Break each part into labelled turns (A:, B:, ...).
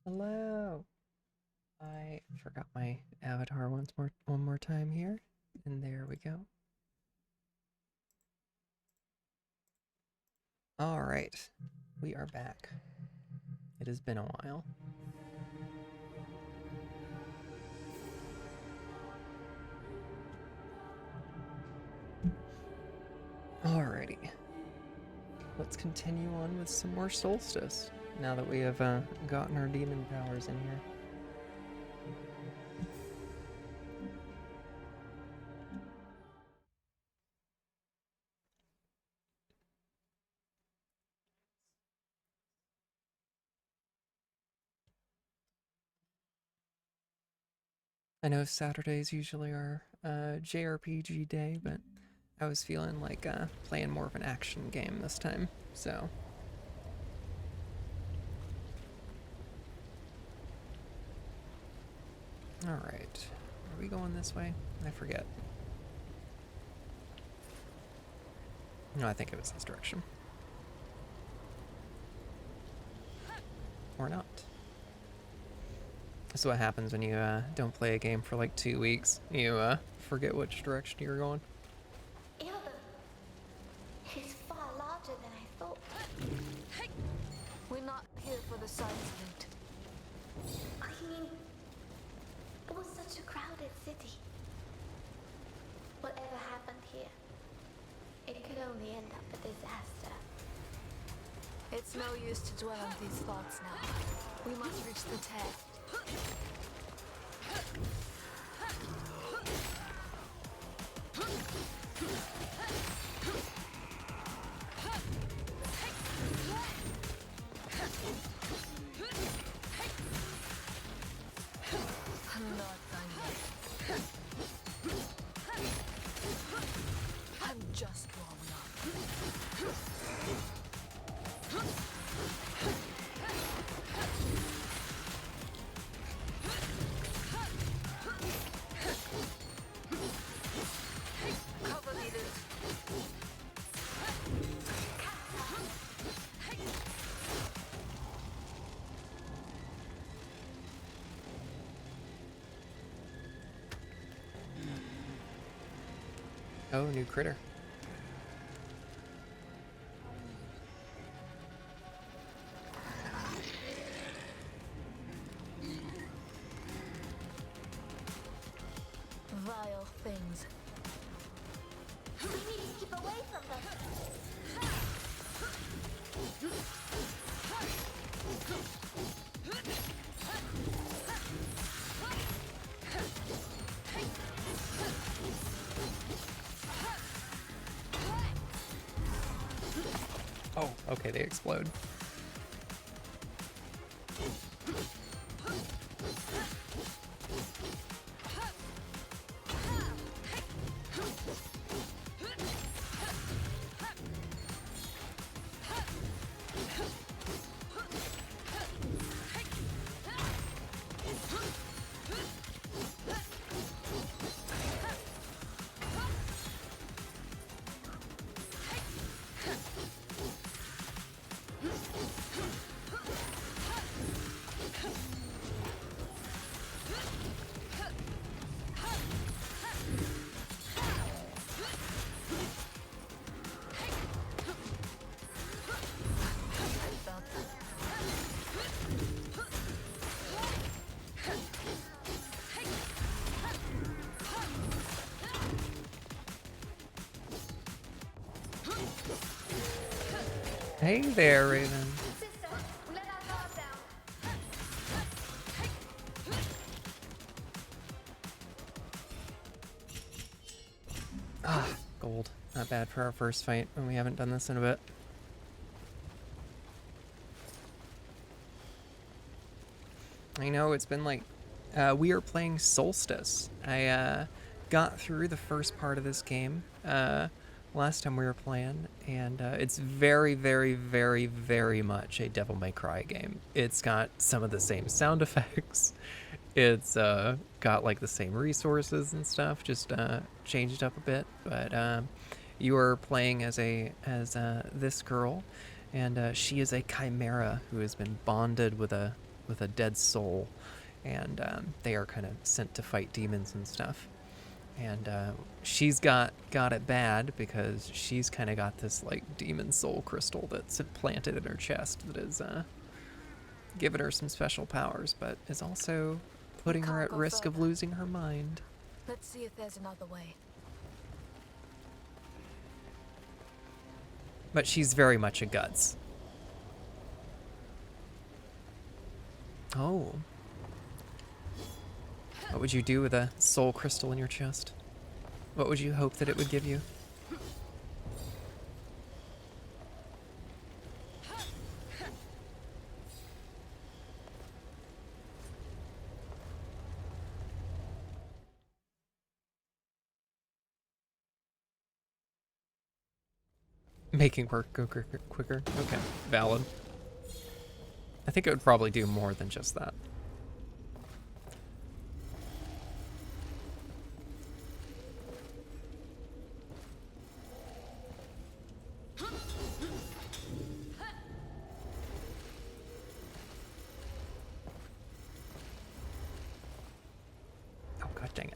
A: Hello. I forgot my avatar one more time here. And there we go. All right. We are back. It has been a while. Alrighty. Let's continue on with some more Soulstice. Now that we have gotten our demon powers in here. I know Saturdays usually are JRPG day, but I was feeling like playing more of an action game this time, so. Alright. Are we going this way? I forget. No, I think it was this direction. Or not. That's what happens when you don't play a game for like 2 weeks. You forget which direction you're going.
B: Ilda, he's far larger than I thought. We're not here for the signs of it. I mean, it was such a crowded city. Whatever happened here, it could only end up a disaster. It's no use to dwell on these thoughts now. We must reach the test. I'm not done yet. I'm just warming up. Cover leaders.
A: Oh, new critter.
B: Vile things. We need to keep away from them.
A: Oh, okay, they explode. Hey there, Raven.
B: Sister, let our guard down.
A: Ah, gold. Not bad for our first fight when we haven't done this in a bit. I know it's been like we are playing Soulstice. I got through the first part of this game last time we were playing, and it's very, very, very, very much a Devil May Cry game. It's got some of the same sound effects. It's got like the same resources and stuff, just changed up a bit. But you are playing as this girl, and she is a chimera who has been bonded with a with a dead soul, and they are kind of sent to fight demons and stuff. And she's got it bad because she's kind of got this like demon soul crystal that's planted in her chest that is giving her some special powers, but is also putting her at risk of losing her mind.
B: Let's see if there's another way.
A: But she's very much a guts. Oh. What would you do with a soul crystal in your chest? What would you hope that it would give you? Making work go quicker. Okay, valid. I think it would probably do more than just that. Oh, god dang it.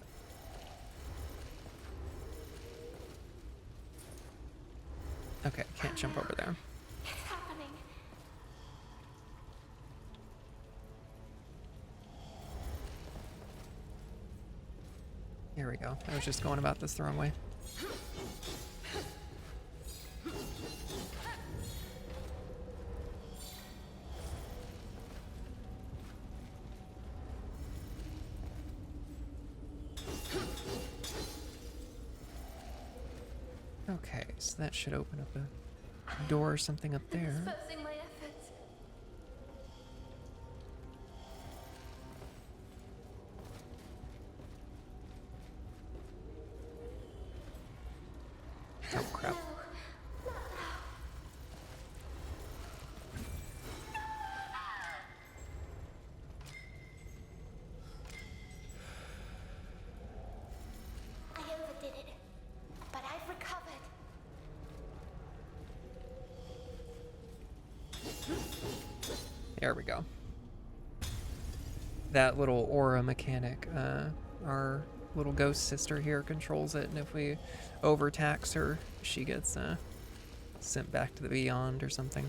A: Okay, can't jump over there.
B: It's happening.
A: Here we go. I was just going about this the wrong way. Okay, so that should open up a door or something up there.
B: Dispersing my efforts.
A: Oh crap.
B: I overdid it, but I've recovered.
A: There we go. That little aura mechanic, our little ghost sister here controls it, and if we overtax her, she gets sent back to the beyond or something.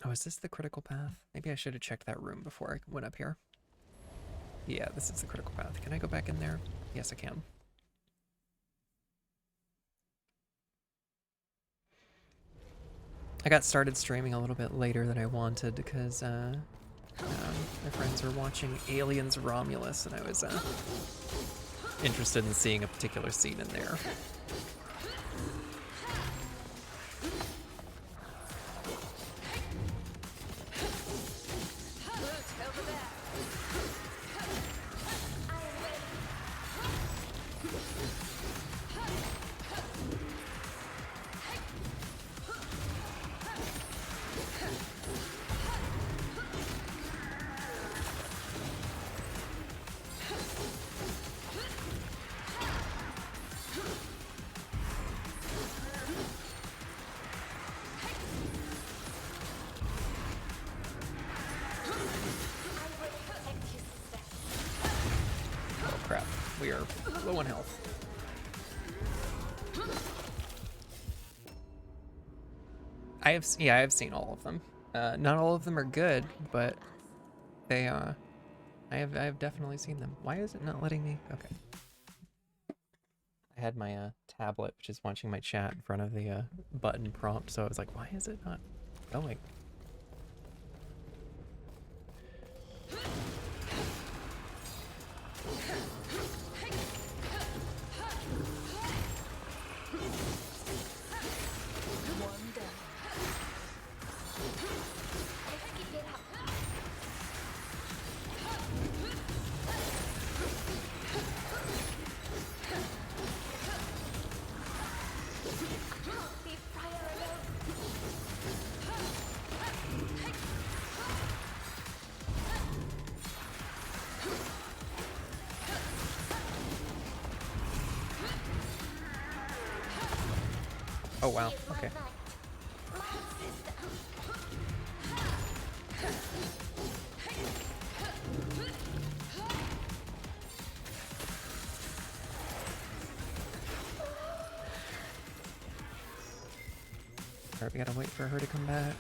A: Oh, is this the critical path? Maybe I should have checked that room before I went up here. Yeah, this is the critical path. Can I go back in there? Yes, I can. I got started streaming a little bit later than I wanted because my friends were watching Aliens Romulus, and I was interested in seeing a particular scene in there. We are low on health. I have seen all of them. Not all of them are good, but they I have definitely seen them. Why is it not letting me? Okay. I had my tablet, which is watching my chat in front of the button prompt, so I was like, why is it not going? Oh wow,
B: She is my
A: okay.
B: knight, my sister.
A: Alright, we gotta wait for her to come back.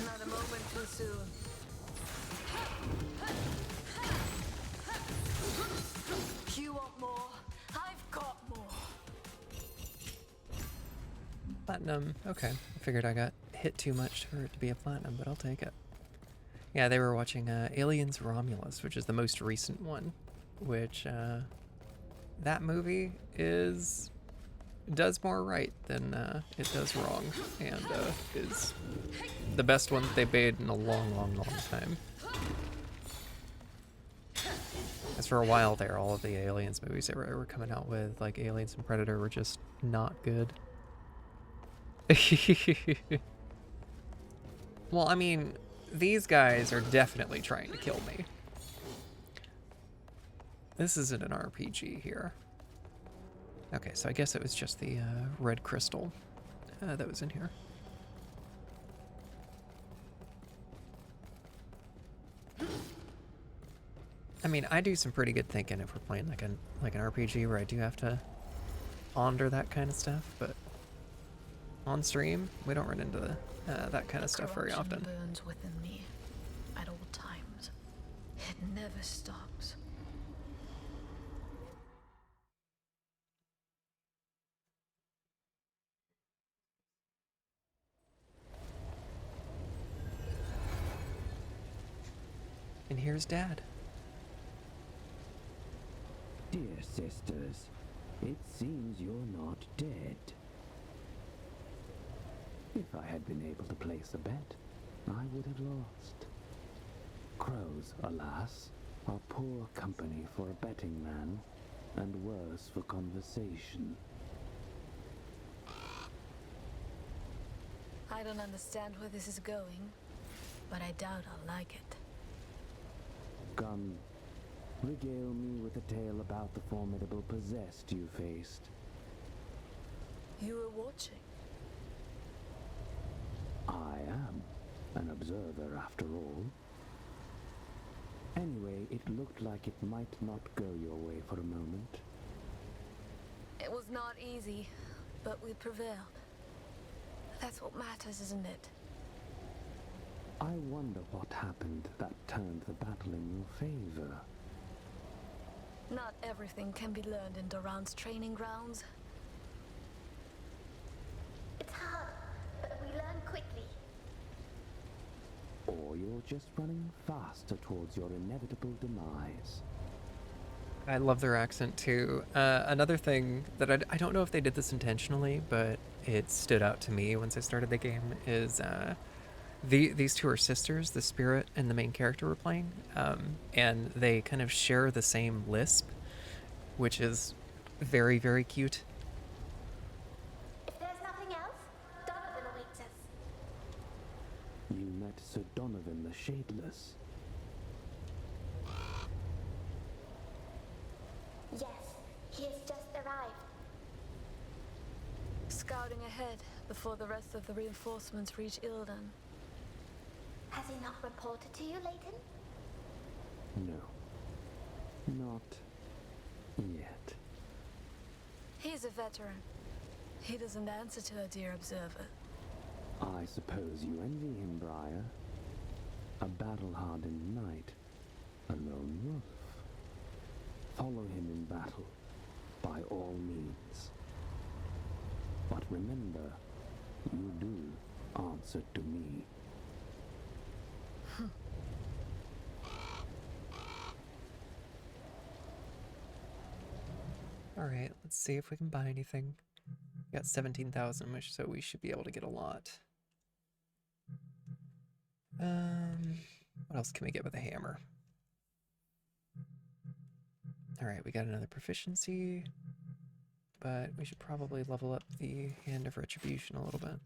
B: Not a moment too soon. You want more? I've got more.
A: Platinum. Okay. I figured I got hit too much for it to be a platinum, but I'll take it. Yeah, they were watching Aliens Romulus, which is the most recent one, which that movie does more right than it does wrong, and is the best one that they made in a long, long, long time. As for a while there, all of the Aliens movies they were coming out with, like Aliens and Predator, were just not good. Well, I mean, these guys are definitely trying to kill me. This isn't an RPG here. Okay, so I guess it was just the red crystal that was in here. I mean, I do some pretty good thinking if we're playing like an RPG where I do have to ponder that kind of stuff, but on stream we don't run into that kind of stuff very often.
B: Corruption burns within me at all times. It never stops.
A: And here's Dad.
C: Dear sisters, it seems you're not dead. If I had been able to place a bet, I would have lost. Crows, alas, are poor company for a betting man, and worse for conversation.
B: I don't understand where this is going, but I doubt I'll like it.
C: Come, regale me with a tale about the formidable possessed you faced.
B: You were watching.
C: I am an observer after all. Anyway, it looked like it might not go your way for a moment.
B: It was not easy, but we prevailed. That's what matters, isn't it?
C: I wonder what happened that turned the battle in your favor.
B: Not everything can be learned in Duran's training grounds. It's hard, but we learn quickly.
C: Or you're just running faster towards your inevitable demise.
A: I love their accent too. Another thing that I don't know if they did this intentionally, but it stood out to me once I started the game is these two are sisters, the spirit and the main character we're playing, and they kind of share the same lisp, which is very, very cute.
B: If there's nothing else, Donovan awaits us.
C: You met Sir Donovan the Shadeless.
B: Yes, he has just arrived. Scouting ahead before the rest of the reinforcements reach Ildan. Has he not reported to you, Leighton?
C: No. Not yet.
B: He's a veteran. He doesn't answer to a dear observer.
C: I suppose you envy him, Briar. A battle-hardened knight. A lone wolf. Follow him in battle, by all means. But remember, you do answer to me.
A: Alright, let's see if we can buy anything. We got 17,000, so we should be able to get a lot. What else can we get with a hammer? Alright, we got another proficiency, but we should probably level up the Hand of Retribution a little bit.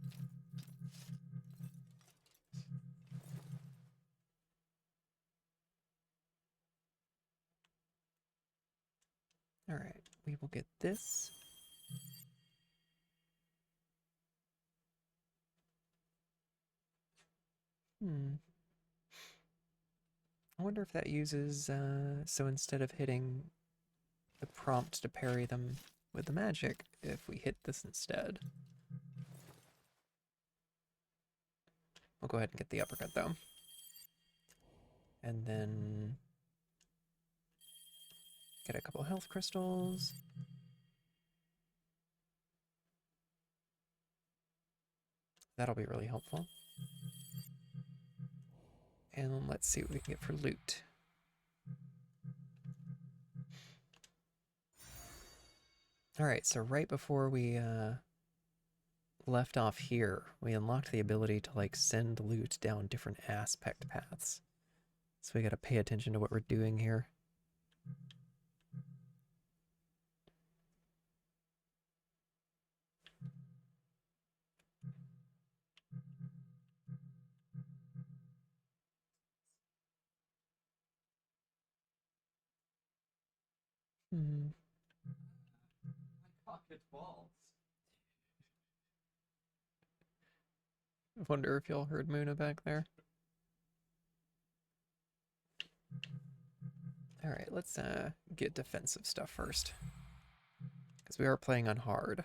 A: Alright, we will get this. I wonder if that uses, so instead of hitting the prompt to parry them with the magic, if we hit this instead. We'll go ahead and get the uppercut though. And then get a couple health crystals. That'll be really helpful. And let's see what we can get for loot. Alright, so right before we left off here, we unlocked the ability to like send loot down different aspect paths. So we gotta pay attention to what we're doing here. Hmm.
D: Pocket balls.
A: I wonder if y'all heard Muna back there. Alright, let's get defensive stuff first. Because we are playing on hard.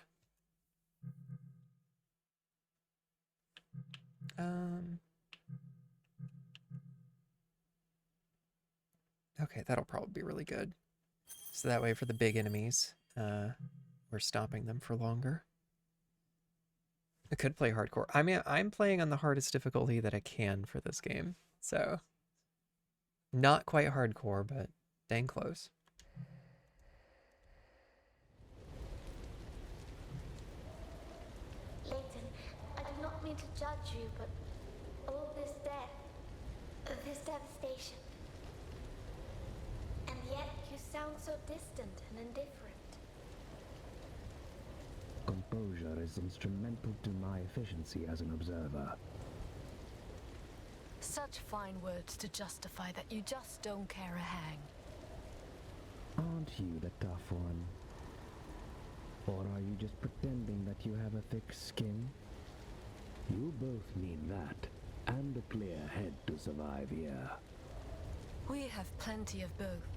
A: Okay, that'll probably be really good. So that way for the big enemies, we're stopping them for longer. I could play hardcore. I mean, I'm playing on the hardest difficulty that I can for this game. So, not quite hardcore, but dang close.
B: Leighton, I do not mean to judge you, but all this death, this devastation. And yet you sound so distant and indifferent.
C: Composure is instrumental to my efficiency as an observer.
E: Such fine words to justify that you just don't care a hang.
C: Aren't you the tough one? Or are you just pretending that you have a thick skin? You both need that, and a clear head to survive here.
E: We have plenty of both.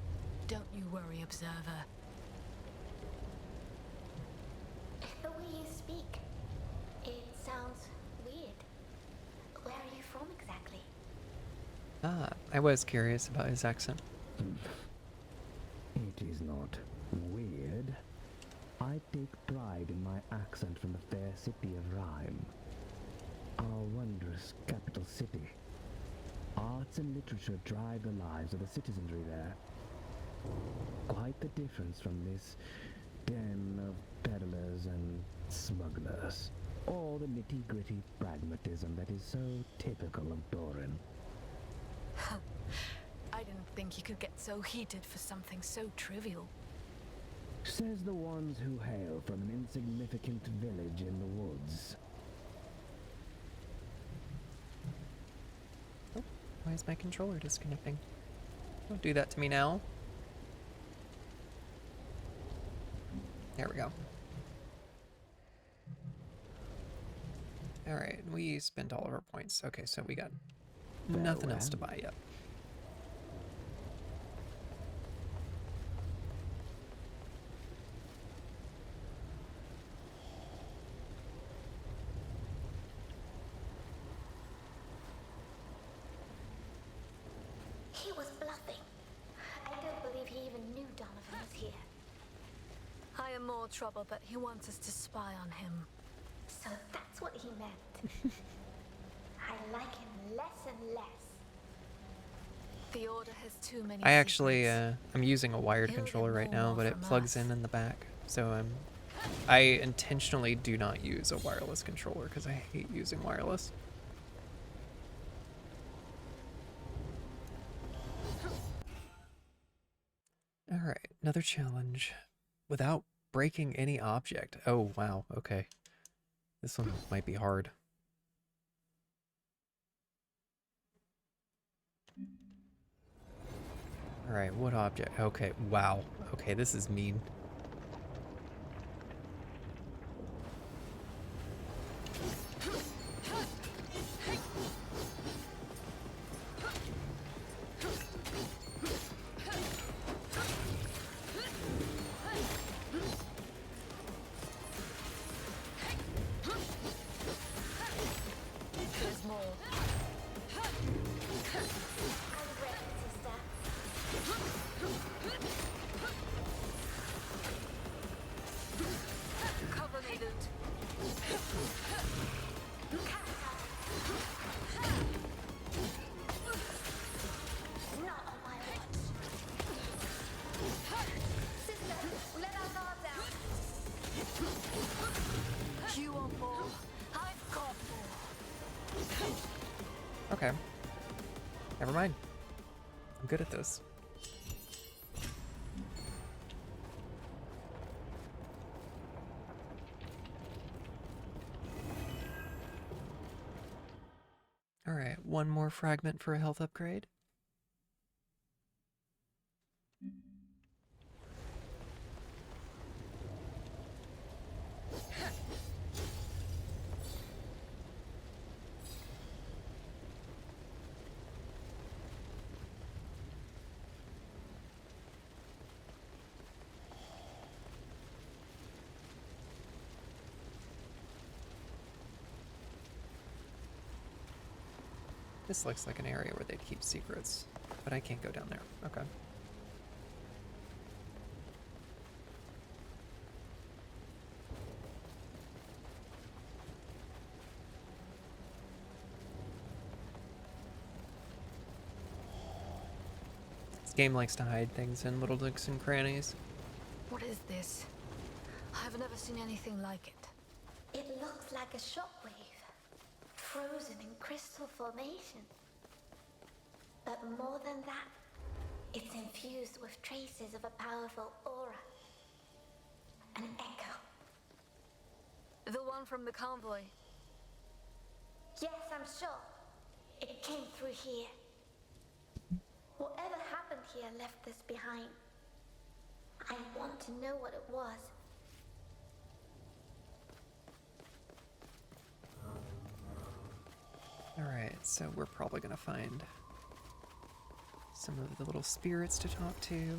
E: Don't you worry, observer.
B: The way you speak, it sounds weird. Where are you from exactly?
A: Ah, I was curious about his accent.
C: It is not weird. I take pride in my accent from the fair city of Rhyme, our wondrous capital city. Arts and literature drive the lives of the citizenry there. Quite the difference from this den of peddlers and smugglers, or the nitty-gritty pragmatism that is so typical of Doran.
E: I didn't think you could get so heated for something so trivial.
C: Says the ones who hail from an insignificant village in the woods.
A: Oh, why is my controller disconnecting? Don't do that to me now. There we go. Alright, we spent all of our points. Okay, so we got nothing else to buy yet.
B: He was bluffing. I don't believe he even knew Donovan was here.
E: I am more troubled that he wants us to spy on him.
B: So that's what he meant. I like him less and less.
E: The Order has too many
A: I actually,
E: secrets.
A: I'm using a wired
E: He'll get
A: controller right
E: more
A: now, but it
E: from
A: plugs
E: us.
A: in the back. So I intentionally do not use a wireless controller because I hate using wireless. Alright, another challenge. Without breaking any object. Oh, wow, okay. This one might be hard. Alright, what object? Okay, wow. Okay, this is mean. Okay. Never mind. I'm good at this. Alright, one more fragment for a health upgrade. This looks like an area where they'd keep secrets, but I can't go down there. Okay. This game likes to hide things in little nooks and crannies.
E: What is this? I've never seen anything like it.
B: It looks like a shockwave, frozen in crystal formation. But more than that, it's infused with traces of a powerful aura. An echo.
E: The one from the convoy.
B: Yes, I'm sure. It came through here. Whatever happened here left this behind. I want to know what it was.
A: Alright, so we're probably gonna find some of the little spirits to talk to.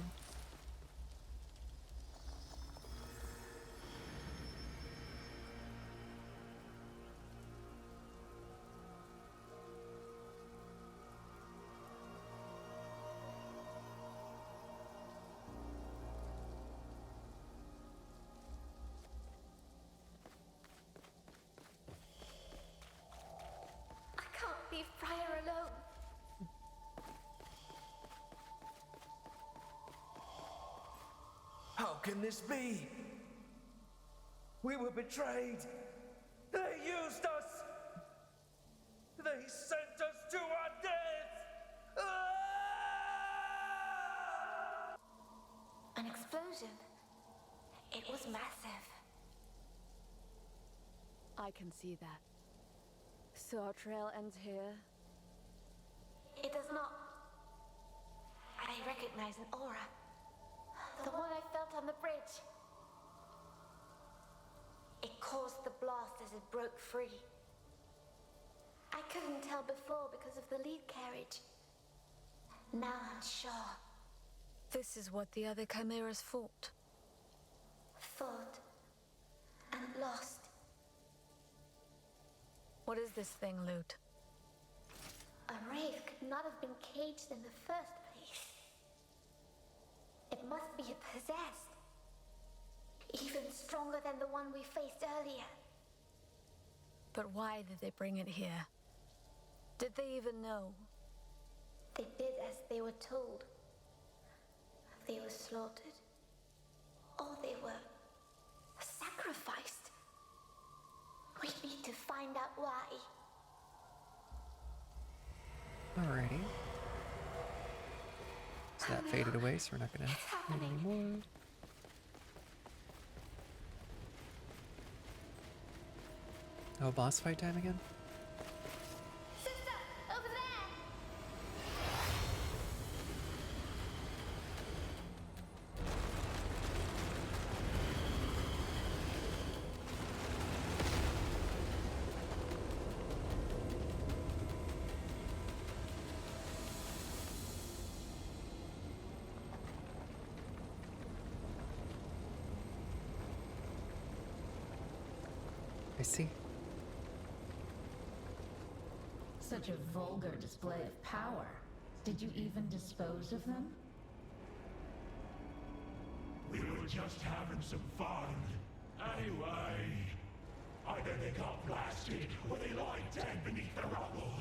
B: I can't leave Friar alone.
D: How can this be? We were betrayed. They used us. They sent us to our death. Ah!
B: An explosion. It was massive.
E: I can see that. So our trail ends here.
B: It does not. I recognize an aura. The one I felt on the bridge. It caused the blast as it broke free. I couldn't tell before because of the lead carriage. Now I'm sure.
E: This is what the other chimeras fought.
B: Fought and lost.
E: What is this thing, Lute?
B: A wraith could not have been caged in the first place. It must be possessed. Even stronger than the one we faced earlier.
E: But why did they bring it here? Did they even know?
B: They did as they were told. They were slaughtered. Or they were sacrificed. We need to find out why.
A: Alrighty. So that faded away, so we're not gonna
B: It's
A: do it
B: happening.
A: anymore. Oh, boss fight time again?
B: Sister, over there!
A: I see.
F: Such a vulgar display of power. Did you even dispose of them?
G: We were just having some fun. Anyway, either they got blasted or they lie dead beneath the rubble.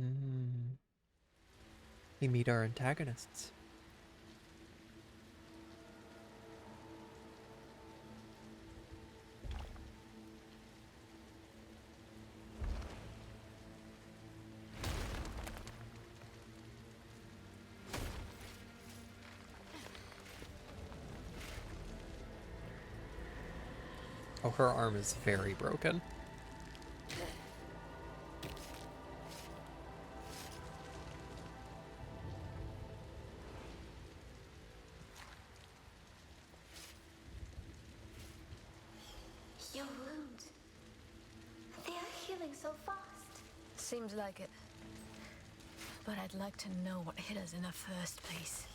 A: Mm. We meet our antagonists. Oh, her arm is very broken.
B: Your wounds. They are healing so fast.
E: Seems like it. But I'd like to know what hit us in the first place.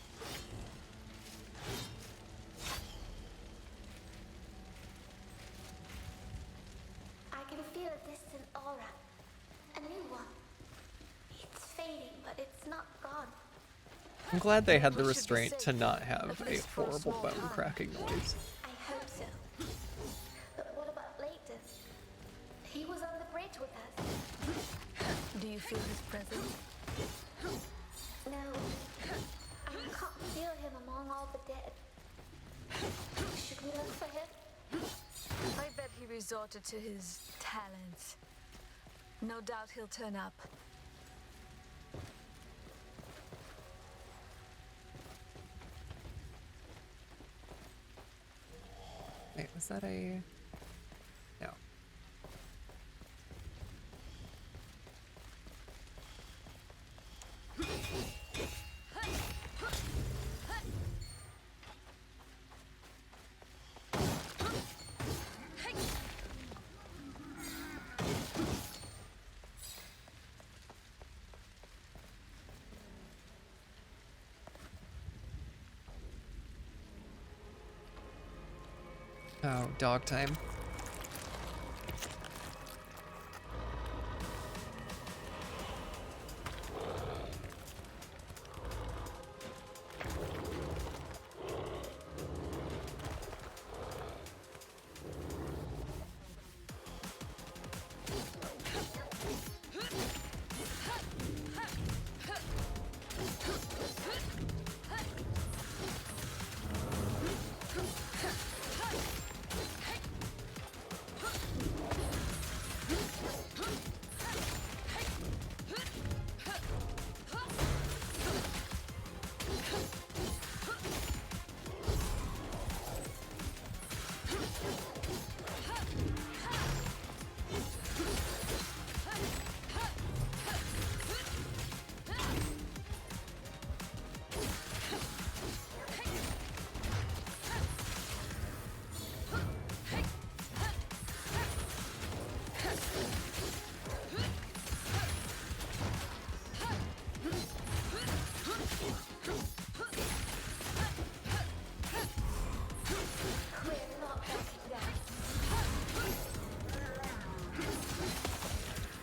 B: I can feel a distant aura. A new one. It's fading, but it's not gone.
A: I'm glad they had the
E: We should be
A: restraint
E: safe,
A: to not have
E: at
A: a
E: least for a
A: horrible
E: small
A: bone
E: time.
A: cracking noise.
B: I hope so. But what about Leighton? He was on the bridge with us.
E: Do you feel his presence?
B: No. I can't feel him among all the dead. Should we look for him?
E: I bet he resorted to his talents. No doubt he'll turn up.
A: Wait, was that a... No. Oh, dog time.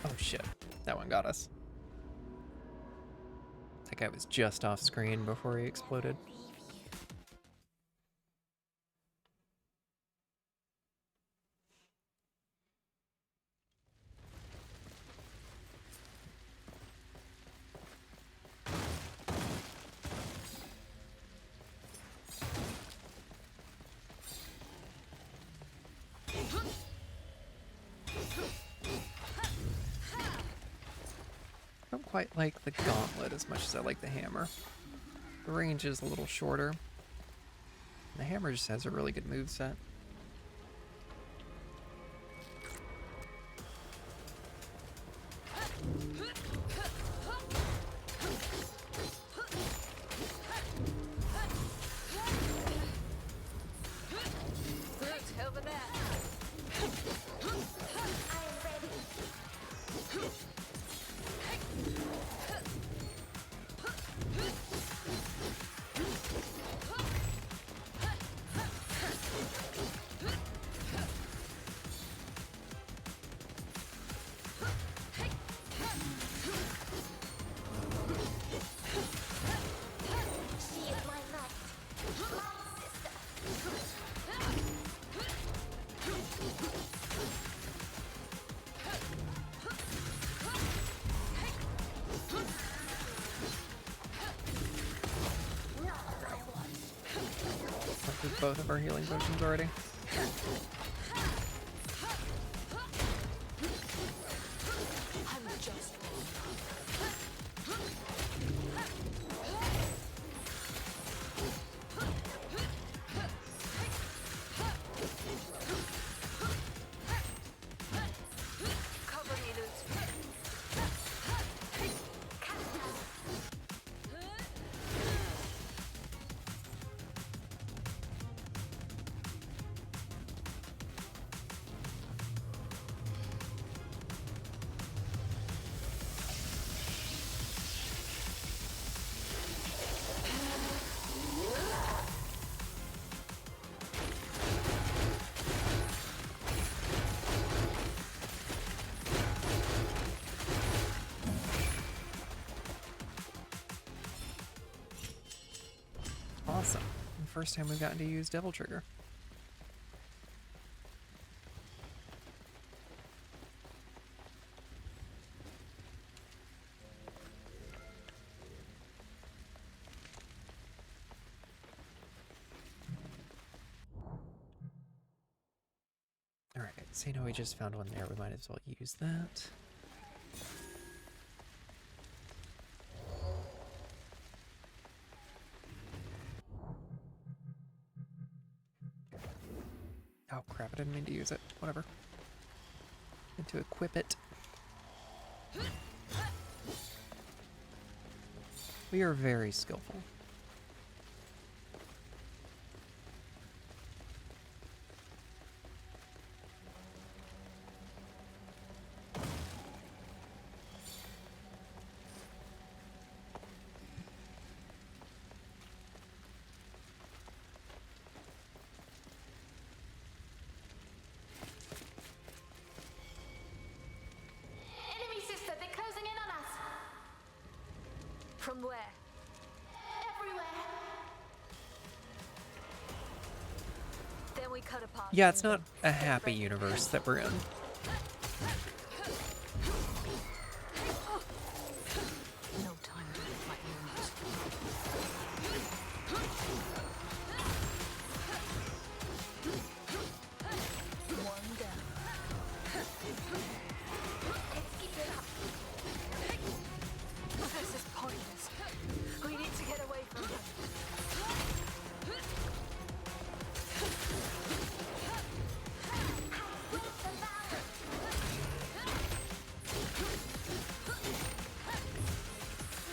A: Oh shit, that one got us. That guy was just off screen before he exploded. I don't quite like the gauntlet as much as I like the hammer. The range is a little shorter. The hammer just has a really good moveset.
E: Groot, over there.
B: I am ready.
A: both of our healing potions already.
E: I'm just cover me, Luz.
A: Awesome. First time we've gotten to use Devil Trigger. Alright, so you know we just found one there, we might as well use that. Oh crap, I didn't mean to use it. Whatever. Meant to equip it. We are very skillful.
B: Enemy sister, they're closing in on us.
E: From where?
B: Everywhere.
E: Then we cut apart.
A: Yeah, it's not a happy universe that we're in.
E: No time to fight wounds. One down.
B: Let's keep it up.
E: This is pointless. We need to get away from them.
B: Where's the balance?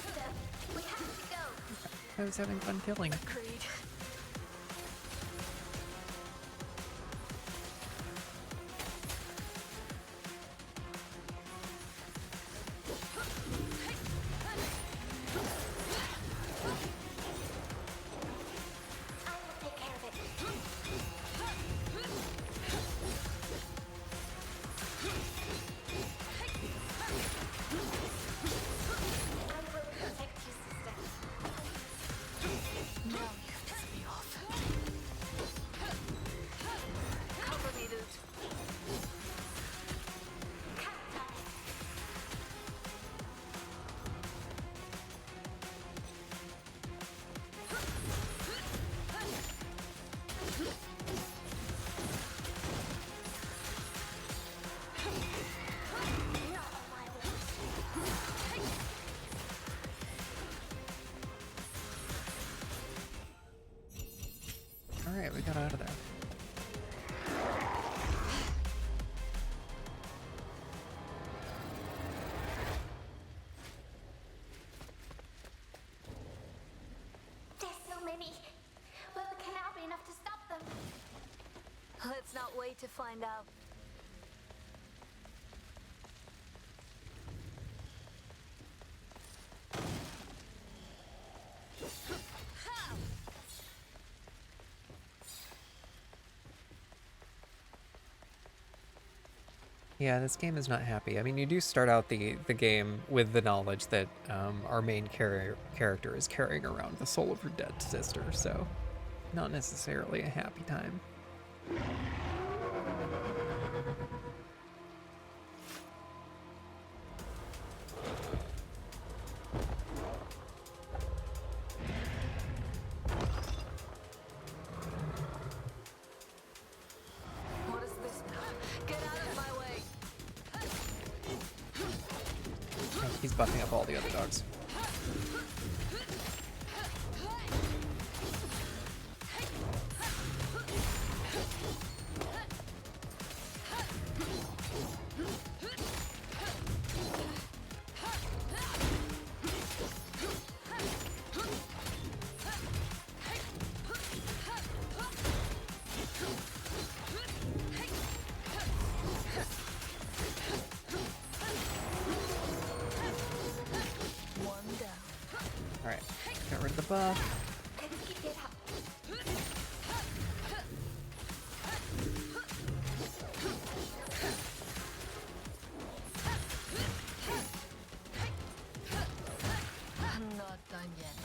B: Sister, we have to go.
A: I was having fun killing.
E: Creed.
B: I will take care of it. I will protect you, sister.
E: Now you piss me off. Cover me, Luz.
B: Not on my watch.
A: Alright, we got out of there.
B: There's so many. Will the canal be enough to stop them?
E: Let's not wait to find out.
A: Yeah, this game is not happy. I mean, you do start out the game with the knowledge that our main character is carrying around the soul of her dead sister, so not necessarily a happy time. he's buffing up all the other dogs. Alright, got rid of the buff.
B: Let's keep it up.
E: I'm not done yet.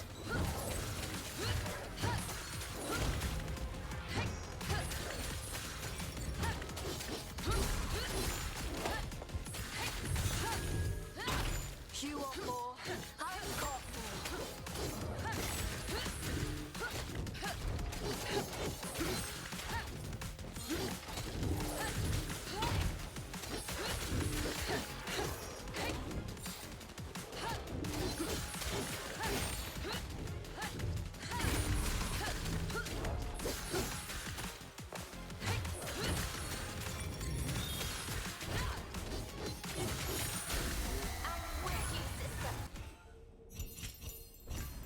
E: You want more? I've got more.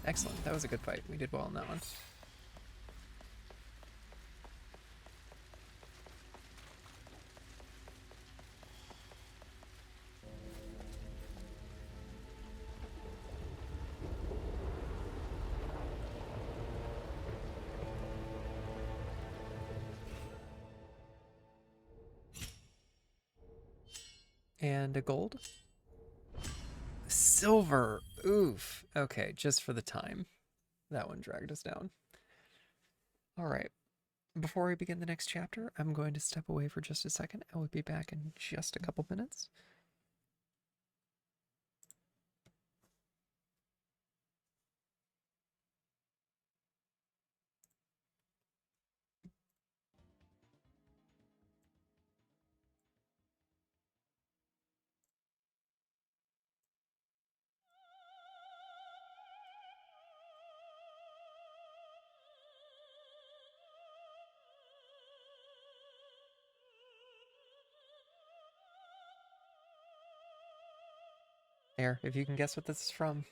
A: Excellent, that was a good fight. We did well on that one. And a gold? Silver! Oof. Okay, just for the time. That one dragged us down. Alright. Before we begin the next chapter, I'm going to step away for just a second. I will be back in just a couple minutes. There, if you can guess what this is from.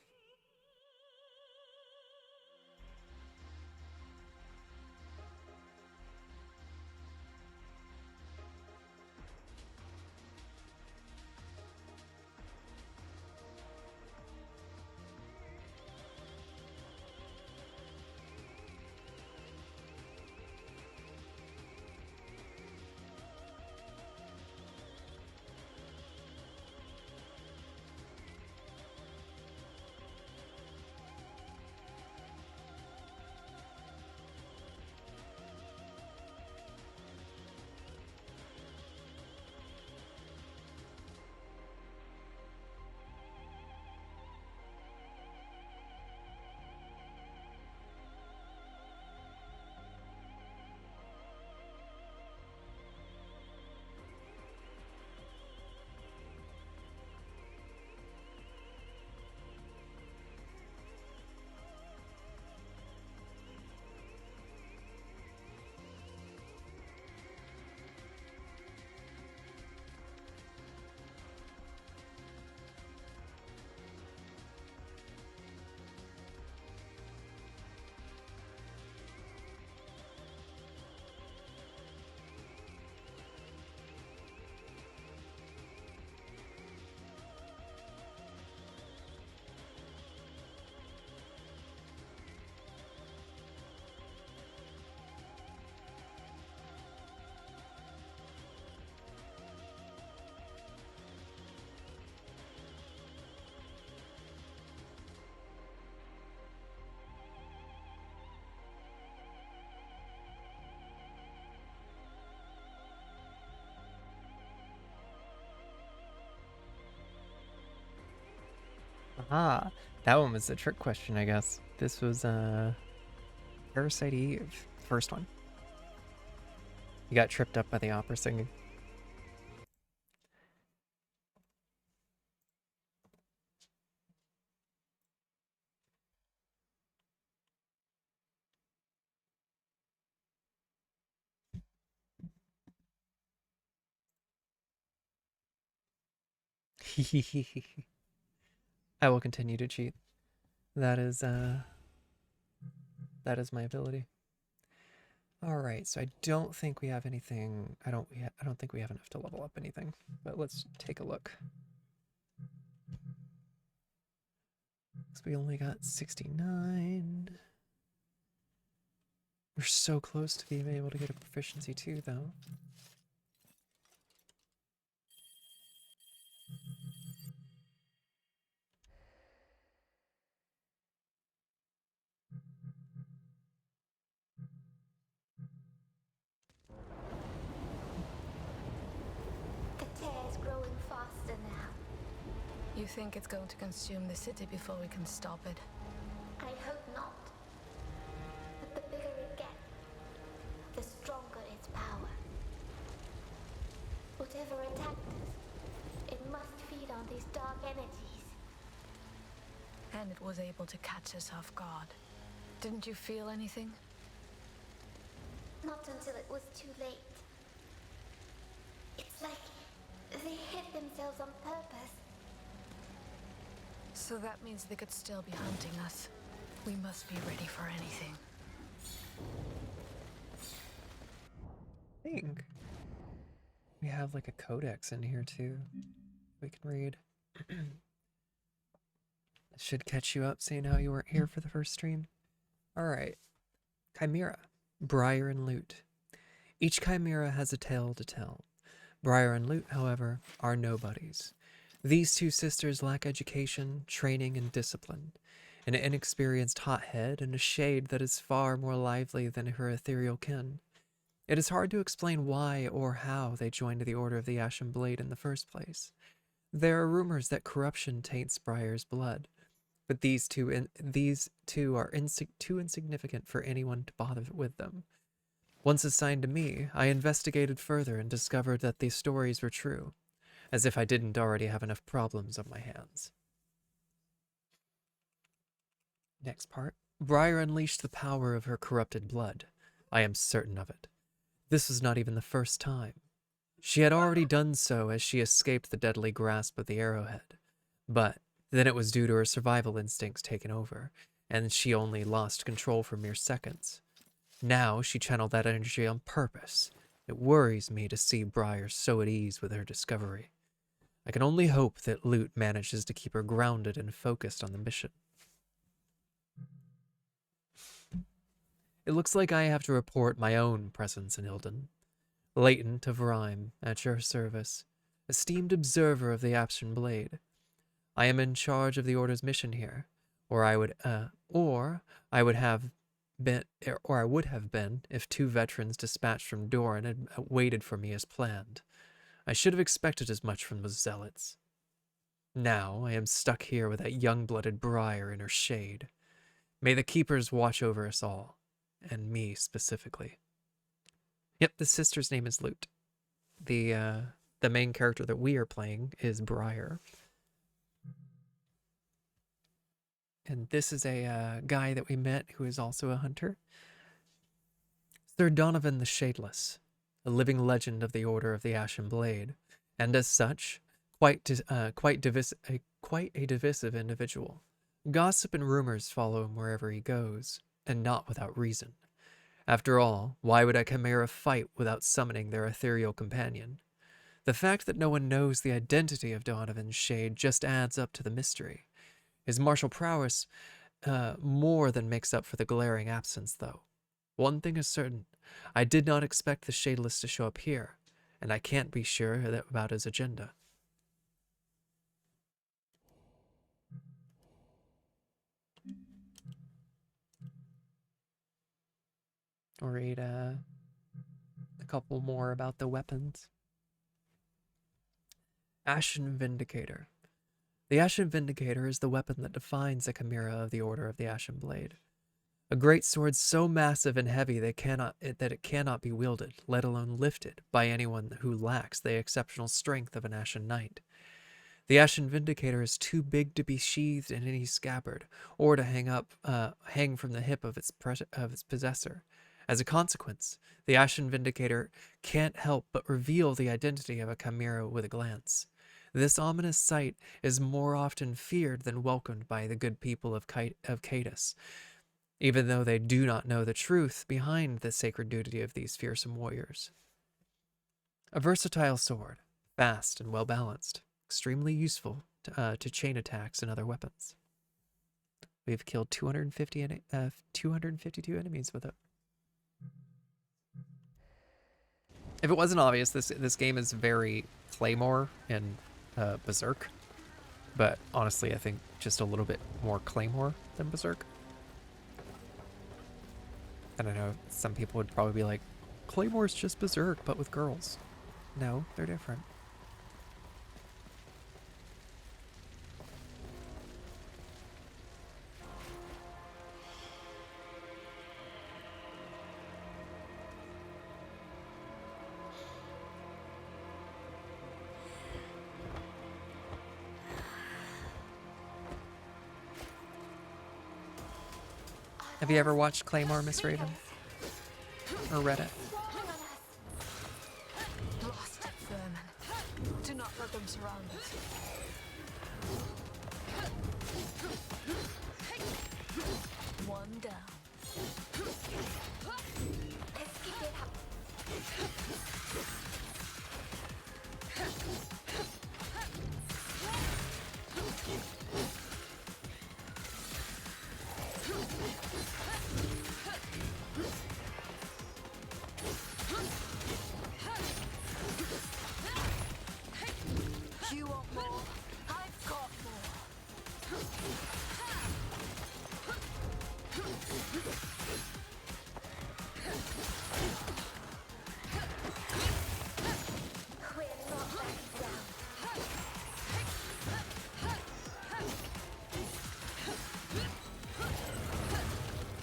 A: Ah, that one was a trick question, I guess. This was Parasite Eve, first one. You got tripped up by the opera singing. I will continue to cheat. That is my ability. All right, so I don't think we have anything. I don't think we have enough to level up anything. But let's take a look. So we only got 69. We're so close to being able to get a proficiency too, though.
B: The tear's growing faster now.
E: You think it's going to consume the city before we can stop it?
B: I hope not. But the bigger it gets, the stronger its power. Whatever attacked us, it must feed on these dark energies.
E: And it was able to catch us off guard. Didn't you feel anything?
B: Not until it was too late. It's like they hid themselves on purpose.
E: So that means they could still be hunting us. We must be ready for anything.
A: I think we have like a codex in here too. We can read. Should catch you up seeing how you weren't here for the first stream. Alright. Chimera, Briar and Lute. Each chimera has a tale to tell. Briar and Lute, however, are nobodies. These two sisters lack education, training, and discipline. An inexperienced hothead and a shade that is far more lively than her ethereal kin. It is hard to explain why or how they joined the Order of the Ashen Blade in the first place. There are rumors that corruption taints Briar's blood, but these two are too insignificant for anyone to bother with them. Once assigned to me, I investigated further and discovered that these stories were true, as if I didn't already have enough problems on my hands. Next part. Briar unleashed the power of her corrupted blood. I am certain of it. This was not even the first time. She had already done so as she escaped the deadly grasp of the arrowhead. But then it was due to her survival instincts taking over, and she only lost control for mere seconds. Now she channeled that energy on purpose. It worries me to see Briar so at ease with her discovery. I can only hope that Lute manages to keep her grounded and focused on the mission. It looks like I have to report my own presence in Ilden. Latent of Rhyme, at your service. Esteemed observer of the Ashen Blade. I am in charge of the Order's mission here, or I would have been if two veterans dispatched from Doran had waited for me as planned. I should have expected as much from the zealots. Now I am stuck here with that young-blooded Briar in her shade. May the Keepers watch over us all, and me specifically. Yep, the sister's name is Lute. The main character that we are playing is Briar. And this is a guy that we met who is also a hunter. Sir Donovan the Shadeless, a living legend of the Order of the Ashen Blade, and as such, quite a divisive individual. Gossip and rumors follow him wherever he goes, and not without reason. After all, why would a chimera fight without summoning their ethereal companion? The fact that no one knows the identity of Donovan's shade just adds up to the mystery. His martial prowess more than makes up for the glaring absence, though. One thing is certain, I did not expect the Shadeless to show up here, and I can't be sure about his agenda. I'll read a couple more about the weapons. Ashen Vindicator. The Ashen Vindicator is the weapon that defines the chimera of the Order of the Ashen Blade. A great sword so massive and heavy that it cannot be wielded, let alone lifted, by anyone who lacks the exceptional strength of an Ashen Knight. The Ashen Vindicator is too big to be sheathed in any scabbard, or to hang from the hip of its possessor. As a consequence, the Ashen Vindicator can't help but reveal the identity of a chimera with a glance. This ominous sight is more often feared than welcomed by the good people of Cadus, even though they do not know the truth behind the sacred duty of these fearsome warriors. A versatile sword, fast and well balanced, extremely useful to chain attacks and other weapons. We've killed 252 enemies with it. If it wasn't obvious, this game is very Claymore and Berserk, but honestly, I think just a little bit more Claymore than Berserk. And I know some people would probably be like, Claymore's just Berserk, but with girls. No, they're different. Have you ever watched Claymore, Miss Raven? Or read it?
E: Blasted vermin. Do not let them surround us. One down.
B: Let's keep it up.
E: You want more? I've got more.
B: We're not backing down.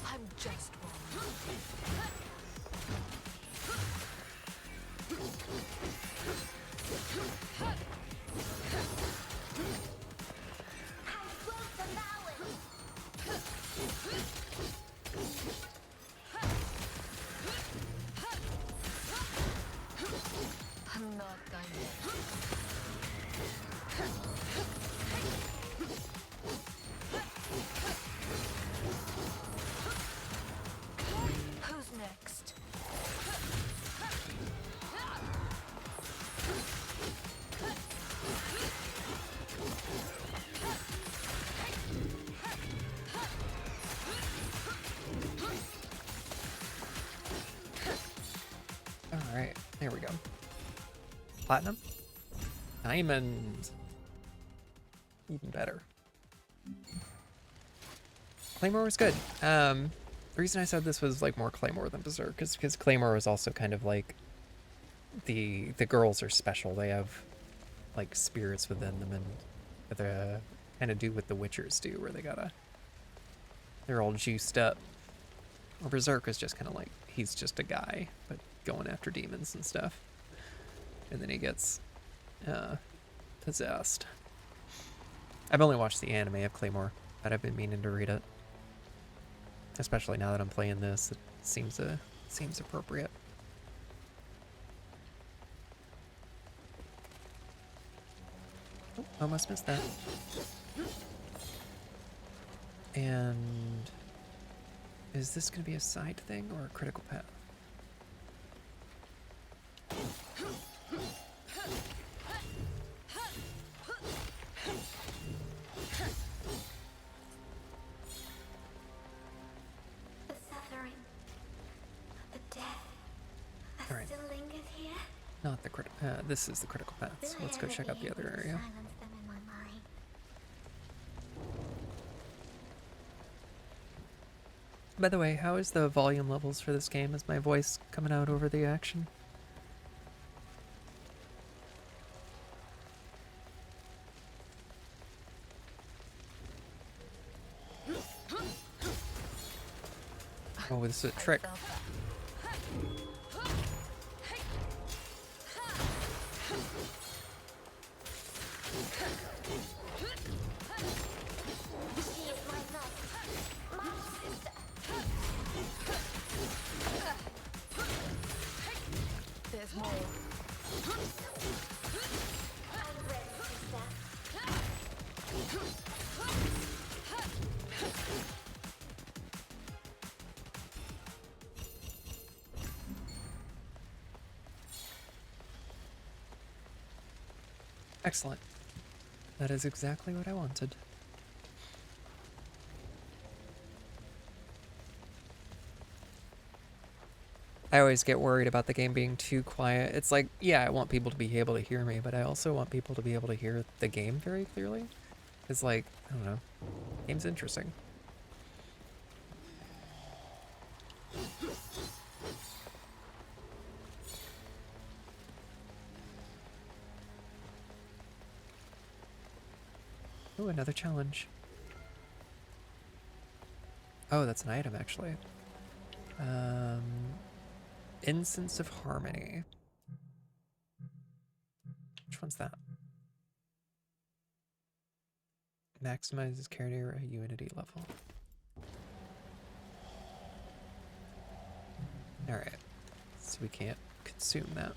E: I'm just one.
B: And will devour it.
E: I'm not done yet. Who's next?
A: Alright, there we go. Platinum? Diamond. Even better. Claymore was good. The reason I said this was like more Claymore than Berserk is because Claymore was also kind of like the girls are special. They have like spirits within them, and they kind of do what the Witchers do, where they're all juiced up. Or Berserk is just kind of like he's just a guy, but going after demons and stuff, and then he gets possessed. I've only watched the anime of Claymore, but I've been meaning to read it. Especially now that I'm playing this, it seems appropriate. Oh, almost missed that. And is this going to be a side thing or a critical path?
B: The suffering, the death that
A: All right.
B: still lingers here.
A: Not the critical. This is the critical path. So let's go check out the other area.
B: Silence them in my mind.
A: By the way, how is the volume levels for this game? Is my voice coming out over the action? Oh, this is a trick.
B: She is my love, my sister.
E: There's more.
B: I'm ready to
A: Excellent. That is exactly what I wanted. I always get worried about the game being too quiet. It's like, yeah, I want people to be able to hear me, but I also want people to be able to hear the game very clearly. It's like, I don't know, game's interesting. Oh, another challenge. Oh, that's an item, actually. Incense of Harmony. Which one's that? Maximizes carrier unity level. Alright. So we can't consume that.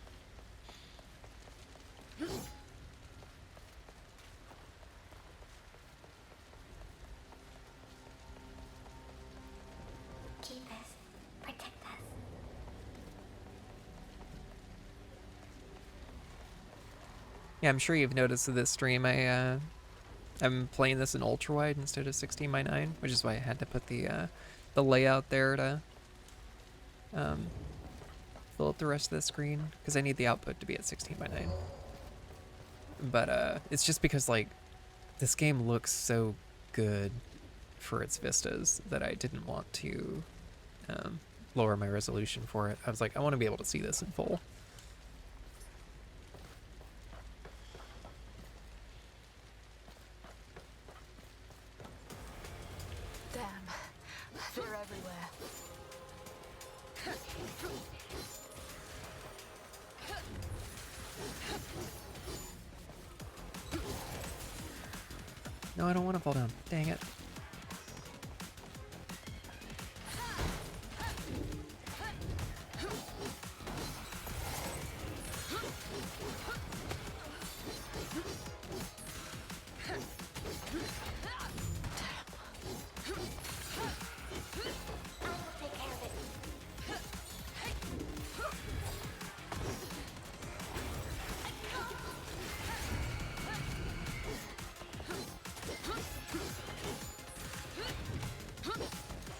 B: Keep us. Protect us.
A: Yeah, I'm sure you've noticed this stream. I'm playing this in ultra wide instead of 16:9, which is why I had to put the layout there to fill up the rest of the screen, because I need the output to be at 16:9. But it's just because like this game looks so good for its vistas that I didn't want to lower my resolution for it. I was like, I want to be able to see this in full.
E: Damn, they're everywhere.
A: No, I don't want to fall down. Dang it.
B: I will take care of it.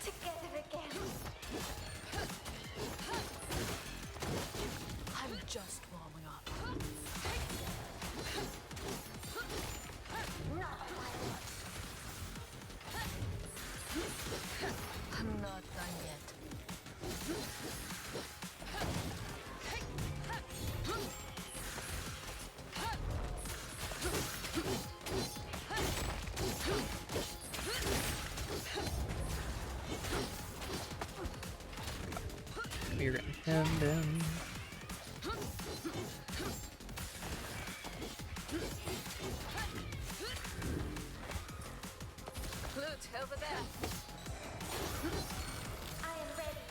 B: Together again.
E: I'm just warming up.
B: Not violent.
E: I'm not done yet.
A: You're getting hemmed in.
E: Loot, over there.
B: I am ready.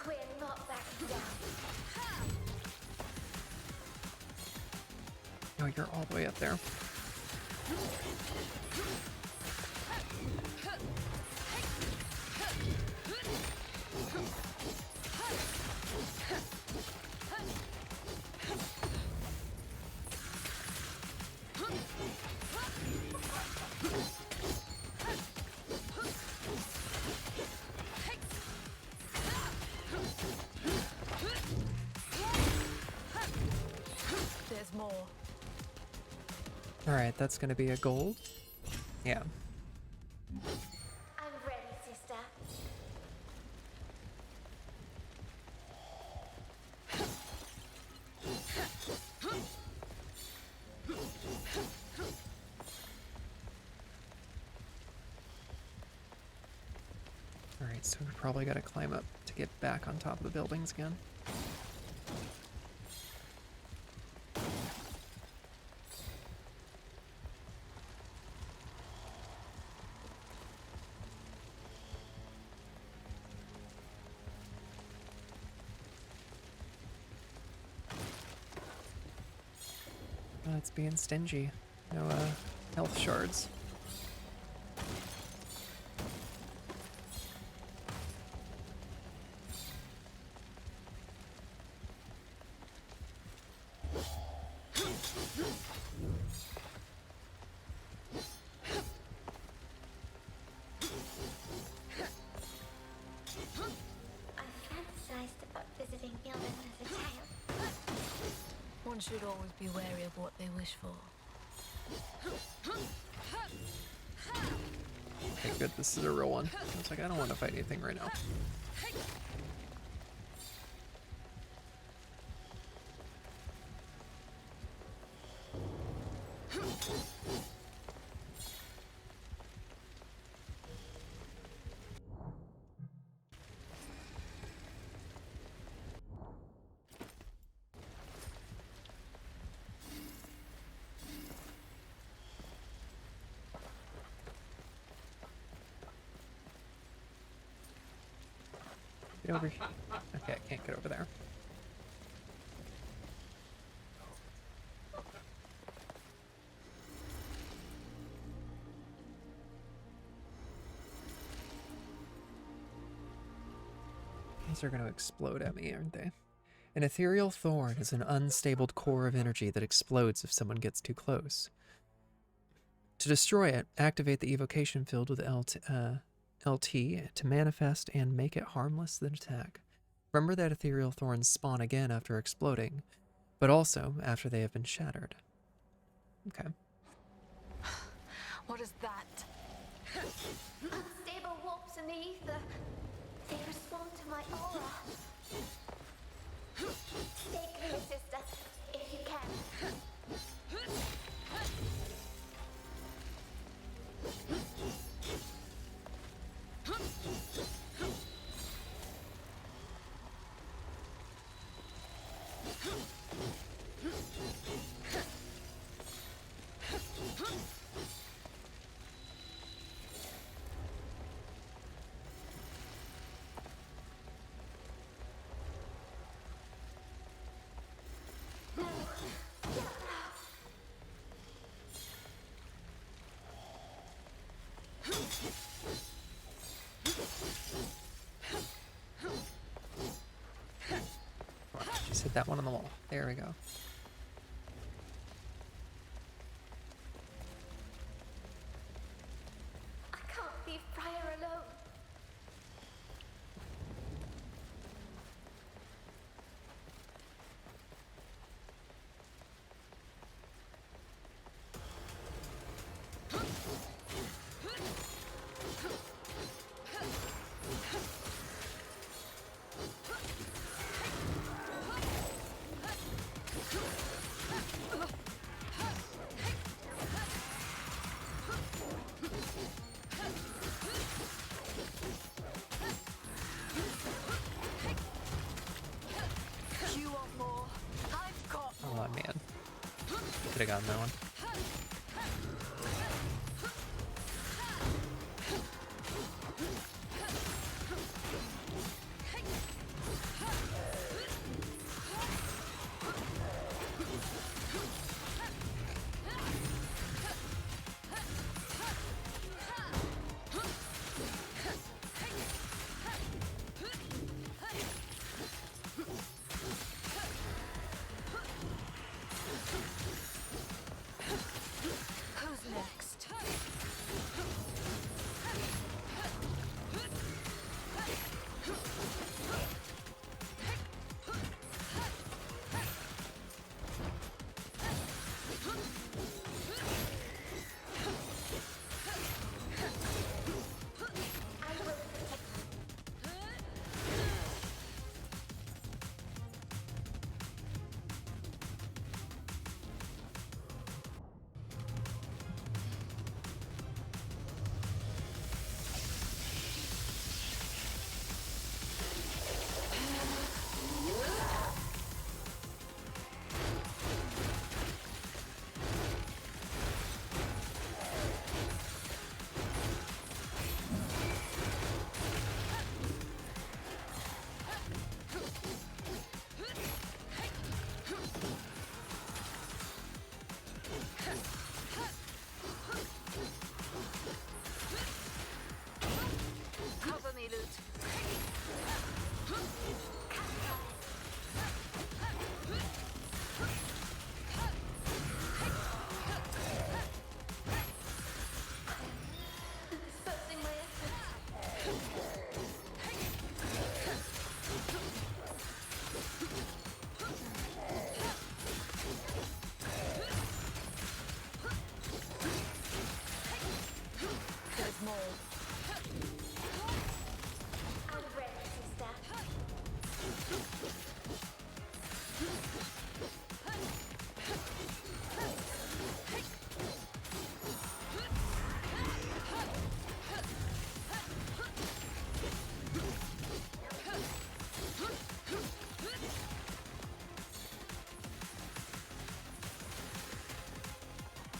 B: We're not backing down.
A: Oh, you're all the way up there.
E: There's more.
A: Alright, that's gonna be a gold. Yeah.
B: I'm ready, sister.
A: Alright, so we probably gotta climb up to get back on top of the buildings again. it's being stingy. No health shards.
B: I fantasized about visiting Gildan as a child.
E: One should always be wary of what they wish for.
A: Okay, good. This is a real one. I was like, I don't want to fight anything right now. Get over here. Okay, I can't get over there. These are going to explode at me, aren't they? An ethereal thorn is an unstable core of energy that explodes if someone gets too close. To destroy it, activate the evocation field with LT to manifest and make it harmless then attack. Remember that ethereal thorns spawn again after exploding, but also after they have been shattered. Okay.
E: What is that?
B: Unstable warps in the ether. They respond to my aura. Stay clear, sister, if you can.
A: Just hit that one on the wall. There we go.
B: I can't leave Briar alone.
E: You want more? I've got
A: Oh
E: more.
A: man. Could have gotten that one.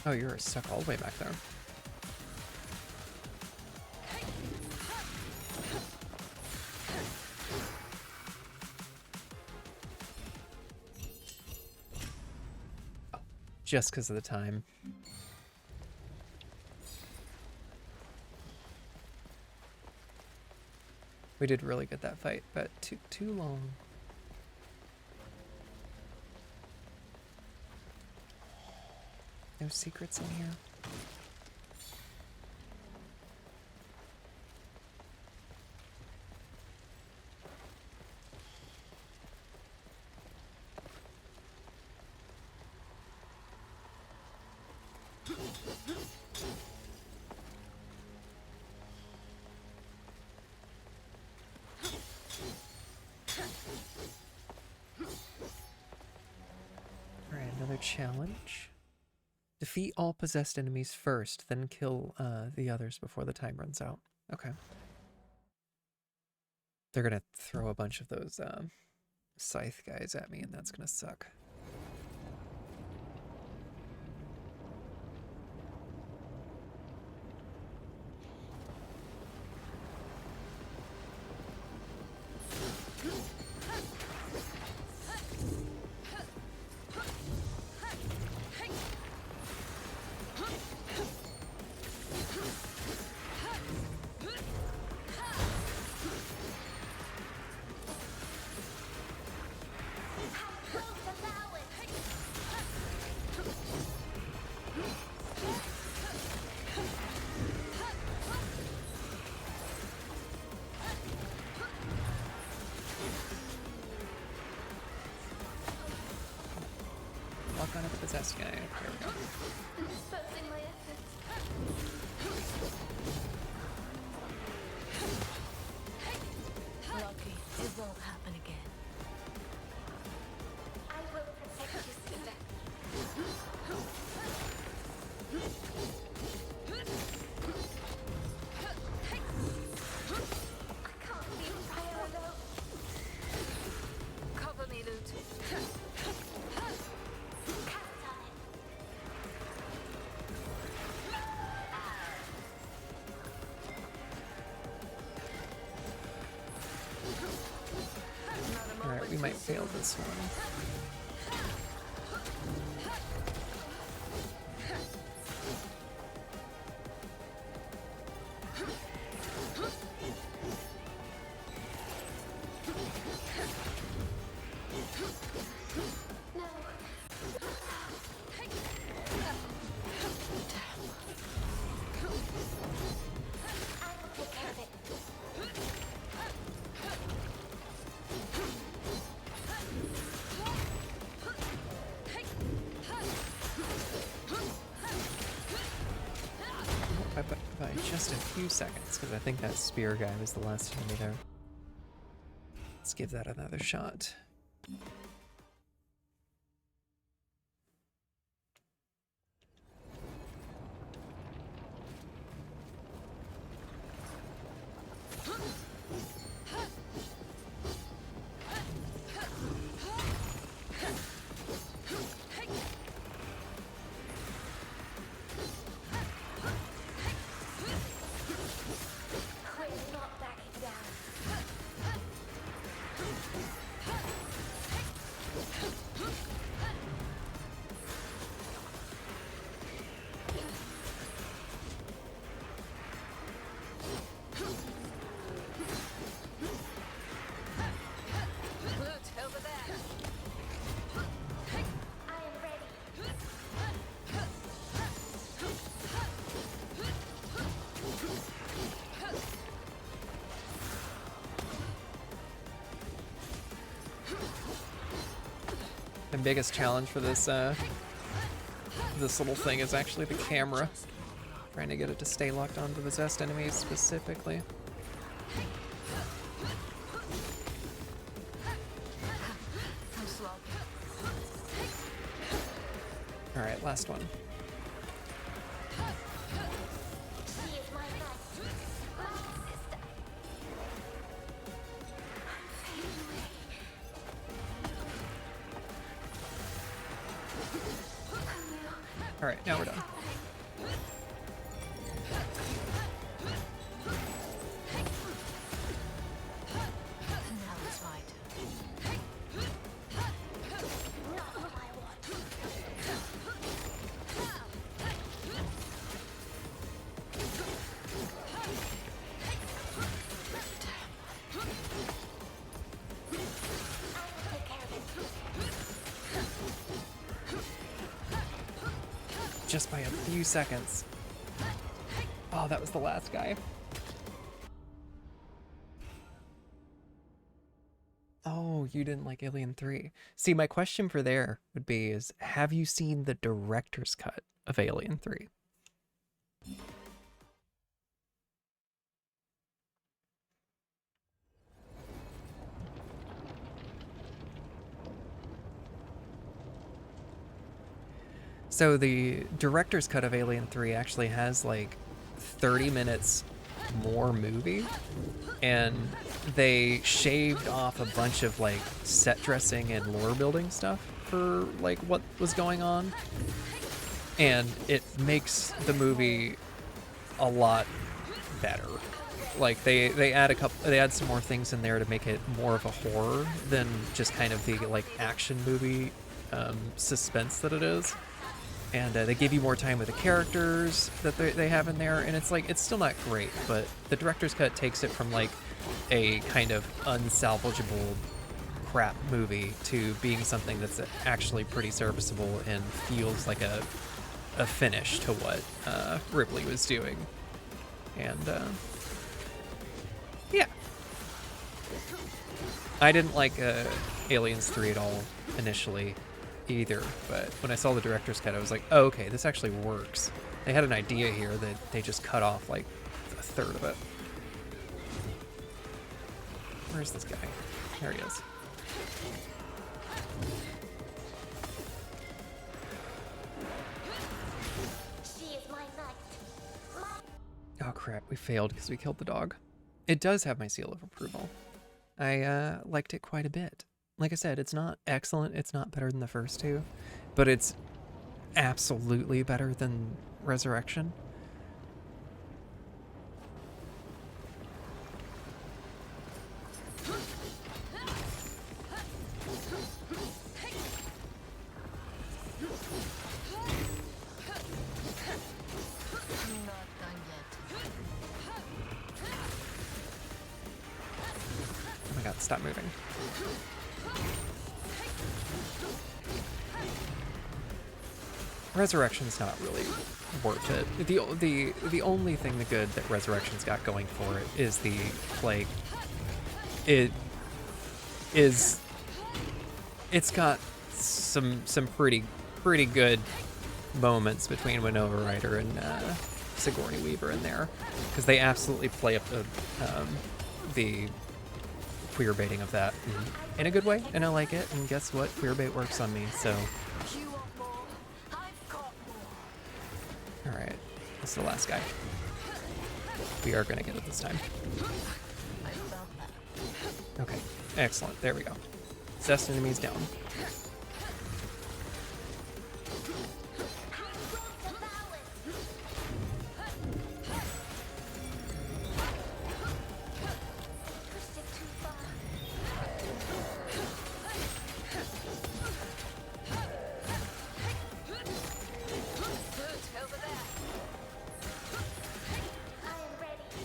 A: Oh, you're stuck all the way back there. Just because of the time. We did really good that fight, but too long. No secrets in here. Alright, another challenge. Defeat all possessed enemies first, then kill the others before the time runs out. Okay. They're gonna throw a bunch of those scythe guys at me, and that's gonna suck. Lock on a possessed guy. There we go.
B: Dispersing my efforts.
E: Lucky, it won't happen again.
B: I will protect you, sister. I can't leave Briar alone.
E: Cover me, Loot.
B: Cast on it.
A: Alright, we might fail this one.
B: I will take care of it.
A: By just a few seconds, because I think that spear guy was the last enemy there. Let's give that another shot.
B: We're not backing down.
E: Loot, over there.
B: I am ready.
A: The biggest challenge for this this little thing is actually the camera. Trying to get it to stay locked on to possessed enemies specifically.
E: I'm sloppy.
A: Alright, last one.
B: She is my best. My sister. I'm fading away. I will
A: All right, now we're done.
E: Now it's my turn.
B: Not what I want. I'll take care of it.
A: Just by a few seconds. Oh, that was the last guy. Oh, you didn't like Alien 3. See, my question for there would be is, have you seen the director's cut of Alien 3? So the director's cut of Alien 3 actually has like 30 minutes more movie, and they shaved off a bunch of like set dressing and lore building stuff for like what was going on, and it makes the movie a lot better. Like they add some more things in there to make it more of a horror than just kind of the like action movie suspense that it is. And they give you more time with the characters that they have in there, and it's like, it's still not great, but the director's cut takes it from like a kind of unsalvageable crap movie to being something that's actually pretty serviceable and feels like a finish to what Ripley was doing. And yeah, I didn't like Aliens 3 at all initially either, but when I saw the director's cut, I was like, oh, okay, this actually works. They had an idea here that they just cut off like a third of it. Where's this guy? There he is.
B: She is my knight.
A: Oh crap, we failed because we killed the dog. It does have my seal of approval. I liked it quite a bit. Like I said, it's not excellent, it's not better than the first two, but it's absolutely better than Resurrection.
E: Not done yet.
A: Oh my god, stop moving. Resurrection's not really worth it. The only thing the good that Resurrection's got going for it is the like it's got some pretty good moments between Winona Ryder and Sigourney Weaver in there, because they absolutely play up the queer baiting of that in a good way, and I like it. And guess what? Queer bait works on me, so.
E: You want more? I've got more.
A: All right, this is the last guy. We are gonna get it this time.
E: I felt that.
A: Okay, excellent. There we go. Zest enemies down.
B: Pushed it too far.
E: Good, over there.
B: I am ready.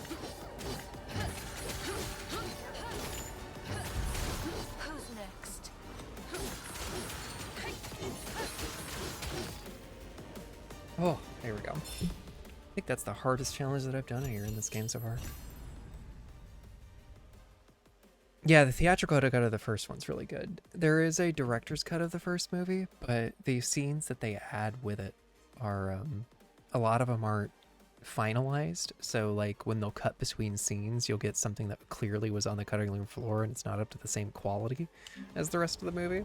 E: Who's next?
A: Oh, there we go. I think that's the hardest challenge that I've done here in this game so far. Yeah, the theatrical cut of the first one's really good. There is a director's cut of the first movie, but the scenes that they add with it are, a lot of them aren't finalized. So like when they'll cut between scenes, you'll get something that clearly was on the cutting room floor and it's not up to the same quality as the rest of the movie.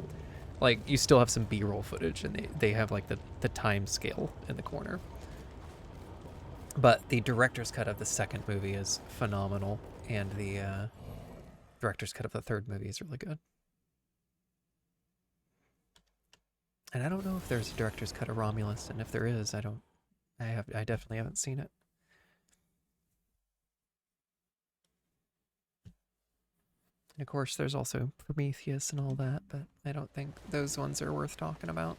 A: Like you still have some B-roll footage, and they have like the time scale in the corner. But the director's cut of the second movie is phenomenal, and the director's cut of the third movie is really good. And I don't know if there's a director's cut of Romulus, and if there is, I definitely haven't seen it. And of course, there's also Prometheus and all that, but I don't think those ones are worth talking about.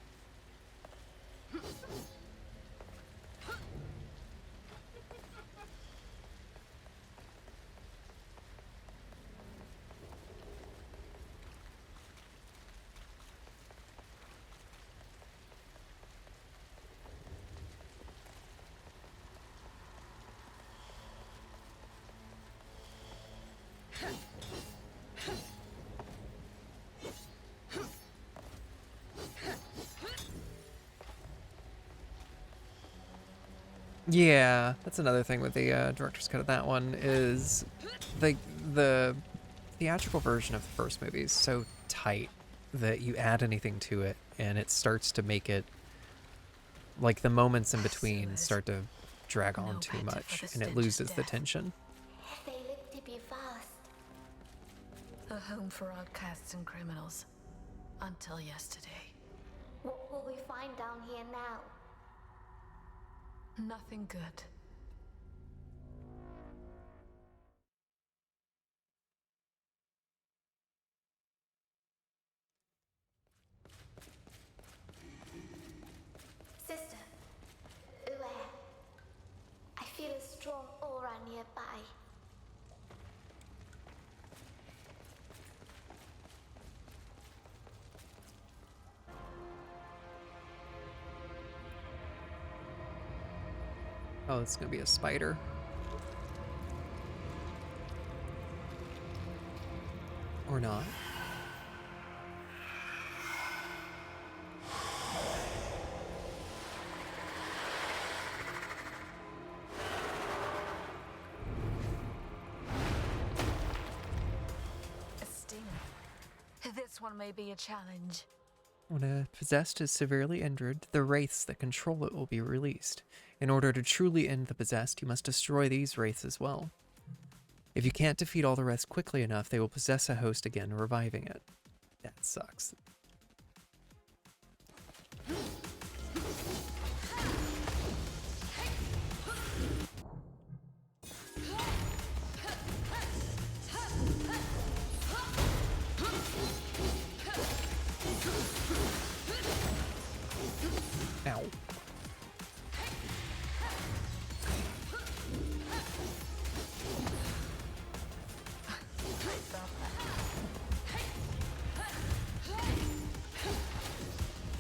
A: Yeah, that's another thing with the director's cut of that one is the theatrical version of the first movie is so tight that you add anything to it and it starts to make it like the moments in between start to drag on too much and it loses the tension.
B: They look to be vast.
E: A home for outcasts and criminals. Until yesterday.
B: What will we find down here now?
E: Nothing good.
B: Sister, where? I feel a strong aura nearby.
A: Oh, it's gonna be a spider. Or not.
E: A stinger. This one may be a challenge.
A: When a possessed is severely injured, the wraiths that control it will be released. In order to truly end the possessed, you must destroy these wraiths as well. If you can't defeat all the rest quickly enough, they will possess a host again, reviving it. That sucks. Ow.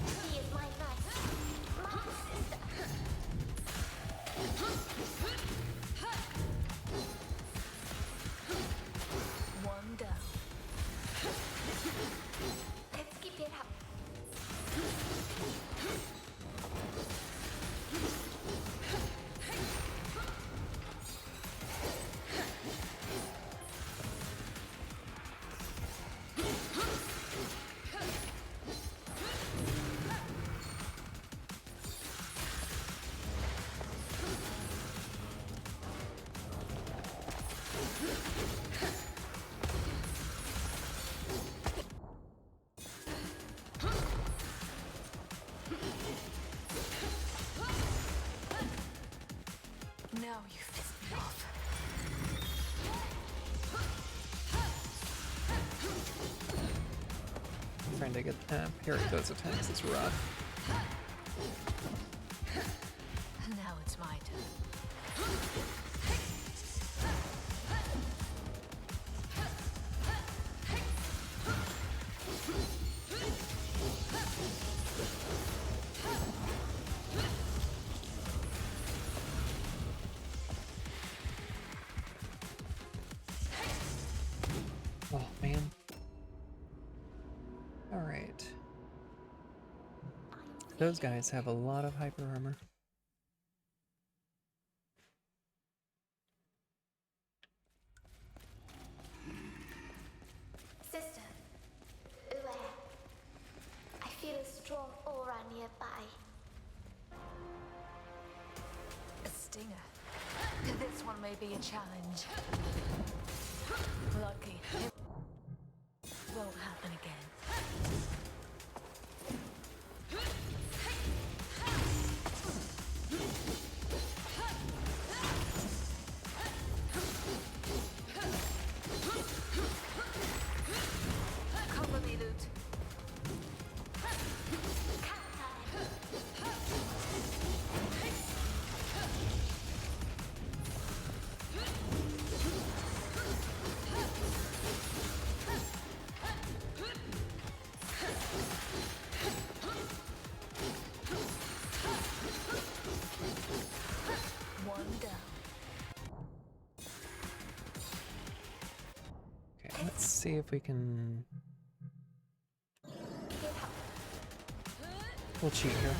B: He is my knight. My sister.
E: One down.
B: Let's keep it up.
E: Now you piss me off.
A: Trying to get parry those attacks is rough.
E: Now it's my turn.
A: Oh, man. Alright. Those guys have a lot of hyper armor.
B: Sister, where? I feel a strong aura nearby.
E: A stinger. This one may be a challenge. Lucky. It won't happen again.
A: see if we can... We'll cheat here.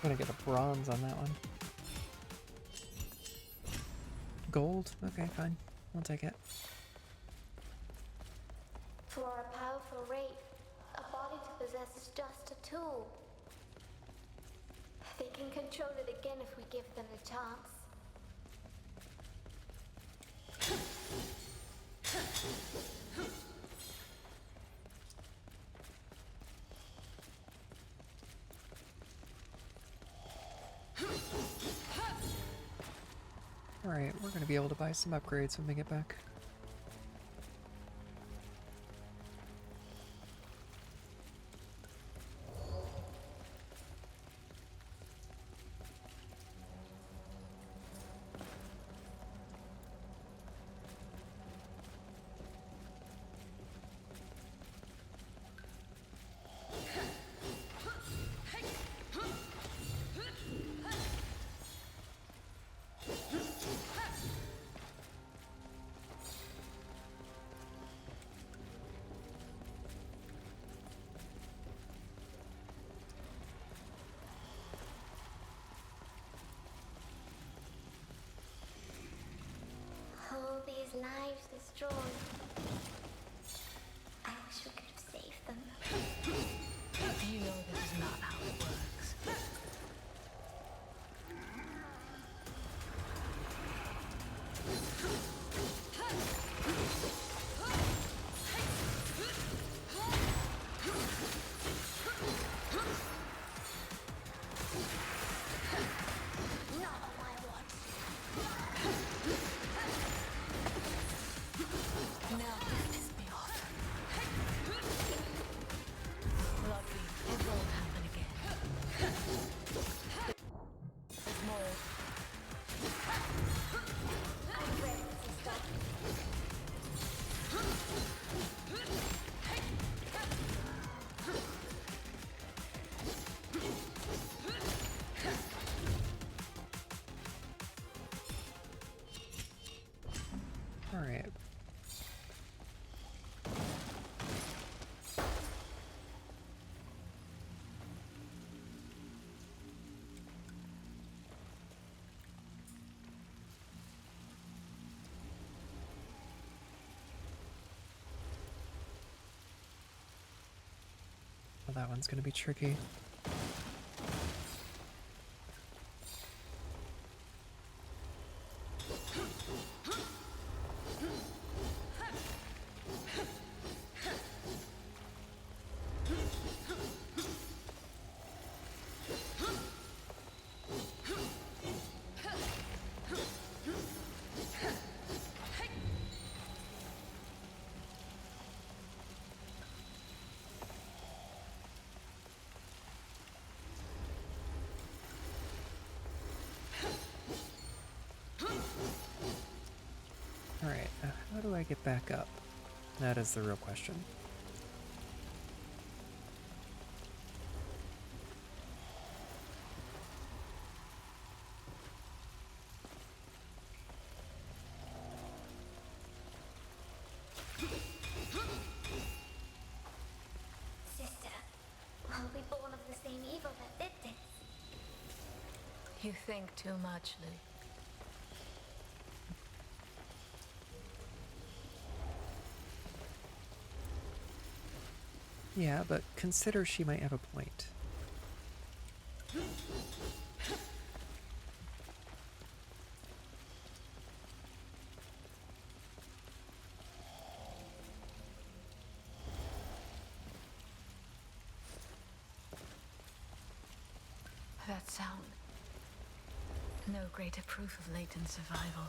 A: I'm gonna get a bronze on that one. Gold? Okay, fine. I'll take it.
B: For a powerful wraith, a body to possess is just a tool. They can control it again if we give them the chance.
A: Alright, we're gonna be able to buy some upgrades when we get back.
B: All these lives destroyed. I wish we could have saved them.
E: You know this is not how it works.
B: Not on my watch.
E: Now piss me off. Lucky, it won't happen again. There's more.
B: I'm ready to stop.
A: Alright. Well, that one's gonna be tricky. Alright, how do I get back up? That is the real question.
B: Sister, are we born of the same evil that did this?
E: You think too much, Luke.
A: Yeah, but consider she might have a point.
E: That sound. No greater proof of latent survival.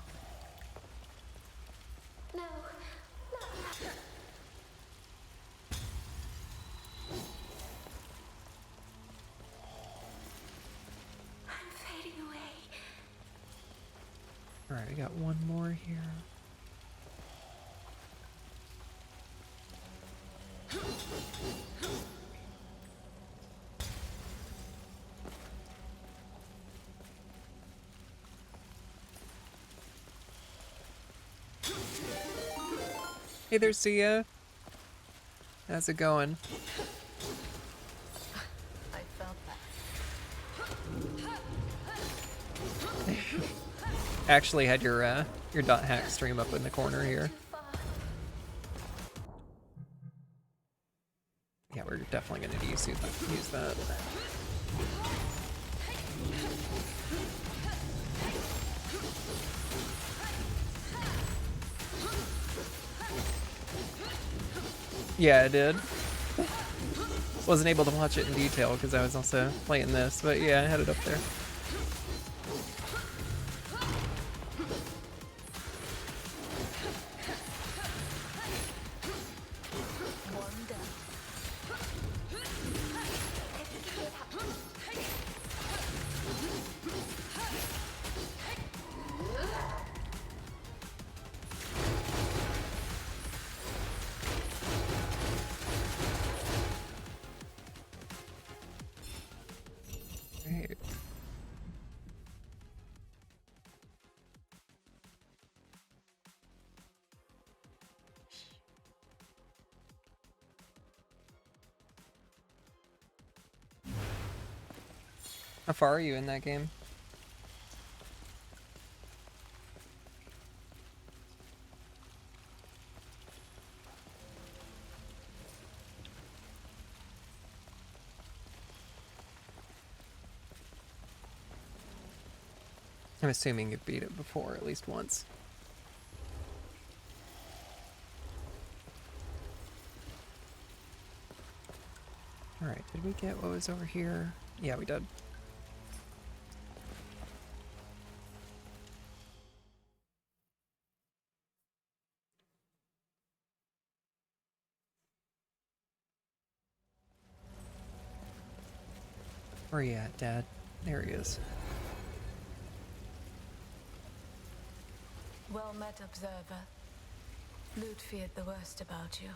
B: No, not that. I'm fading away.
A: Alright, we got one more here. Hey there, Sia. How's it going?
E: I felt that.
A: Actually had your dot hack stream up in the corner here.
B: Too far.
A: Yeah, we're definitely gonna use that. Yeah, I did. Wasn't able to watch it in detail because I was also playing this, but yeah, I had it up there.
E: One down.
A: Right. How far are you in that game? I'm assuming you've beat it before at least once. Alright, did we get what was over here? Yeah, we did. Where are you at, Dad? There he is.
E: Well met, observer. Lute feared the worst about you.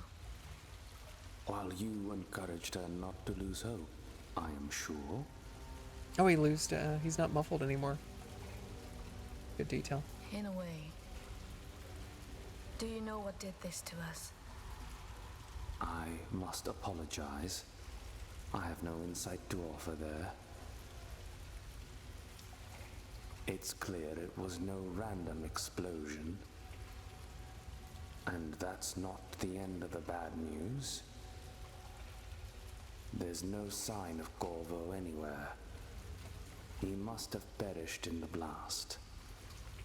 C: While you encouraged her not to lose hope, I am sure.
A: Oh, he's not muffled anymore. Good detail.
E: In a way. Do you know what did this to us?
C: I must apologize. I have no insight to offer there. It's clear it was no random explosion. And that's not the end of the bad news. There's no sign of Corvo anywhere. He must have perished in the blast.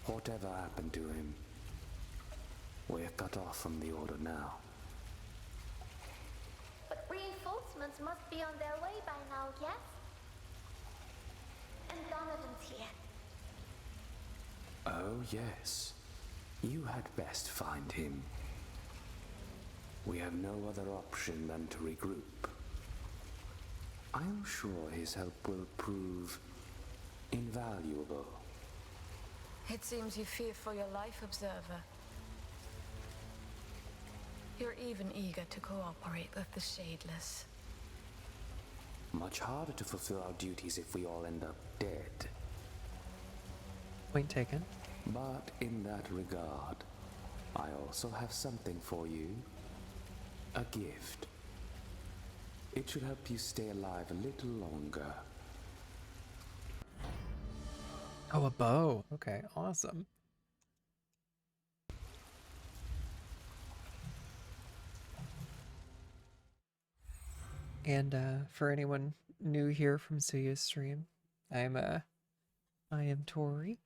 C: Whatever happened to him, we're cut off from the Order now.
B: But reinforcements must be on their way by now, yes? And Donovan's here.
C: Oh, yes. You had best find him. We have no other option than to regroup. I'm sure his help will prove invaluable.
E: It seems you fear for your life, observer. You're even eager to cooperate with the Shadeless.
C: Much harder to fulfill our duties if we all end up dead.
A: Point taken.
C: But in that regard, I also have something for you. A gift. It should help you stay alive a little longer.
A: Oh, a bow. Okay, awesome. And for anyone new here from Suya's stream, I am Tori,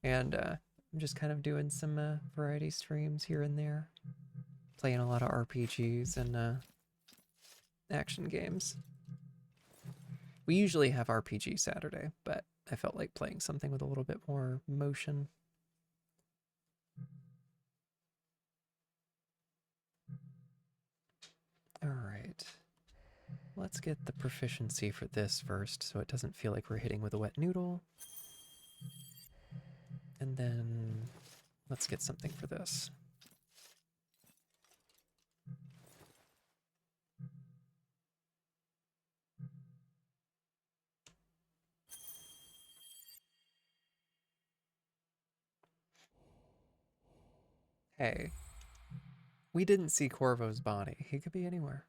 A: and I'm just kind of doing some variety streams here and there, playing a lot of RPGs and action games. We usually have RPG Saturday, but I felt like playing something with a little bit more motion. All right. Let's get the proficiency for this first so it doesn't feel like we're hitting with a wet noodle. And then let's get something for this. Hey, we didn't see Corvo's body. He could be anywhere.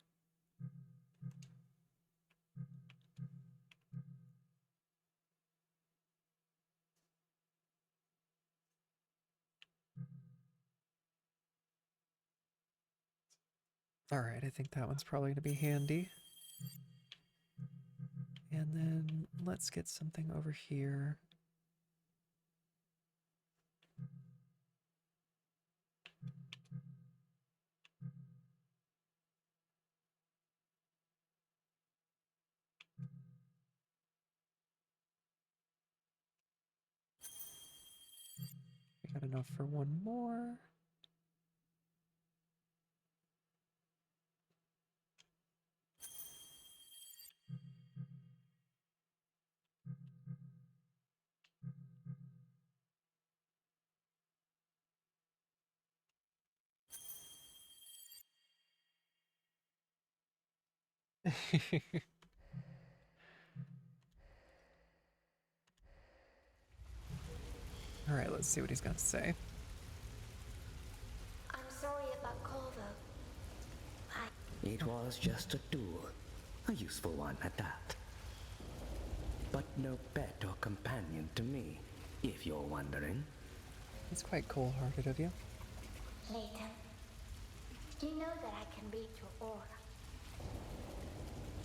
A: All right, I think that one's probably going to be handy. And then let's get something over here. We got enough for one more. All right, let's see what he's got to say.
B: I'm sorry about Corvo.
C: It was just a tool, a useful one at that. But no pet or companion to me, if you're wondering.
A: It's quite cold-hearted of you.
B: Layton, you know that I can read your aura.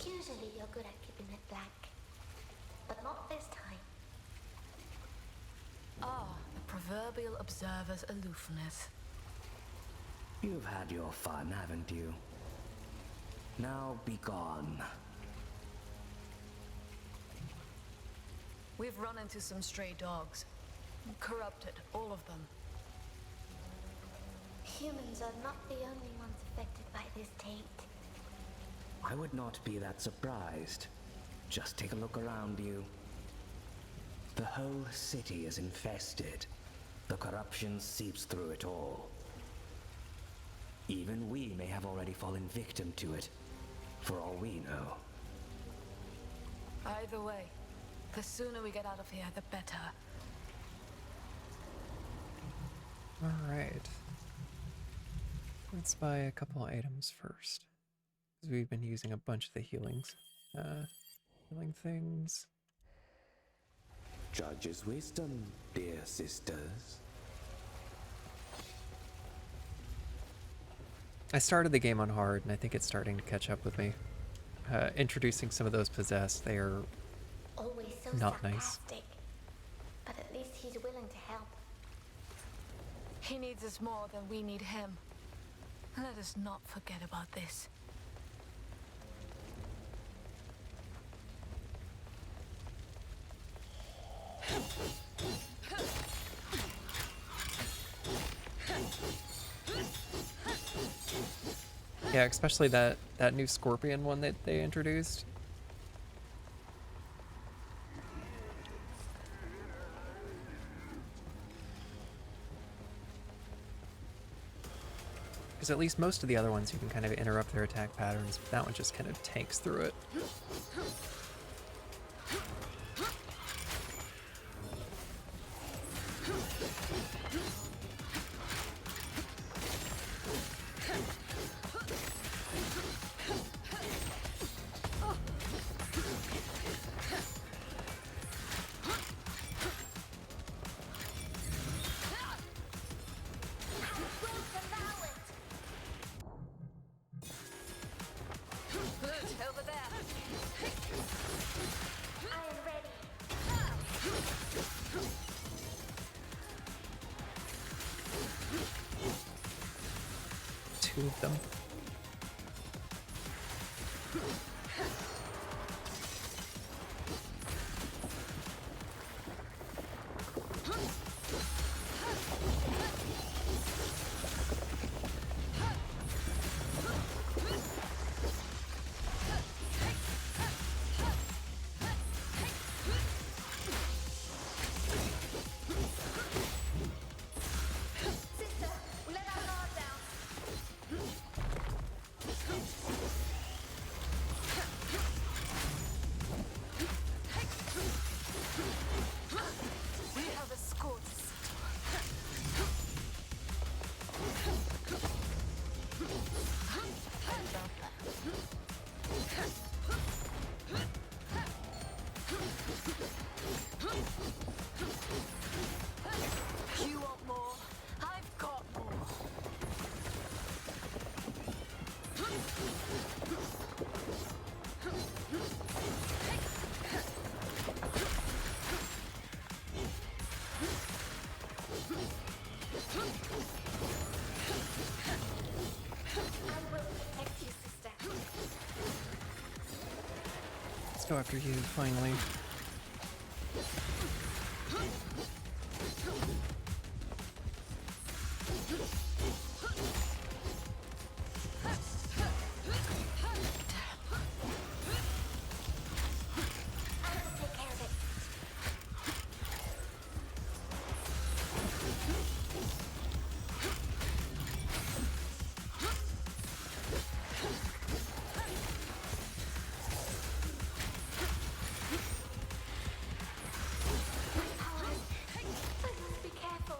B: Usually you're good at keeping it blank, but not this time.
E: Ah, the proverbial observer's aloofness.
C: You've had your fun, haven't you? Now be gone.
E: We've run into some stray dogs. Corrupted, all of them.
B: Humans are not the only ones affected by this taint.
C: I would not be that surprised. Just take a look around you. The whole city is infested. The corruption seeps through it all. Even we may have already fallen victim to it, for all we know.
E: Either way, the sooner we get out of here, the better.
A: All right. Let's buy a couple items first, because we've been using a bunch of the healing things.
C: Judge's wisdom, dear sisters.
A: I started the game on hard, and I think it's starting to catch up with me. Introducing some of those possessed, they are
B: Always so
A: not nice.
B: sarcastic. But at least he's willing to help.
E: He needs us more than we need him. Let us not forget about this.
A: Yeah, especially that new scorpion one that they introduced. Because at least most of the other ones you can kind of interrupt their attack patterns, but that one just kind of tanks through it.
E: Over there.
B: I am ready.
A: Two of them.
B: I will protect you, sister.
A: Let's go after you, finally.
B: I will take care of it. My powers. I must be careful.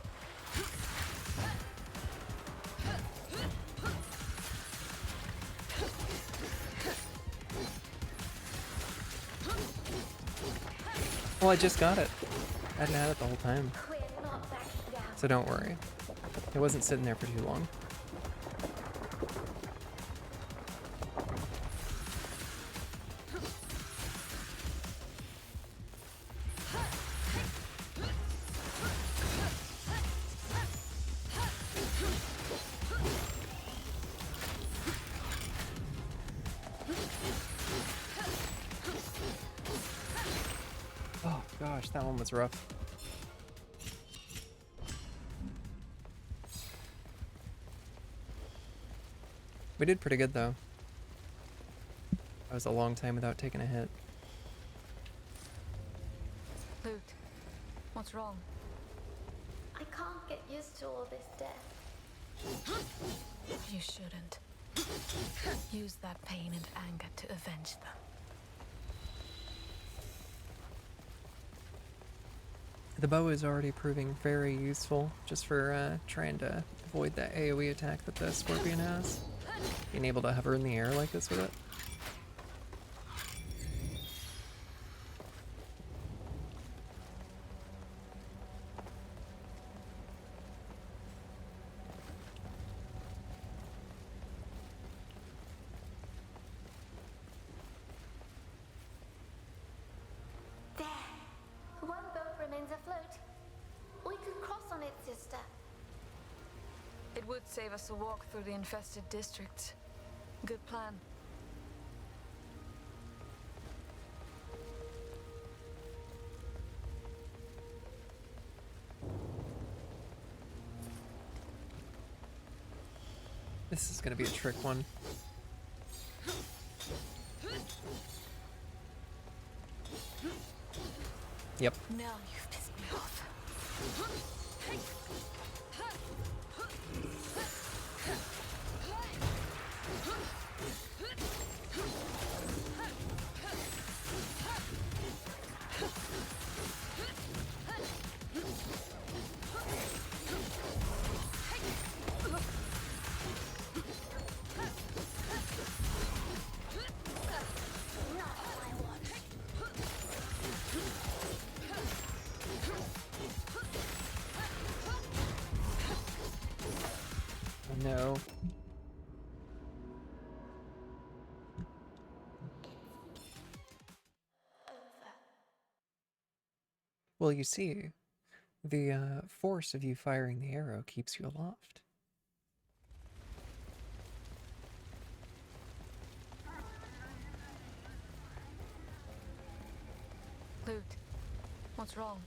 A: Well, I just got it. I hadn't had it the whole time,
B: We're not backing down.
A: so don't worry. It wasn't sitting there for too long. Oh gosh, that one was rough. We did pretty good though. That was a long time without taking a hit.
E: Luke, what's wrong?
B: I can't get used to all this death.
E: You shouldn't. Use that pain and anger to avenge them.
A: The bow is already proving very useful just for trying to avoid that AoE attack that the scorpion has. Being able to hover in the air like this with it.
B: There. One boat remains afloat. We could cross on it, sister.
E: It would save us a walk through the infested districts. Good plan.
A: This is gonna be a trick one. Yep.
E: Now you've pissed me off.
A: Oh, no. Well, you see, the force of you firing the arrow keeps you aloft.
E: Luke, what's wrong?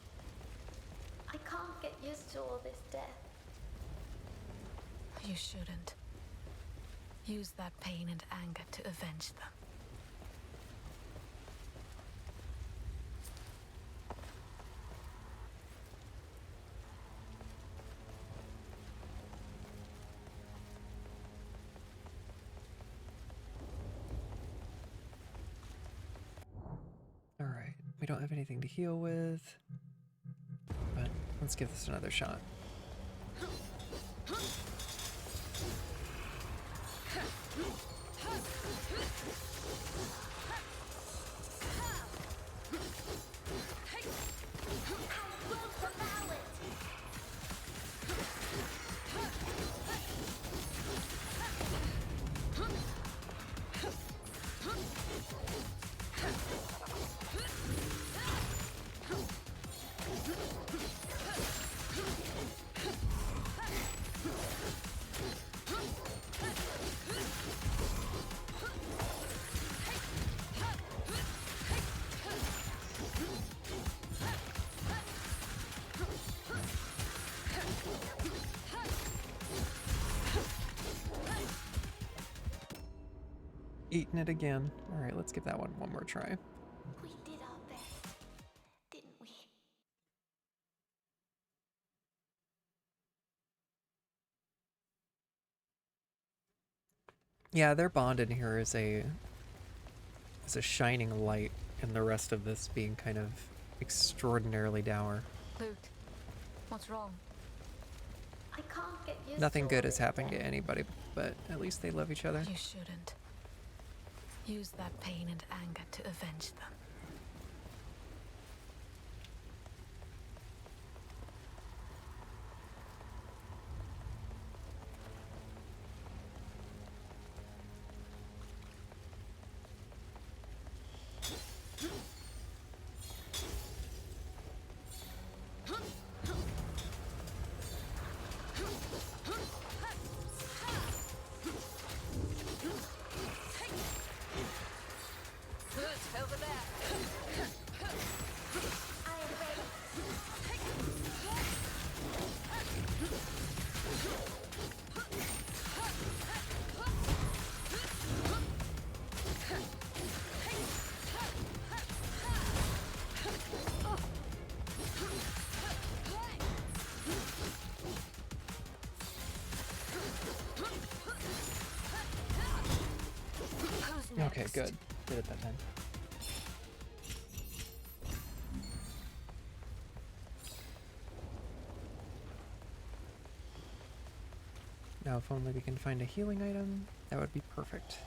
B: I can't get used to all this death.
E: You shouldn't. Use that pain and anger to avenge them.
A: Alright, we don't have anything to heal with, but let's give this another shot. Eating it again. All right, let's give that one more try.
B: We did our best, didn't we?
A: Yeah, their bond in here is a shining light, and the rest of this being kind of extraordinarily dour.
E: Luke, what's wrong?
B: I can't get used
A: Nothing
B: to
A: good
B: all
A: has
B: this
A: happened to
B: death.
A: anybody, but at least they love each other.
E: You shouldn't. Use that pain and anger to avenge them. Over there.
B: I am ready.
E: Who's
A: Okay,
E: next?
A: good. Did it that time. Now, if only we can find a healing item, that would be perfect.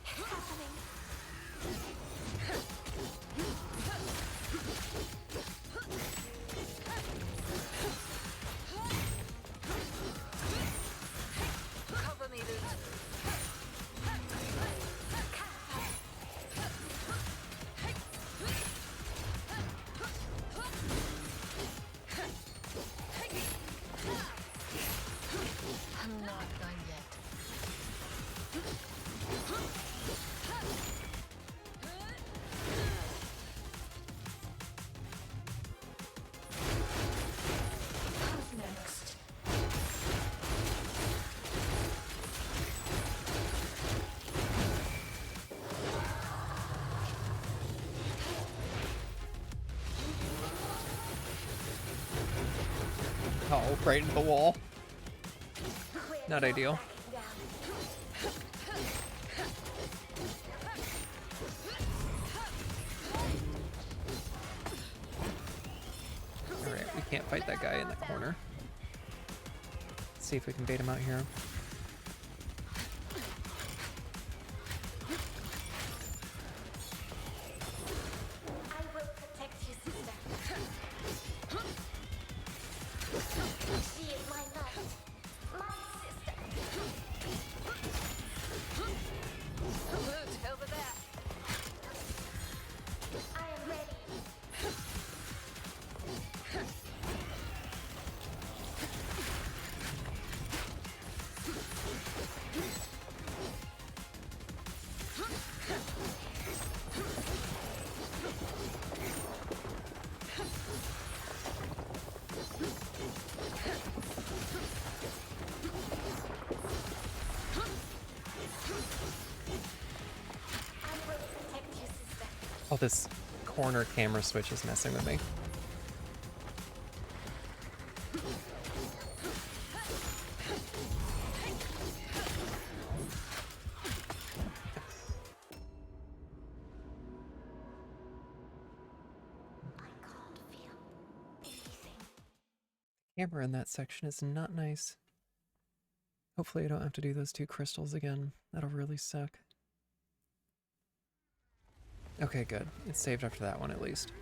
B: It's happening.
E: Cover me, Luke. I'm not done yet.
F: Who's next?
A: Oh, right into the wall.
B: We're
A: Not ideal.
B: backing down.
A: Alright, we can't fight that guy in the corner. Let's see if we can bait him out here.
B: I will protect you, sister. She is my knight. My sister.
E: Luke, over there.
B: I am ready. I will protect you, sister.
A: Oh, this corner camera switch is messing with me.
B: I can't feel anything.
A: Camera in that section is not nice. Hopefully I don't have to do those 2 crystals again. That'll really suck. Okay, good. It's saved after that one at least.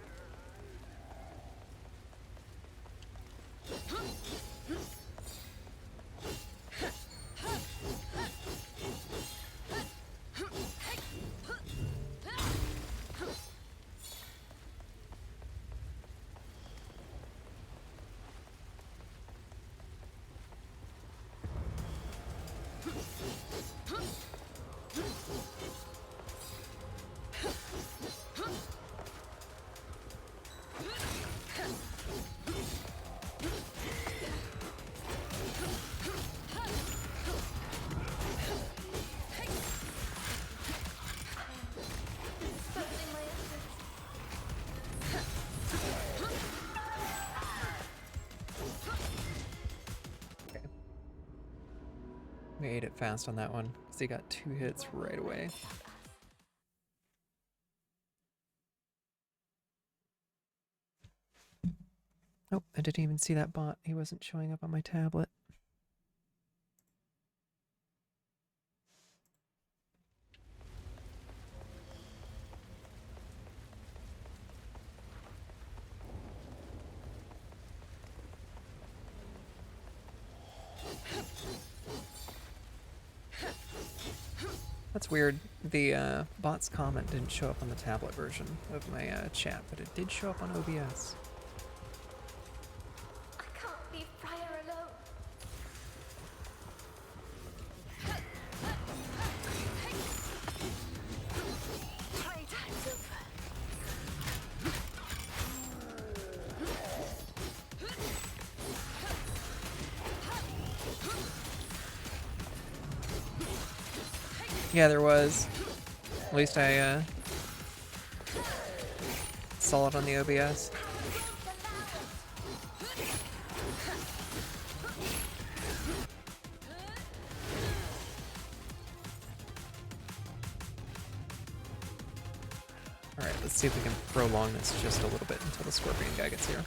A: ate it fast on that one, because he got 2 hits right away. Oh, I didn't even see that bot. He wasn't showing up on my tablet. That's weird. The bot's comment didn't show up on the tablet version of my chat, but it did show up on OBS.
B: I can't leave Briar alone.
E: Playtime's over.
A: Yeah, there was. At least I saw it on the OBS. Alright, let's see if we can prolong this just a little bit until the scorpion guy gets here.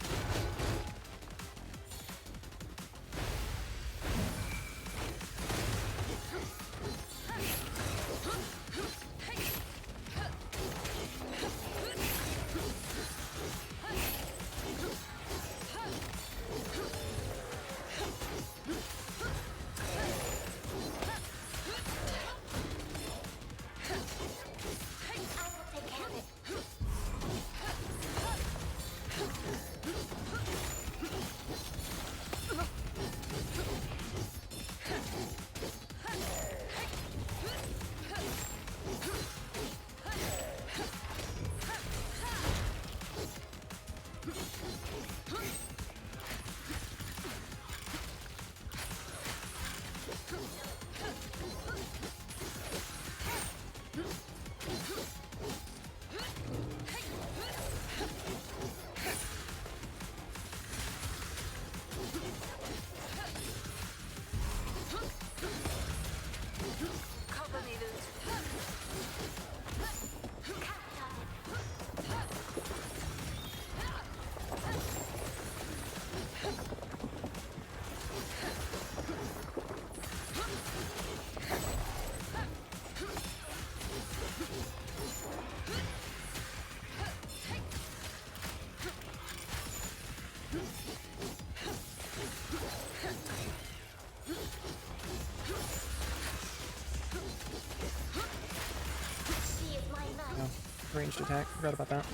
A: Ranged attack, forgot about that.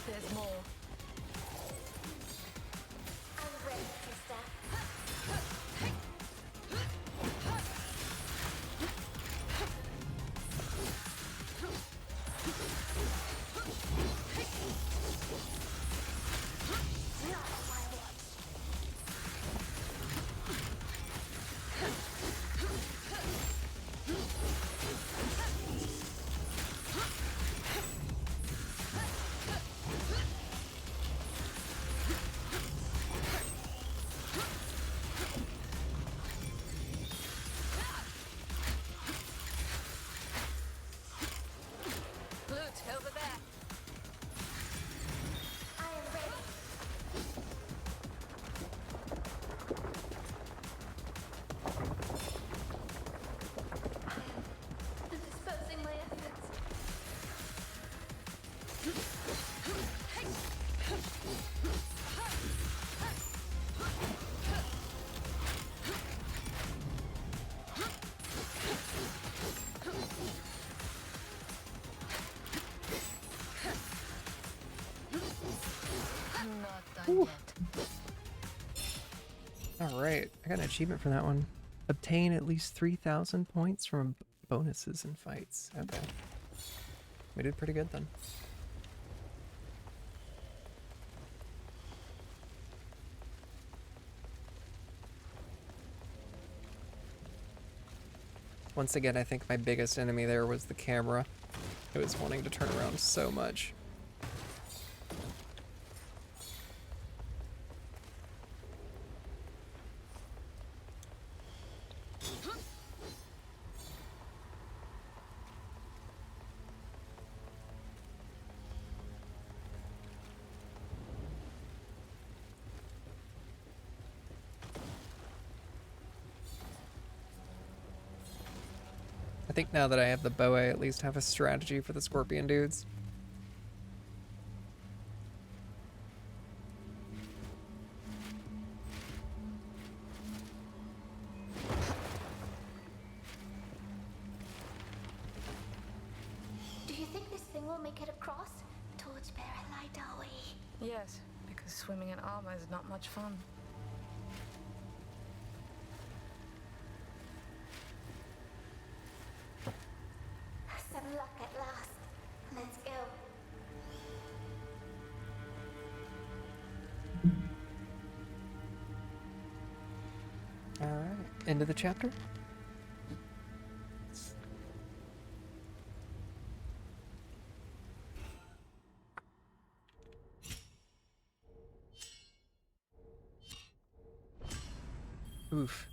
E: There's more.
B: I'm ready, sister.
E: Loot over there.
B: I am ready. I'm disposing my efforts.
E: I'm not done yet.
A: Alright, I got an achievement for that one. Obtain at least 3,000 points from bonuses in fights. Okay. We did pretty good then. Once again, I think my biggest enemy there was the camera. It was wanting to turn around so much. I think now that I have the bow, I at least have a strategy for the scorpion dudes.
B: Do you think this thing will make it across? Torchbearer light, are we?
E: Yes, because swimming in armor is not much fun.
B: Some luck at last. Let's go.
A: Alright, end of the chapter. Oof.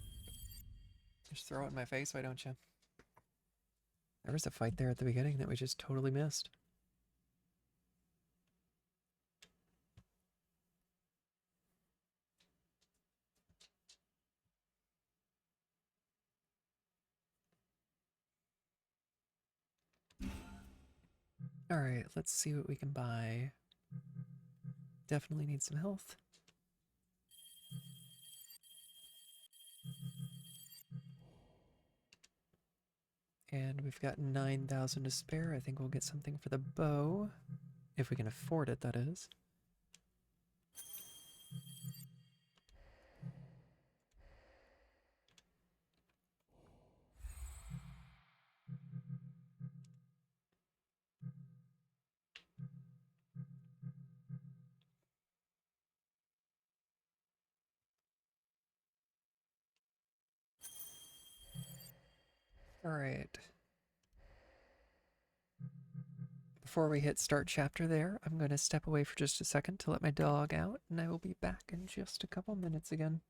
A: Just throw it in my face, why don't you? There was a fight there at the beginning that we just totally missed. Alright, let's see what we can buy. Definitely need some health. And we've got 9,000 to spare. I think we'll get something for the bow. If we can afford it, that is. Alright. Before we hit start chapter there, I'm going to step away for just a second to let my dog out, and I will be back in just a couple minutes again.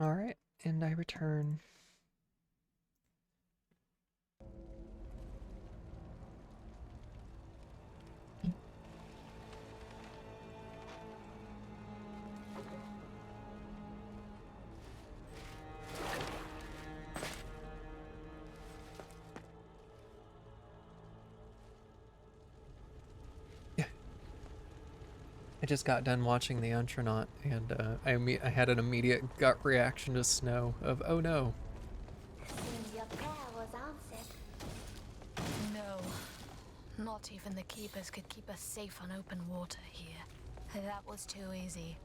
A: Alright, and I return. I just got done watching The Astronaut, and I had an immediate gut reaction to Snow of, oh no.
B: Seems your prayer was answered.
E: No, not even the keepers could keep us safe on open water here. That was too easy.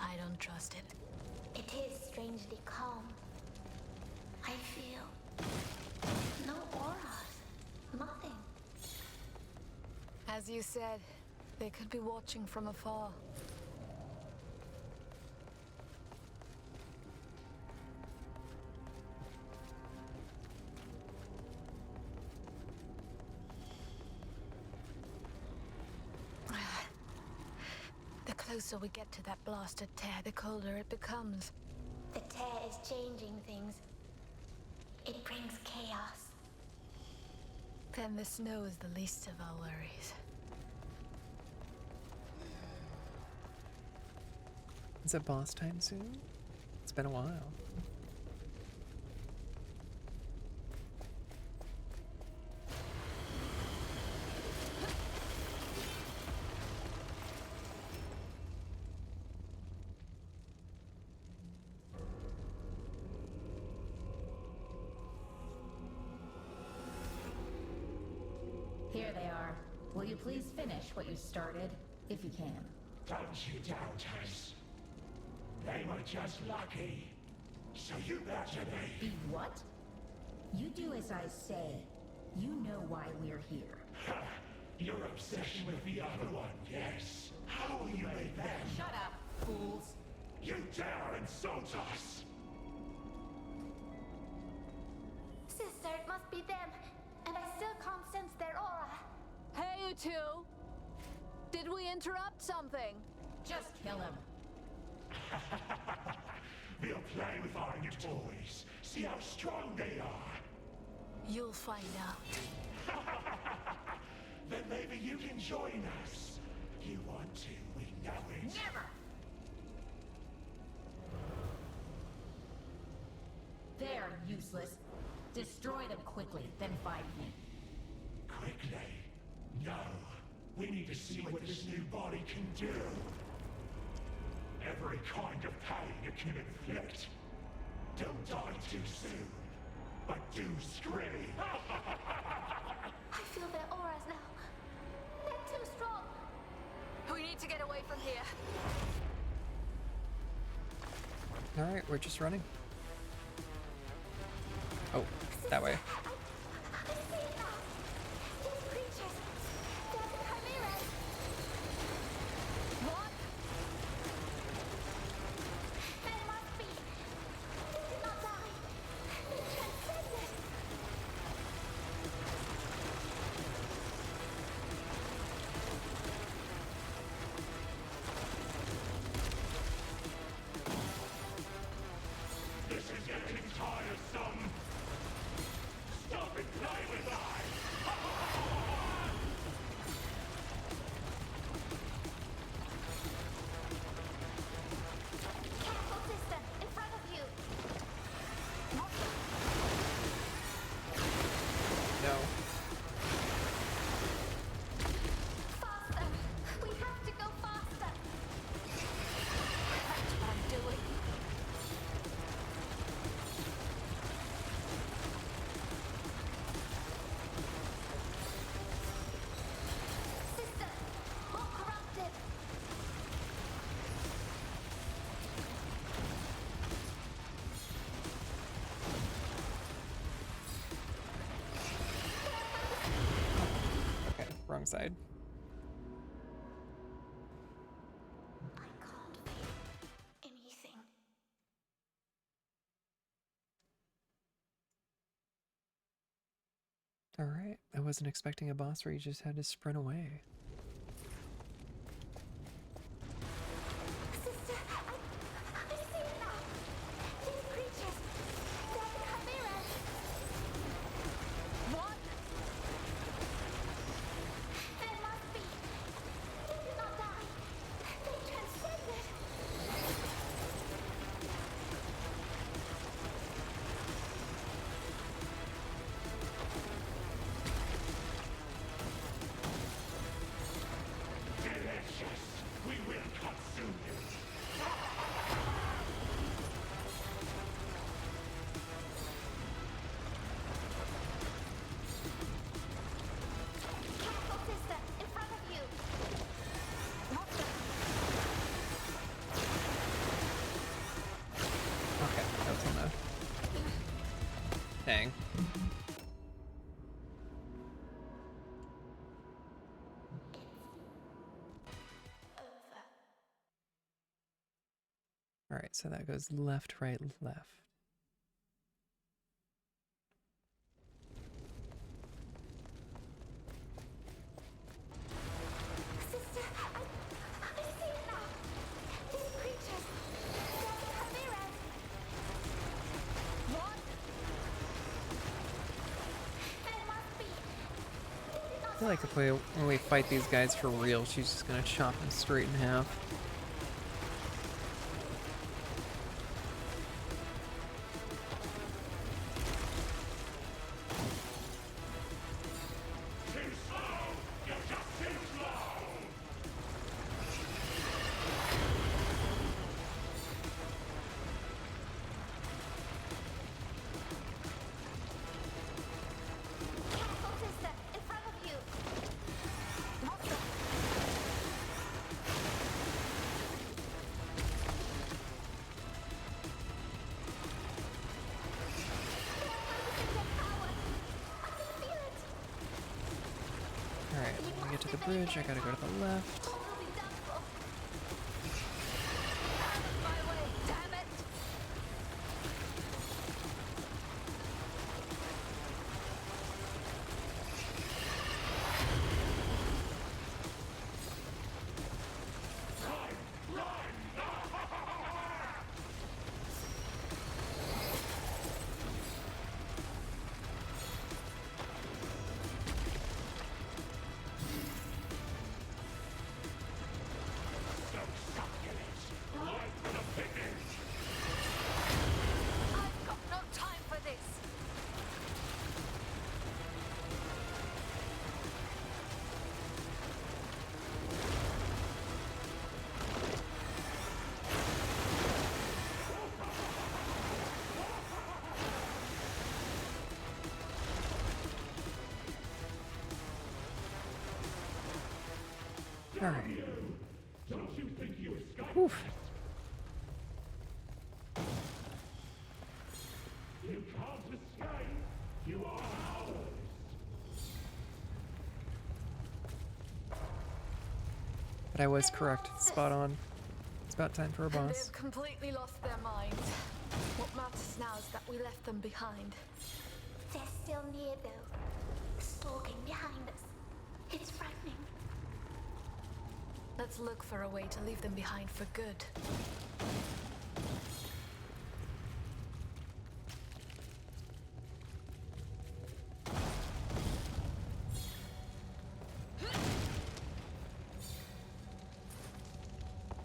E: I don't trust it.
B: It is strangely calm. I feel no auras, nothing.
E: As you said, they could be watching from afar. The closer we get to that blasted tear, the colder it becomes.
B: The tear is changing things. It brings chaos.
E: Then the snow is the least of our worries.
A: Is it boss time soon? It's been a while.
F: Here they are. Will you please finish what you started, if you can?
G: Don't you doubt us. They were just lucky. So you better be.
F: Be what? You do as I say. You know why we're here.
G: Ha! Your obsession with the other one, yes. How will you make them?
F: Shut up, fools.
G: You dare insult us!
B: Sister, it must be them. And I still can't sense their aura.
E: Hey, you two! Did we interrupt something?
F: Just kill him.
G: We'll play with our new toys. See how strong they are.
E: You'll find out.
G: Then maybe you can join us. You want to, we know it.
F: Never! They're useless. Destroy them quickly, then find me.
G: Quickly? No. We need to see what this new body can do. Every kind of pain it can inflict. Don't die too soon, but do scream.
B: I feel their auras now. They're too strong.
E: We need to get away from here.
A: Alright, we're just running. Oh, that way.
B: I see it now. These creatures. They're the chimeras.
E: What?
B: They must be. They did not die. They transcended.
G: This is getting tiresome. Stop and play with us.
B: Careful, sister. In front of you.
A: No.
B: Faster. We have to go faster.
E: That's what I'm doing.
B: Sister, more corrupted.
A: Okay, wrong side.
B: I can't feel anything.
A: Alright, I wasn't expecting a boss where you just had to sprint away.
B: Sister, I see it now. These creatures. They're the chimeras.
E: What?
B: There must be. They did not die. They transcended.
A: Dang. Alright, so that goes left, right, left.
B: Sister, I see it now. These creatures, they're chimeras. What? There must be. They did not
A: I feel like if when we fight these guys for real, she's just gonna chop them straight in half.
B: Sister, in front of you. What the?
A: Alright, when we get to the bridge, I gotta go to the left.
B: What will be done for? Out of my way, damn it! I've got no time for this.
A: Alright.
G: Don't you think you escaped?
A: Oof.
G: You can't escape. You are ours.
A: But I was correct. Spot on. It's about time for a
E: And
A: boss.
E: they've completely lost their minds. What matters now is that we left them behind.
B: They're still near, though. Stalking behind us. It's frightening.
E: Let's look for a way to leave them behind for good.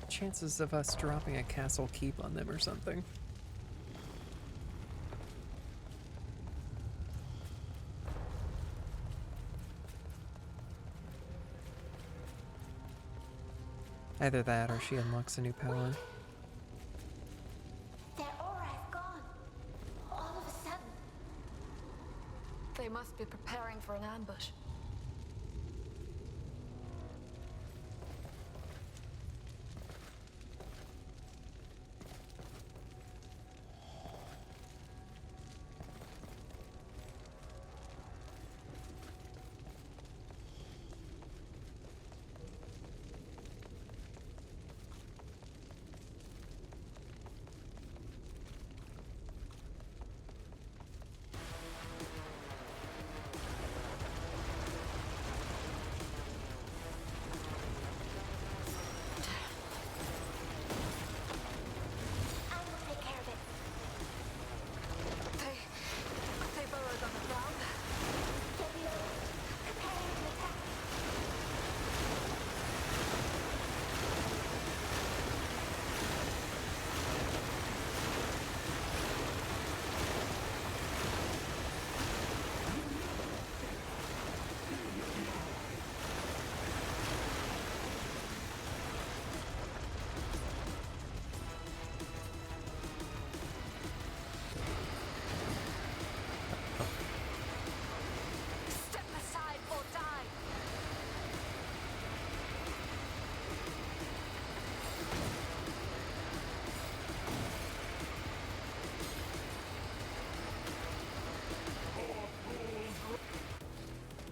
A: Chances of us dropping a castle keep on them or something. Either that or she unlocks a new power.
B: Their aura is gone. All of a sudden.
E: They must be preparing for an ambush.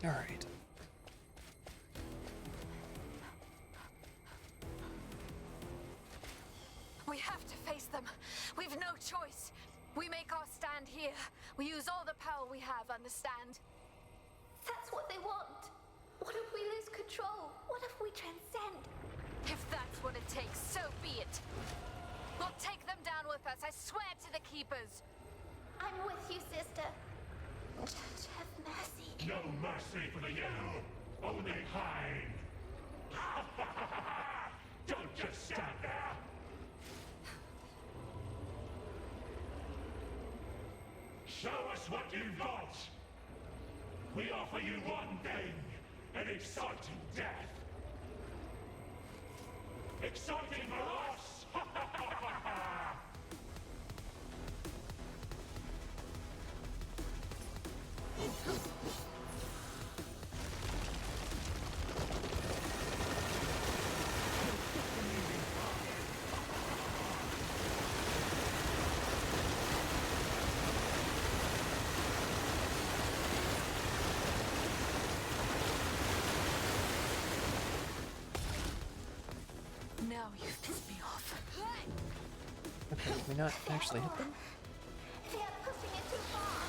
A: Alright.
E: We have to face them. We've no choice. We make our stand here. We use all the power we have, understand?
B: That's what they want. What if we lose control? What if we transcend?
E: If that's what it takes, so be it. We'll take them down with us, I swear to the Keepers.
B: I'm with you, sister. Just have mercy.
G: No mercy for the yellow, only hide. Don't just stand there. Show us what you've got. We offer you one thing, an exciting death. Exciting for us!
E: Now you've pissed me off.
A: Okay, did we not actually hit them?
B: They are pushing it too far.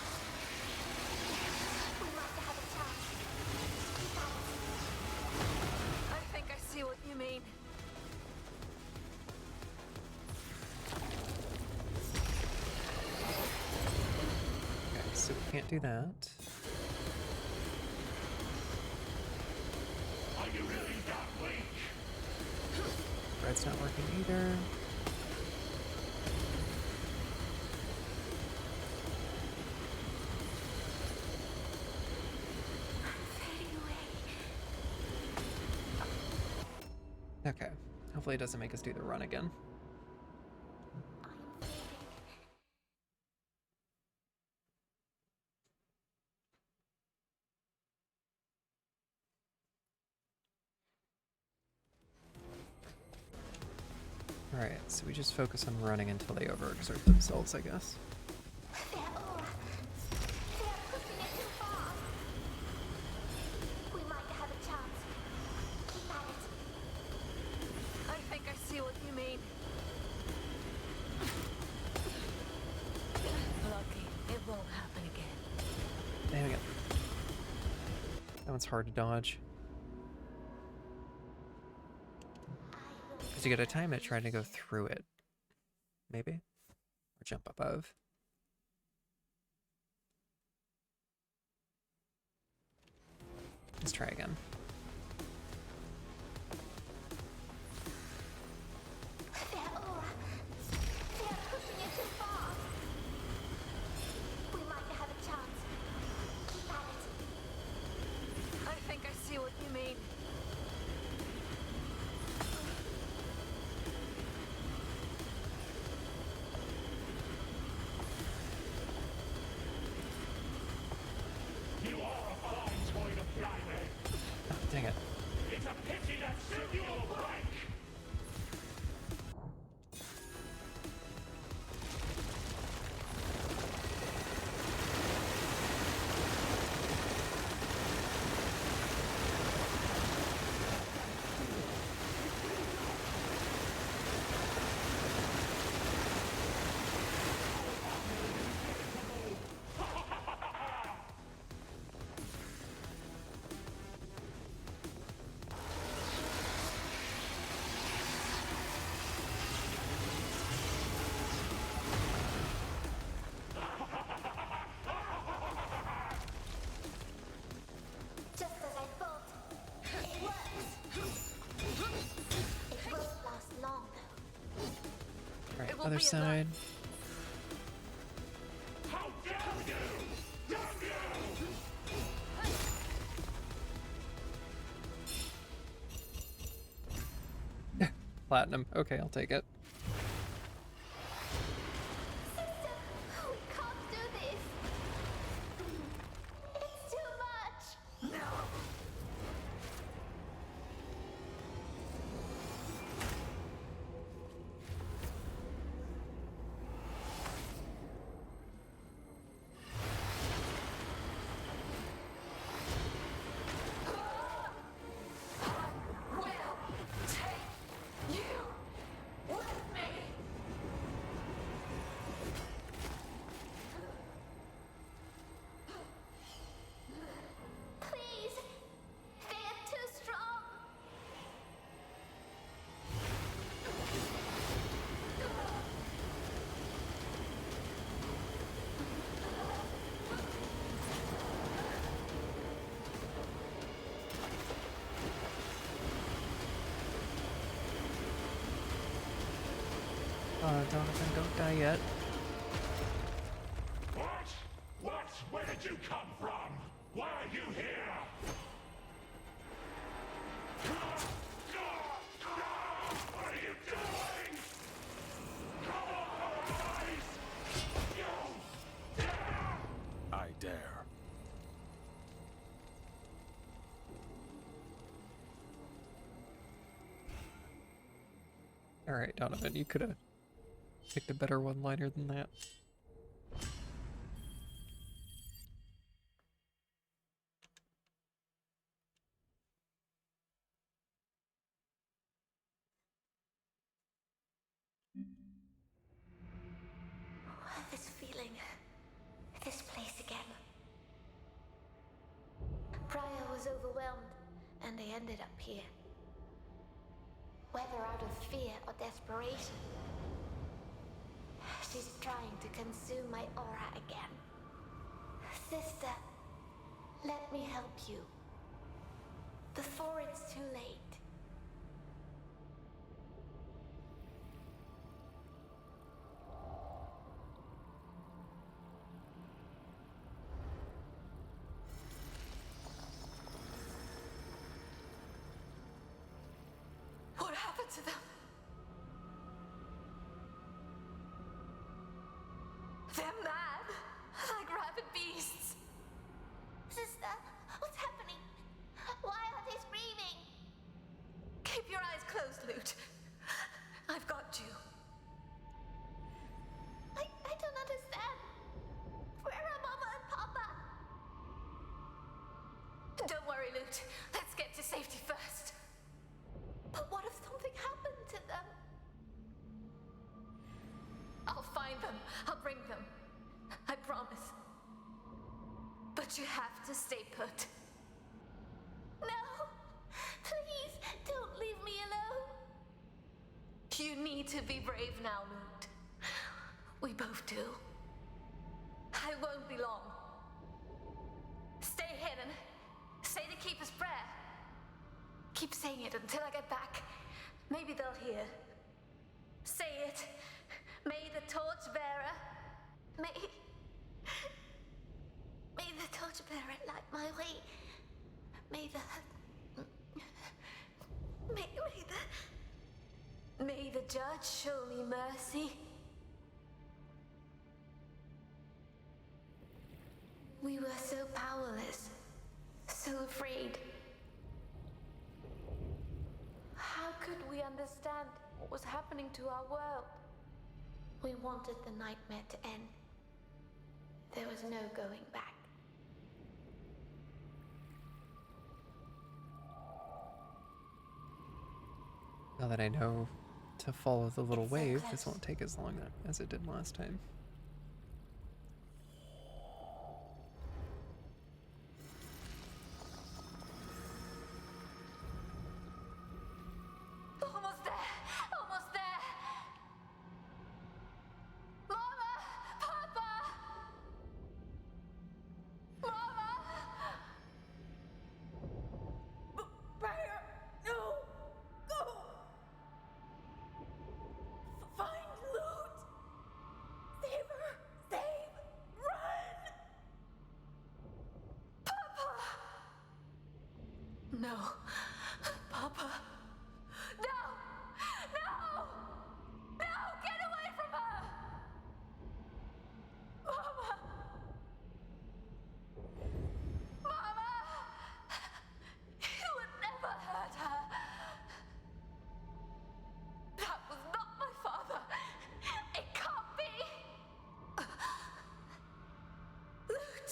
B: We might have a chance. Keep at it.
E: I think I see what you mean.
A: Okay, so we can't do that.
G: Are you really that weak?
A: Red's not working either.
B: Fading away.
A: Okay. Hopefully it doesn't make us do the run again.
B: I am fading.
A: Alright, so we just focus on running until they overexert themselves, I guess.
B: They're all. They are pushing it too far. We might have a chance. Keep at it.
E: I think I see what you mean. Lucky, it won't happen again.
A: Dang it. That one's hard to dodge. Because you gotta time it trying to go through it. Maybe? Or jump above. Let's try again.
B: They're all. They are pushing it too far. We might have a chance. Keep at it.
E: I think I see what you mean.
G: You are a fine toy to play with.
A: Oh, dang it.
G: It's a pity that soon you will break.
B: Just as I thought. It works. It won't last long, though.
A: Alright,
E: It will
A: other
E: be
A: side.
G: How dare you! Damn you!
A: Platinum. Okay, I'll take it.
B: Sister, we can't do this. It's too much.
E: No.
A: Donovan, don't die yet.
G: What? What? Where did you come from? Why are you here? What are you doing? Come on, guys! You dare!
H: I dare.
A: Alright, Donovan, you could have picked a better one-liner than that.
B: This feeling. This place again. Briar was overwhelmed, and they ended up here. Whether out of fear or desperation, she's trying to consume my aura again. Sister, let me help you. Before it's too late.
E: What happened to them? They're mad, like rabid beasts.
B: Sister, what's happening? Why are they screaming?
E: Keep your eyes closed, Lute. I've got you.
B: I don't understand. Where are Mama and Papa?
E: Don't worry, Lute. Let's get to safety first.
B: But what if something happened to them?
E: I'll find them. I'll bring them. I promise. But you have to stay put.
B: No! Please, don't leave me alone.
E: You need to be brave now, Lute. We both do. I won't be long. Stay hidden. Say the Keeper's prayer. Keep saying it until I get back. Maybe they'll hear. Say it. May the torchbearer.
B: May the torchbearer light my way. May
E: May the judge show me mercy.
B: We were so powerless, so afraid. How could we understand what was happening to our world? We wanted the nightmare to end. There was no going back.
A: Now that I know to follow the little
B: It's so
A: wave,
B: close.
A: this won't take as long as it did last time.
E: Almost there! Almost there! Mama! Papa! Mama!
F: Briar, no! Go! Find Loot! Save her! Save! Run!
E: No. Papa. No! No! No! Get away from her! Mama! Mama! You would never hurt her. That was not my father. It can't be. Loot!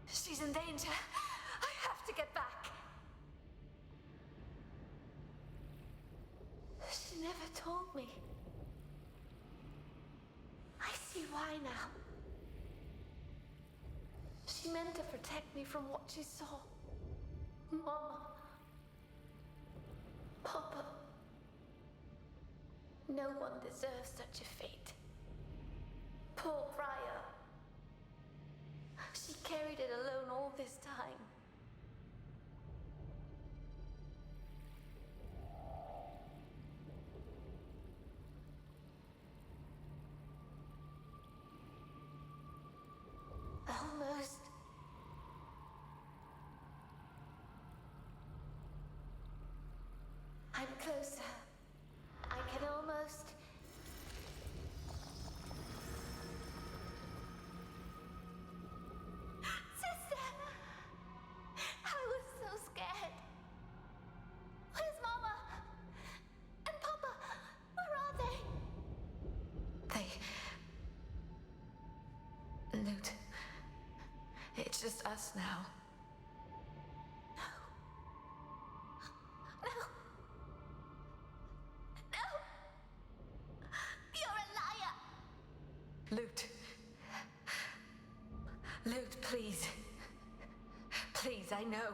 E: She's in danger. I have to get back.
B: She never told me. I see why now. She meant to protect me from what she saw. Mama. Papa. No one deserves such a fate. Poor Briar. She carried it alone all this time. closer. I can almost... Sister! I was so scared. Where's Mama? And Papa? Where are they?
E: Loot. It's just us now.
B: No. No. No! You're a liar!
E: Loot. Loot, please. Please, I know.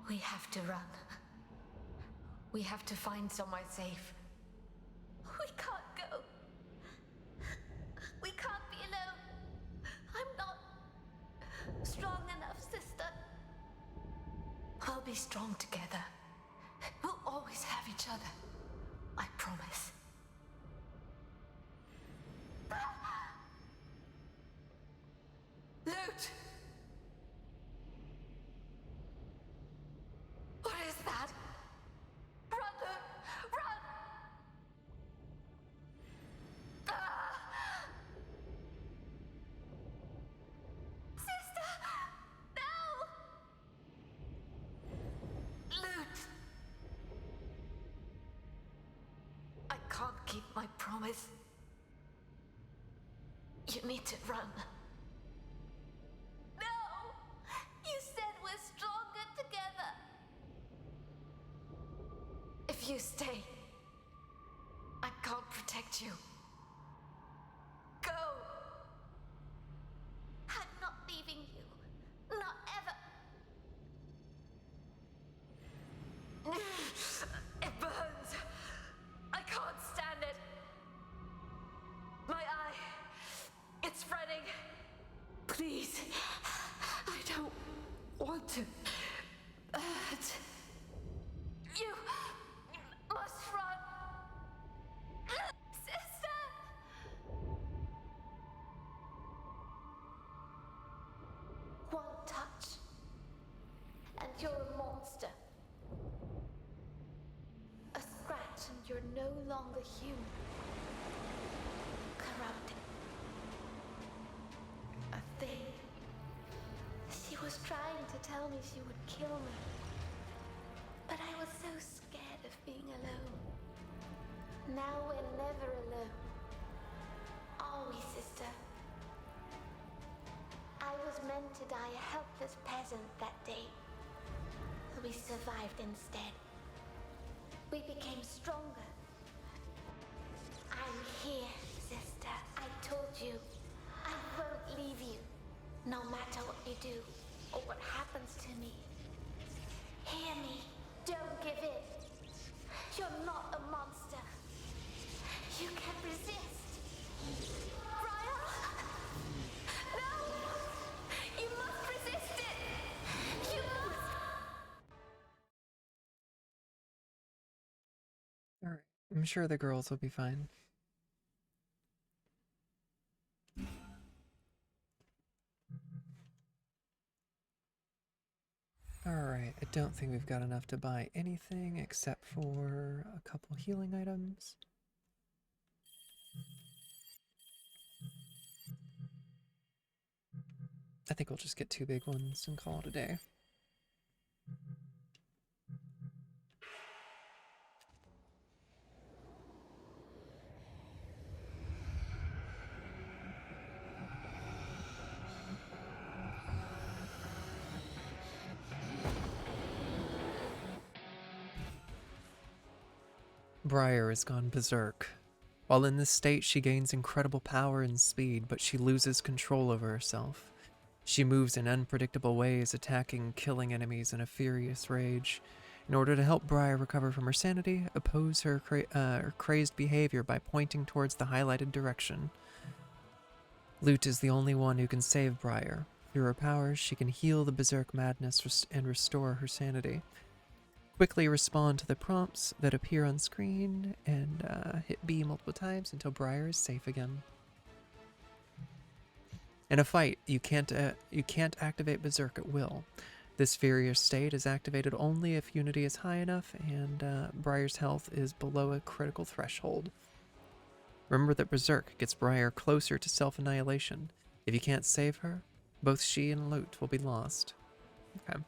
E: We have to run. We have to find somewhere safe.
B: We can't go. We can't be alone. I'm not strong enough, sister.
E: We'll be strong together. We'll always have each other. I promise. Loot! What is that? Run, Loot! Run!
B: Sister! No!
E: Loot! I can't keep my promise. You need to run.
B: No! You said we're stronger together.
E: If you stay, I can't protect you. Go!
B: I'm not leaving you. Not ever.
E: It burns. I can't stand it. My eye. It's spreading. Please. I don't want to hurt. You must run.
B: Sister! One touch, and you're a monster. A scratch, and you're no longer human. Corrupted. A thing. She was trying to tell me she would kill me. But I was so scared of being alone. Now we're never alone. Are we, sister? I was meant to die a helpless peasant that day. We survived instead. We became stronger. I'm here, sister. I told you. I won't leave you. No matter what you do or what happens to me. Hear me. Don't give in. You're not a monster. You can resist. Briar! No! You must resist it! You must!
A: Alright, I'm sure the girls will be fine. Alright, I don't think we've got enough to buy anything except for a couple healing items. I think we'll just get 2 big ones and call it a day. Briar has gone berserk. While in this state, she gains incredible power and speed, but she loses control over herself. She moves in unpredictable ways, attacking and killing enemies in a furious rage. In order to help Briar recover from her sanity, oppose her crazed behavior by pointing towards the highlighted direction. Lute is the only one who can save Briar. Through her powers, she can heal the berserk madness and restore her sanity. Quickly respond to the prompts that appear on screen and hit B multiple times until Briar is safe again. In a fight, you can't activate Berserk at will. This furious state is activated only if unity is high enough and Briar's health is below a critical threshold. Remember that Berserk gets Briar closer to self-annihilation. If you can't save her, both she and Lute will be lost. Okay.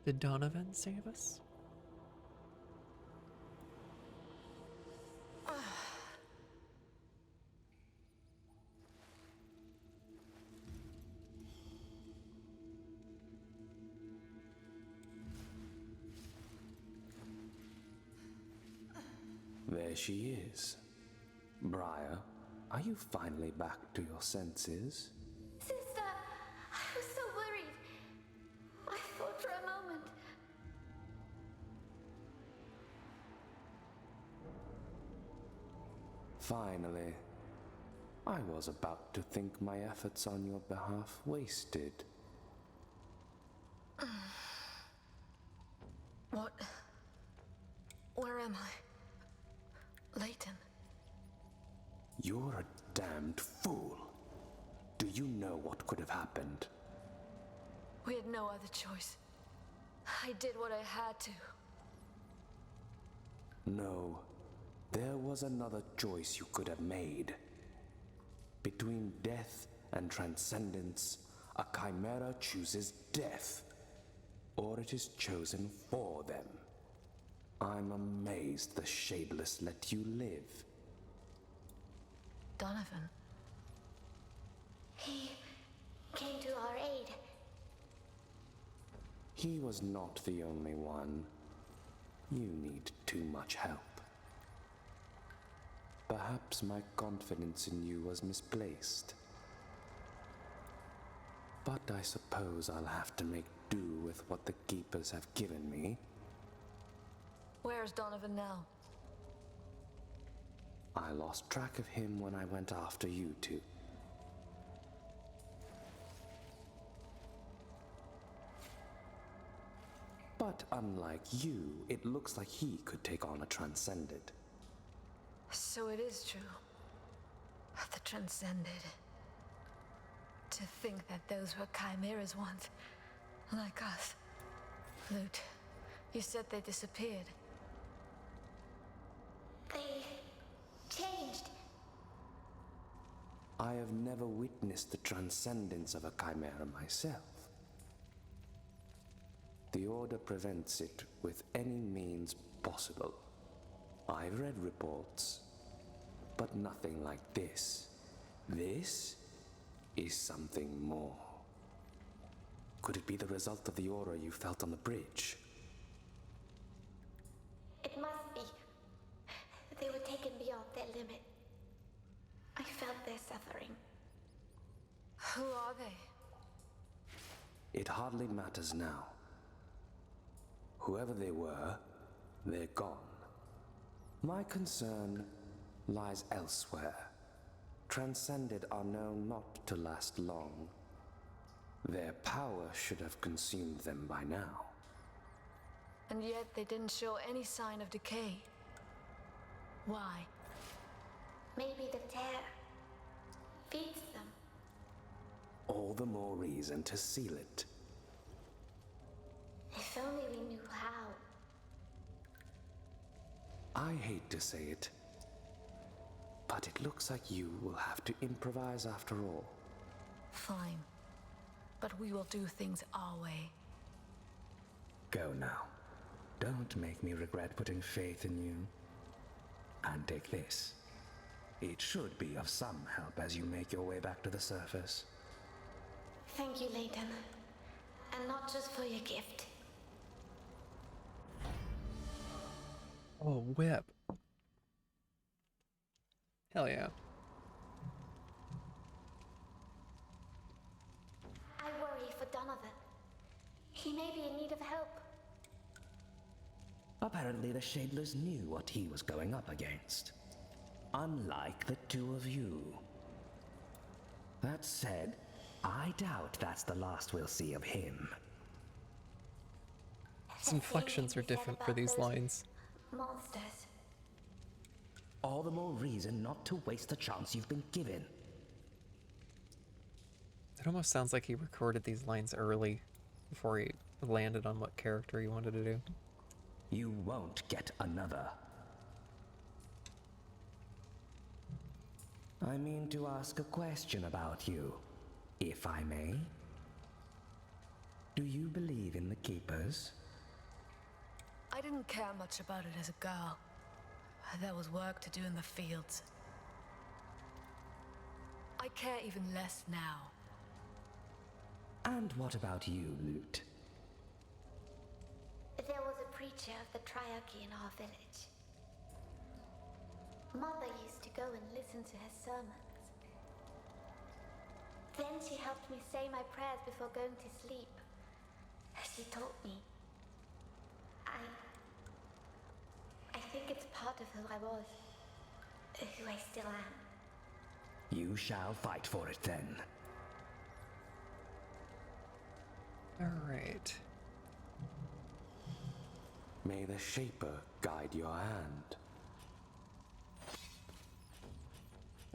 A: Did Donovan save us?
C: There she is. Briar, are you finally back to your senses?
B: Sister, I was so worried. I thought for a moment.
C: Finally. I was about to think my efforts on your behalf wasted.
E: What? Where am I? Layton.
C: You're a damned fool. Do you know what could have happened?
E: We had no other choice. I did what I had to.
C: No. There was another choice you could have made. Between death and transcendence, a chimera chooses death. Or it is chosen for them. I'm amazed the Shadeless let you live.
E: Donovan.
B: He came to our aid.
C: He was not the only one. You need too much help. Perhaps my confidence in you was misplaced. But I suppose I'll have to make do with what the Keepers have given me.
E: Where's Donovan now?
C: I lost track of him when I went after you two. But unlike you, it looks like he could take on a Transcended.
E: So it is true. The Transcended. To think that those were chimeras once. Like us. Lute, you said they disappeared.
B: They changed.
C: I have never witnessed the transcendence of a chimera myself. The Order prevents it with any means possible. I've read reports, but nothing like this. This is something more. Could it be the result of the aura you felt on the bridge?
B: It must be. They were taken beyond their limit. I felt their suffering.
E: Who are they?
C: It hardly matters now. Whoever they were, they're gone. My concern lies elsewhere. Transcended are known not to last long. Their power should have consumed them by now.
E: And yet they didn't show any sign of decay. Why?
B: Maybe the tear feeds them.
C: All the more reason to seal it.
B: If only we knew how.
C: I hate to say it, but it looks like you will have to improvise after all.
E: Fine. But we will do things our way.
C: Go now. Don't make me regret putting faith in you. And take this. It should be of some help as you make your way back to the surface.
B: Thank you, Layton. And not just for your gift.
A: Oh, whip. Hell yeah.
B: I worry for Donovan. He may be in need of help.
C: Apparently the Shadlers knew what he was going up against. Unlike the two of you. That said, I doubt that's the last we'll see of him.
A: His inflections are different for these lines.
B: Monsters.
C: All the more reason not to waste the chance you've been given.
A: It almost sounds like he recorded these lines early before he landed on what character he wanted to do.
C: You won't get another. I mean to ask a question about you, if I may. Do you believe in the Keepers?
E: I didn't care much about it as a girl. There was work to do in the fields. I care even less now.
C: And what about you, Lute?
B: There was a preacher of the Triarchy in our village. Mother used to go and listen to his sermons. Then she helped me say my prayers before going to sleep. She taught me. I think it's part of who I was. Who I still am.
C: You shall fight for it then.
A: Alright.
C: May the Shaper guide your hand.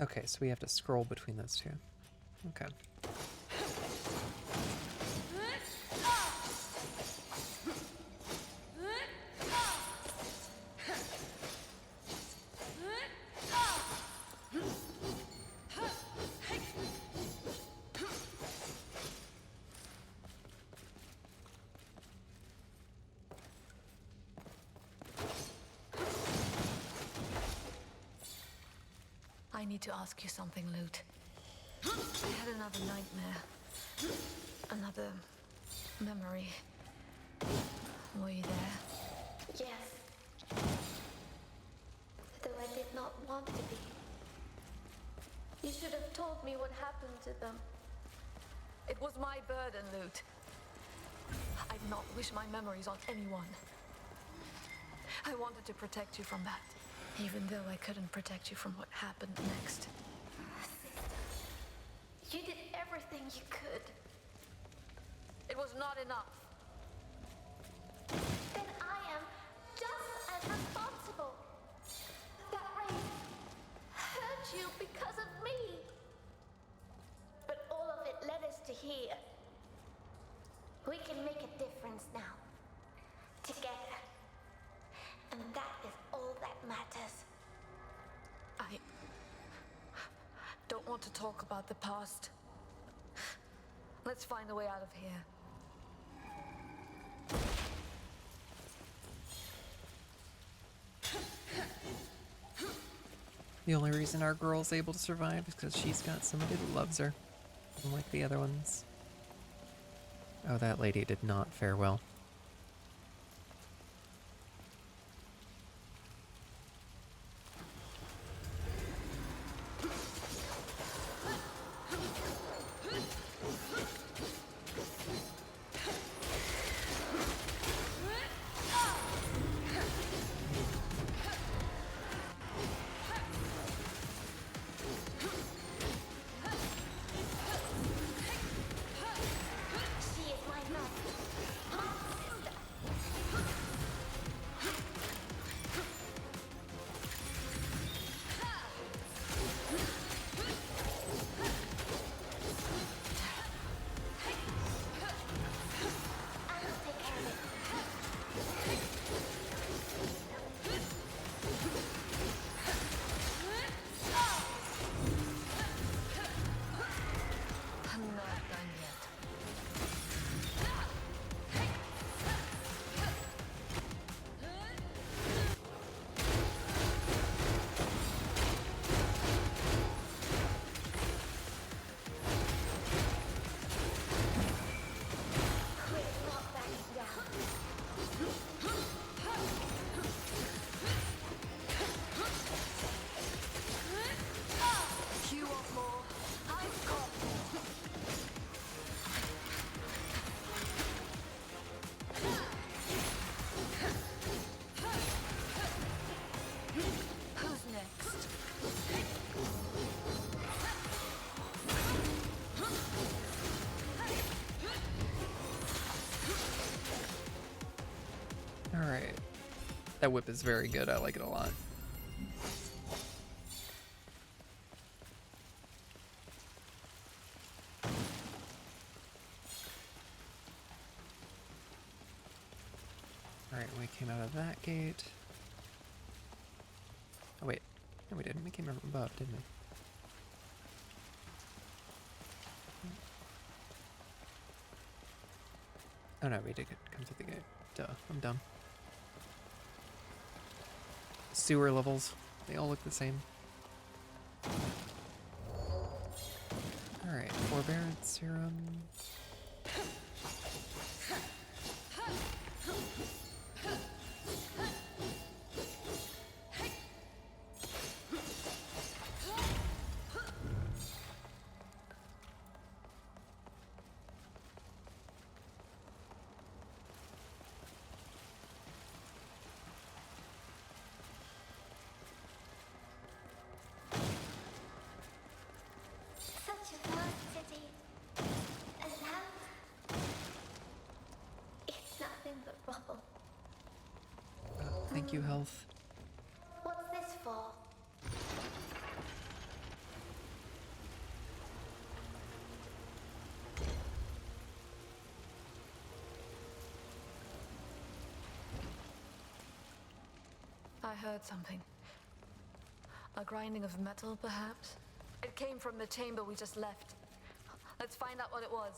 A: Okay, so we have to scroll between those two. Okay.
E: I need to ask you something, Lute. I had another nightmare. Another memory. Were you there?
B: Yes. Though I did not want to be. You should have told me what happened to them.
E: It was my burden, Lute. I did not wish my memories on anyone. I wanted to protect you from that, even though I couldn't protect you from what happened next.
B: You did everything you could.
E: It was not enough.
B: Then I am just as responsible. That race hurt you because of me. But all of it led us to here. We can make a difference now. Together. And that is all that matters.
E: I don't want to talk about the past. Let's find a way out of here.
A: The only reason our girl's able to survive is because she's got somebody that loves her, unlike the other ones. Oh, that lady did not fare well.
B: She is my love.
A: That whip is very good. I like it a lot. Alright, we came out of that gate. Oh wait, no we didn't. We came out from above, didn't we? Oh no, we did come through the gate. Duh, I'm dumb. Sewer levels, they all look the same. Alright, forbearance serum.
B: Such a vast city. And now, it's nothing but rubble.
A: Thank you, health.
B: What's this for?
E: I heard something. A grinding of metal, perhaps? It came from the chamber we just left. Let's find out what it was.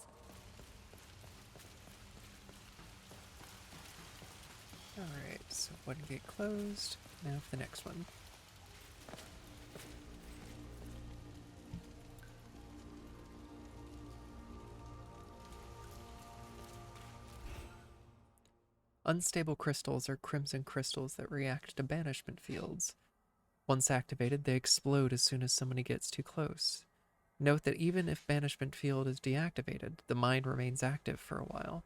A: Alright, so one gate closed. Now for the next one. Unstable crystals are crimson crystals that react to banishment fields. Once activated, they explode as soon as somebody gets too close. Note that even if banishment field is deactivated, the mine remains active for a while.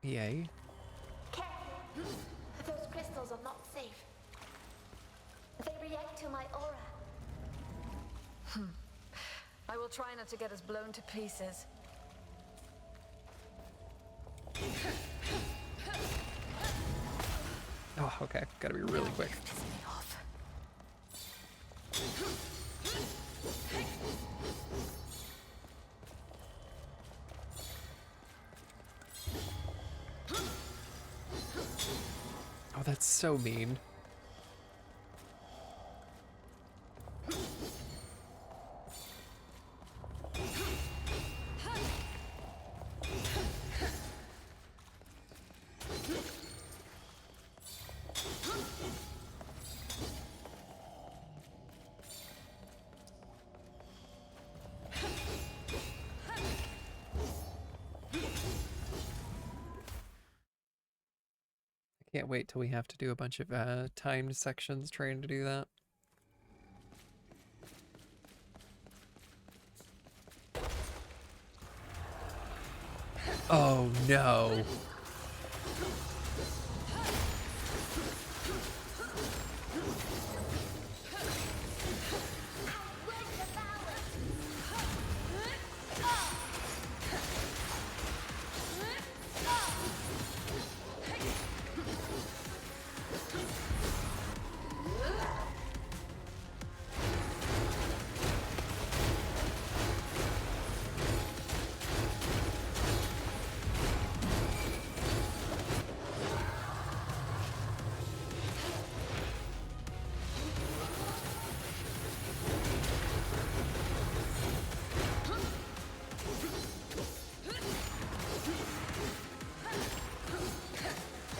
A: Yay.
B: Careful. Those crystals are not safe. They react to my aura.
E: I will try not to get us blown to pieces.
A: Oh, okay. Gotta be really quick.
E: Piss me off.
A: Oh, that's so mean. Can't wait till we have to do a bunch of timed sections trying to do that. Oh no.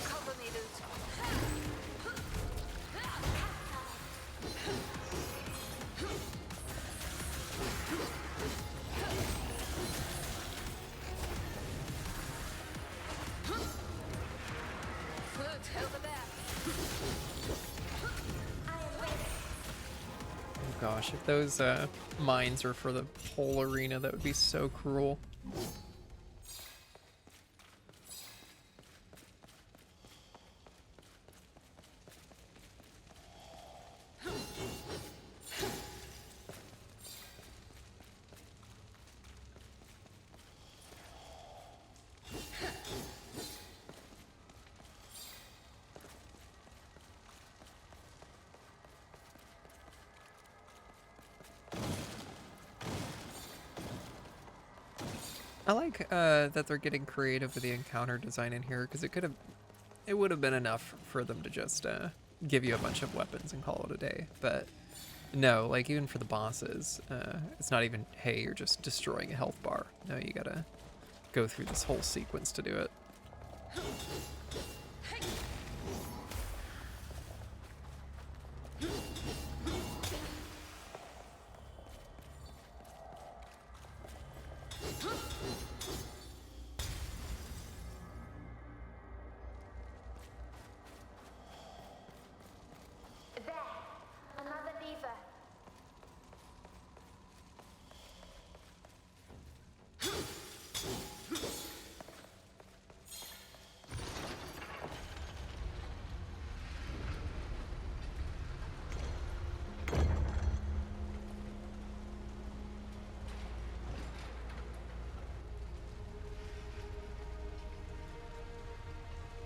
E: Cover me, dude. Look, over there.
A: Oh gosh, if those mines are for the whole arena, that would be so cruel. I like that they're getting creative with the encounter design in here, because it would have been enough for them to just give you a bunch of weapons and call it a day. But no, like even for the bosses, it's not even, hey, you're just destroying a health bar. No, you gotta go through this whole sequence to do it.
B: There, another lever.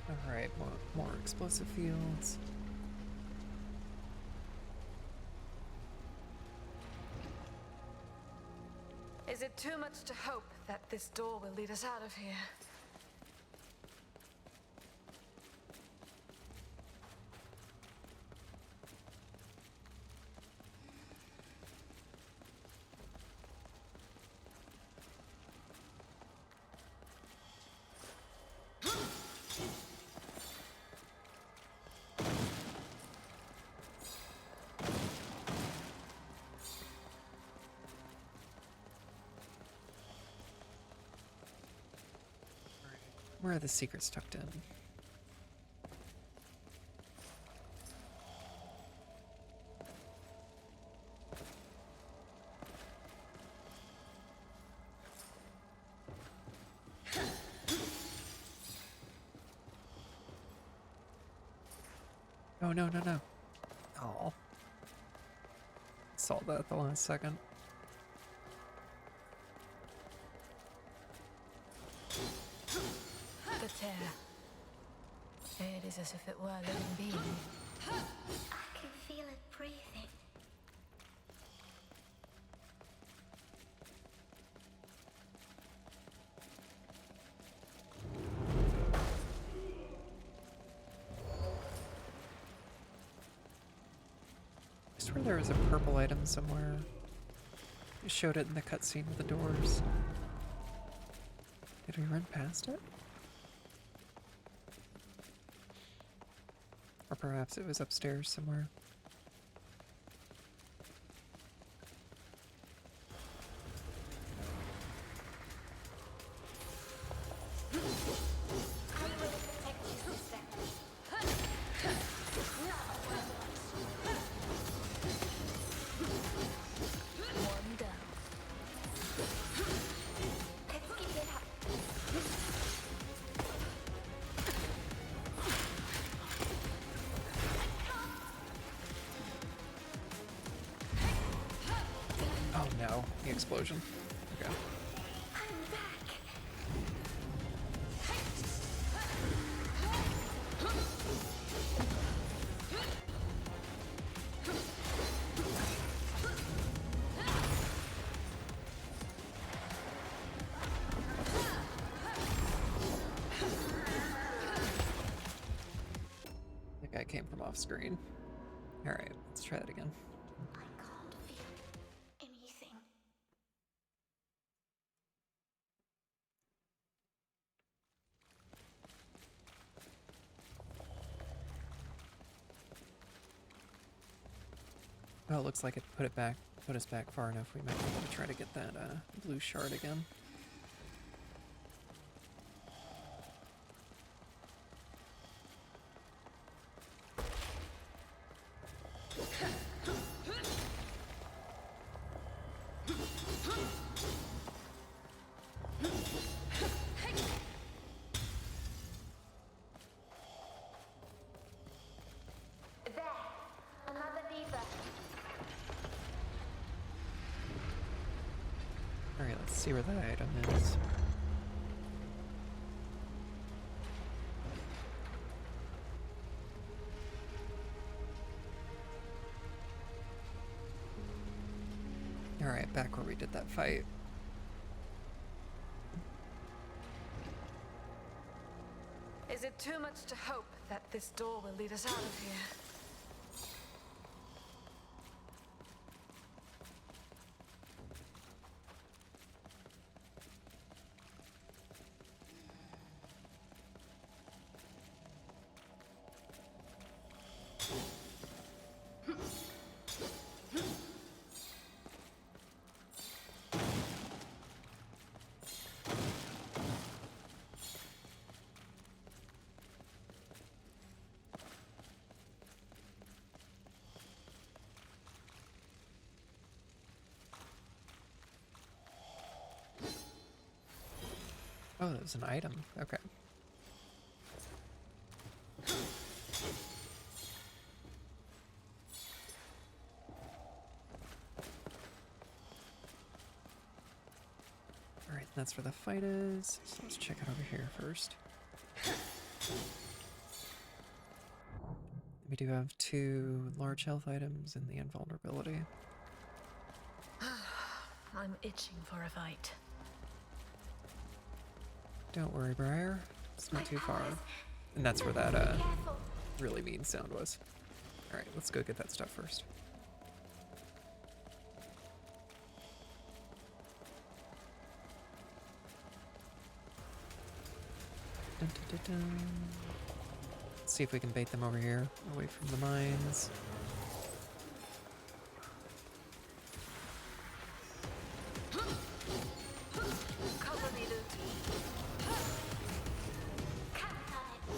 A: All right, more explosive fields.
E: Is it too much to hope that this door will lead us out of here?
A: Where are the secrets tucked in? Oh, no, no, no. Oh. Saw that at the last second.
E: The tear. It is as if it were a living being.
B: I can feel it breathing.
A: I swear there was a purple item somewhere. It showed it in the cutscene with the doors. Did we run past it? Or perhaps it was upstairs somewhere.
B: I will protect you, sister.
E: One down.
B: Let's keep it up.
A: Oh no, the explosion. Okay.
B: I'm back.
A: That guy came from off screen. Alright, let's try that again.
B: I can't feel anything.
A: Oh, it looks like it put us back far enough. We might be able to try to get that blue shard again.
B: There, another lever.
A: Alright, let's see where that item is. Alright, back where we did that fight.
E: it too much to hope that this door will lead us out of here?
A: Oh, that was an item. Okay. Alright, that's where the fight is. So let's check it over here first. We do have 2 large health items and the invulnerability.
E: I'm itching for a fight.
A: Don't worry, Briar. It's not too far. And that's where that
B: Careful.
A: really mean sound was. Alright, let's go get that stuff first. Dun, dun, dun, dun. Let's see if we can bait them over here, away from the mines.
E: Cover me, Loot.
B: Count on it.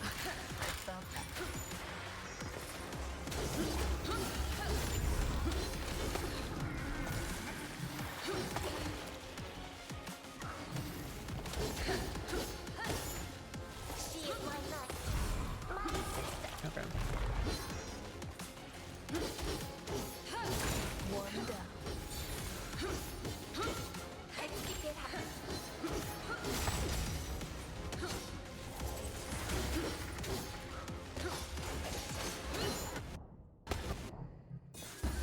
E: I felt that.
B: She is my knight. My sister.
A: Okay.
E: One down.
B: Let's keep it up.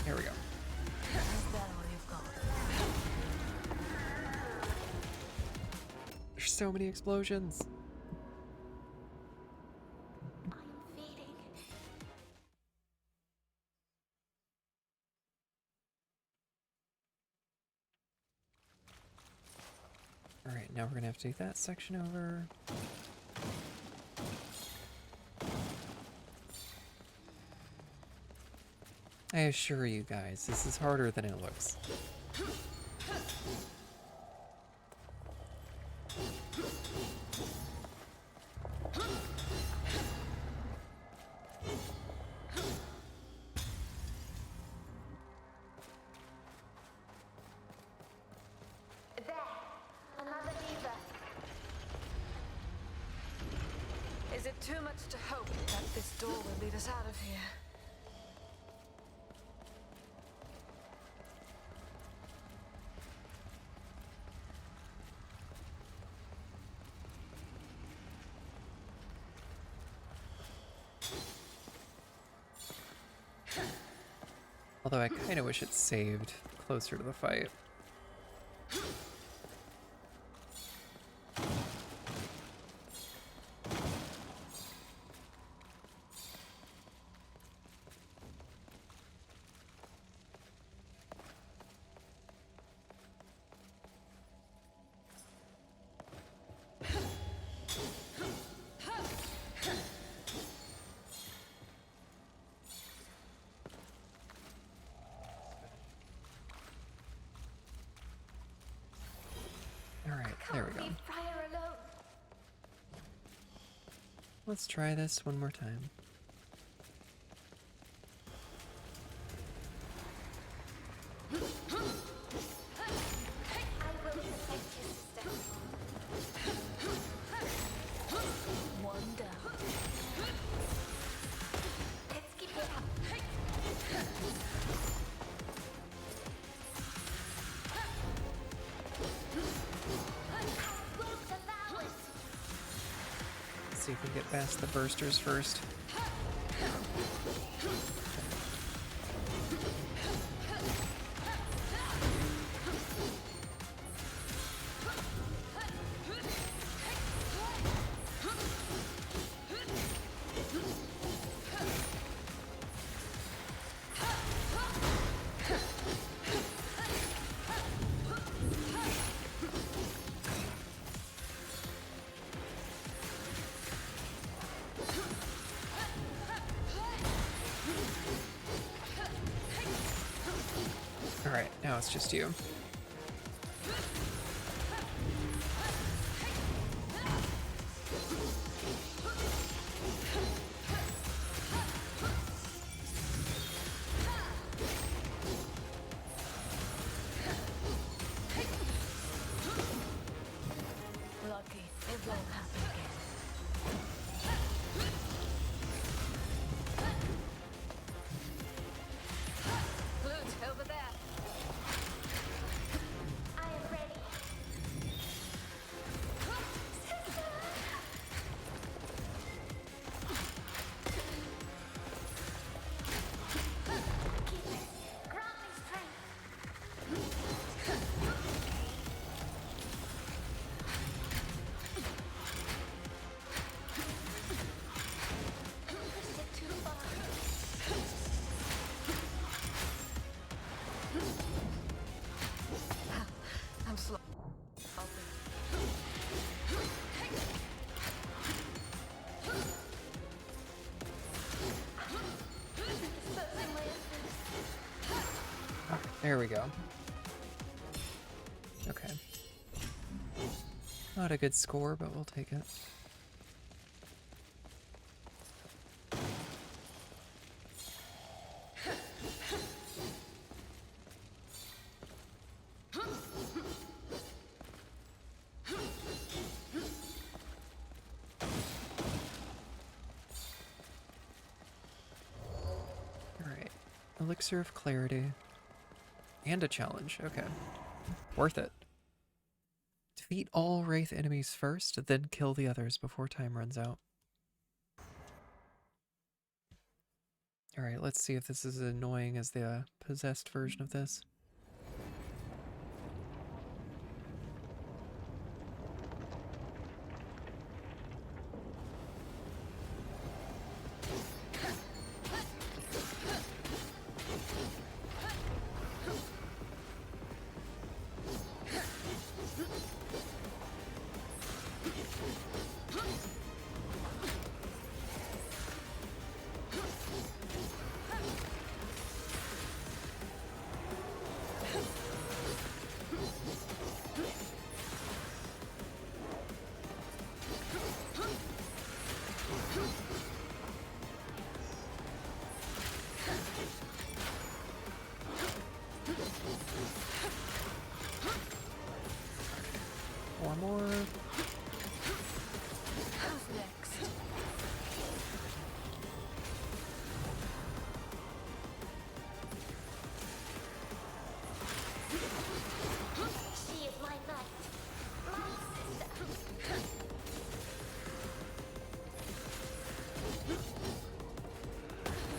A: Here we go.
E: Is that all you've got?
A: There's so many explosions.
B: I am feeding.
A: Alright, now we're gonna have to take that section over. I assure you guys, this is harder than it looks.
B: There. Another lever.
E: Is it too much to hope that this door will lead us out of here?
A: Although I kind of wish it saved closer to the fight. Alright, there we
B: Can't
A: go.
B: leave Briar alone.
A: Let's try this one more time.
B: I will protect you, sister.
E: One down.
B: Let's keep it up. I won't allow it.
A: Let's see if we can get past the bursters first. Now it's just you.
E: Lucky, it won't happen again. Loot, over there.
B: I am ready. Goodness, grant me strength. Pushed it too far.
E: I'm slow.
B: Exposing my efforts.
A: There we go. Okay. Not a good score, but we'll take it. Alright. Elixir of Clarity. And a challenge. Okay. Worth it. Defeat all Wraith enemies first, then kill the others before time runs out. Alright, let's see if this is as annoying as the possessed version of this. One more.
E: Who's next?
B: She is my knight. My sister.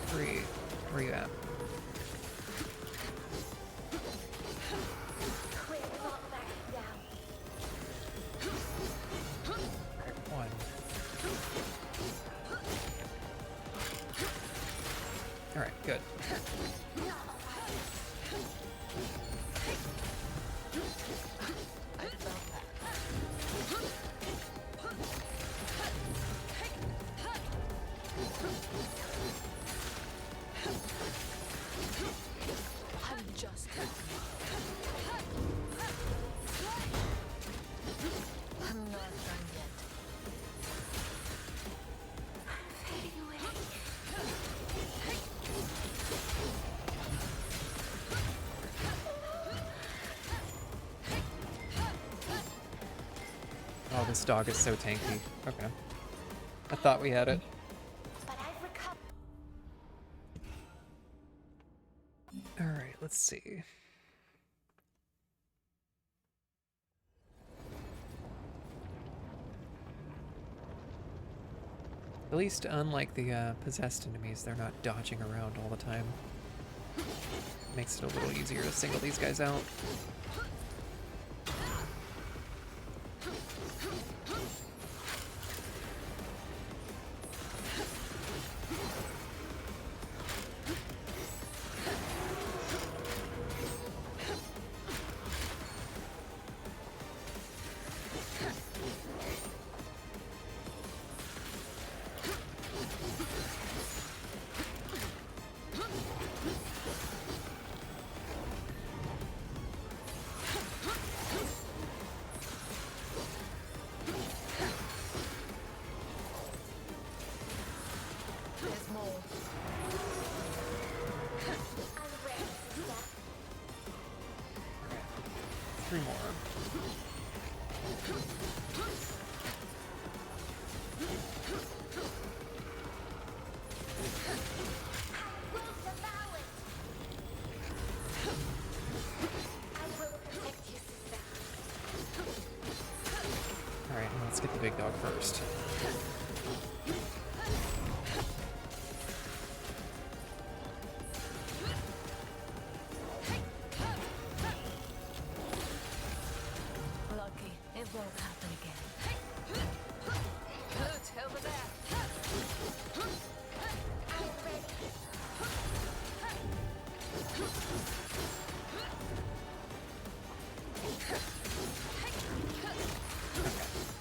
A: Three. Where you at?
B: We're not backing down.
A: One. Alright, good.
E: I felt that. I'm just I'm not done yet.
B: Fading away.
A: Oh, this dog is so tanky. Okay. I thought we had it.
B: But I've recovered.
A: Alright, let's see. At least, unlike the possessed enemies, they're not dodging around all the time. Makes it a little easier to single these guys out. more.
B: Will devour it. I will protect you, sister.
A: Alright, let's get the big dog first.
E: Lucky, it won't happen again. Loot, over there.
B: I am ready.
A: Okay.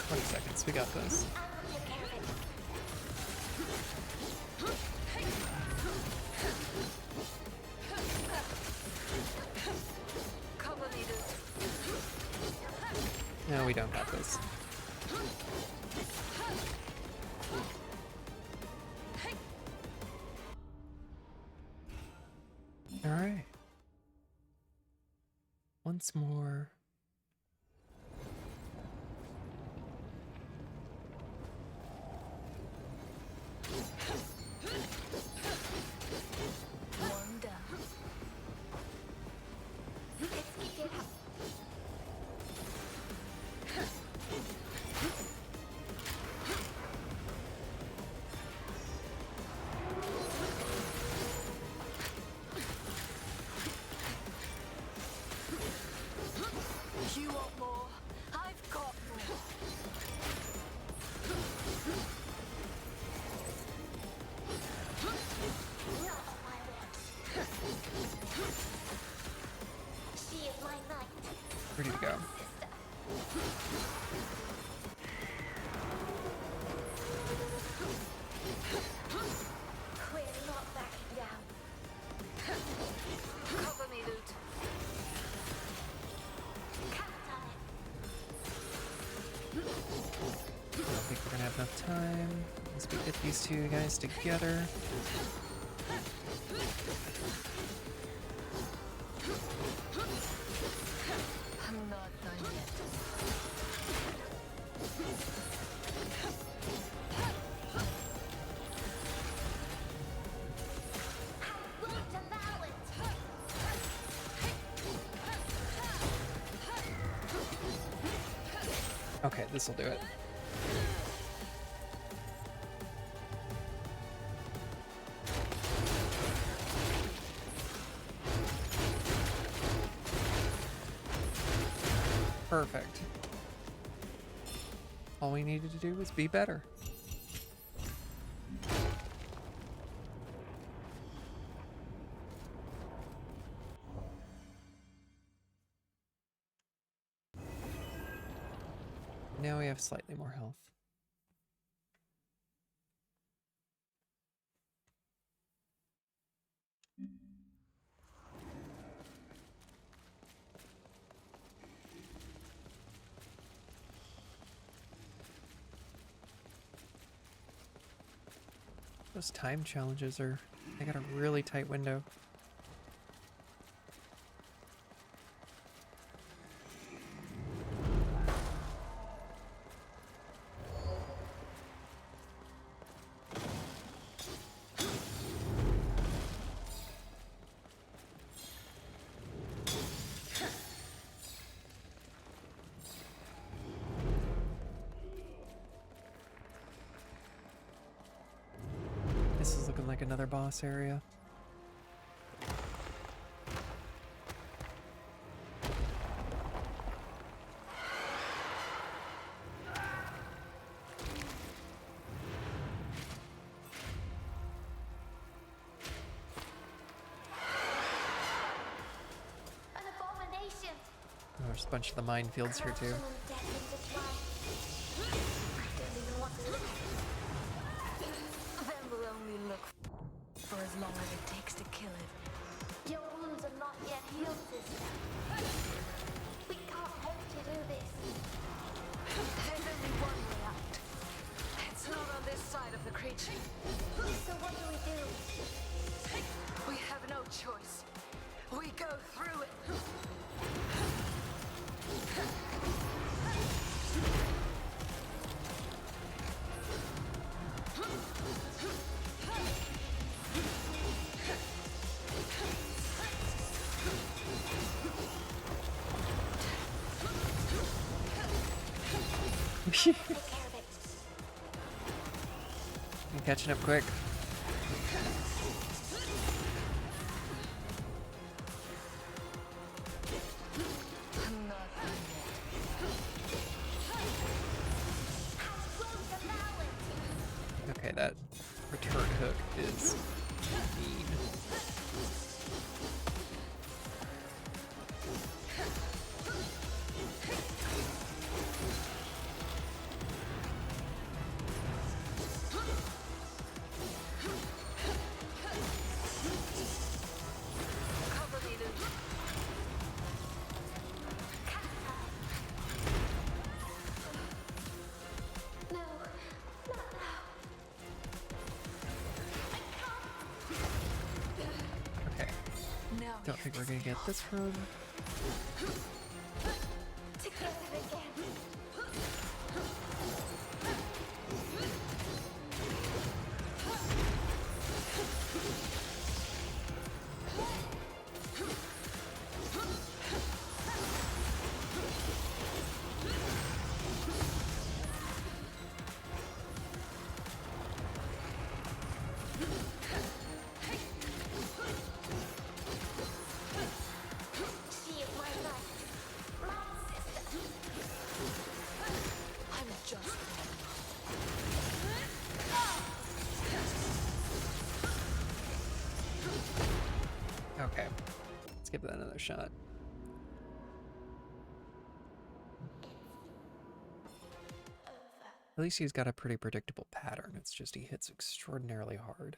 A: 20 seconds, we got this.
B: I will take care of it.
E: Cover me, dude.
A: No, we don't got this. Alright. Once more.
E: One down.
B: Let's keep it up.
E: You want more? I've got more.
B: Not on my watch. She is my knight.
A: Ready to go.
B: Sister. We're not backing down.
E: Cover me, loot.
B: Count on it.
A: I don't think we're gonna have enough time. Once we get these two guys together.
E: I'm not done yet.
B: Will devour it.
A: Okay, this'll do it. Perfect. All we needed to do was be better. Now we have slightly more health. Those time challenges are, they got a really tight window. This is looking like another boss area.
B: An abomination.
A: There's a bunch of the minefields here too.
B: Corruption and death intertwined. I don't even want to look.
E: Then we'll only look for as long as it takes to kill it.
B: Your wounds are not yet healed, sister. We can't hope to do this.
E: There's only one way out. It's not on this side of the creature.
B: So what do?
E: We have no choice. We go through it.
B: Take care of it.
A: I'm catching up quick. Okay, that return hook is mean.
B: No, not now.
A: Okay,
E: Now
A: don't think we're gonna get this run.
B: Together again. She is my life. My sister.
E: I'm just
A: Okay, let's give that another shot. At least he's got a pretty predictable pattern. It's just he hits extraordinarily hard.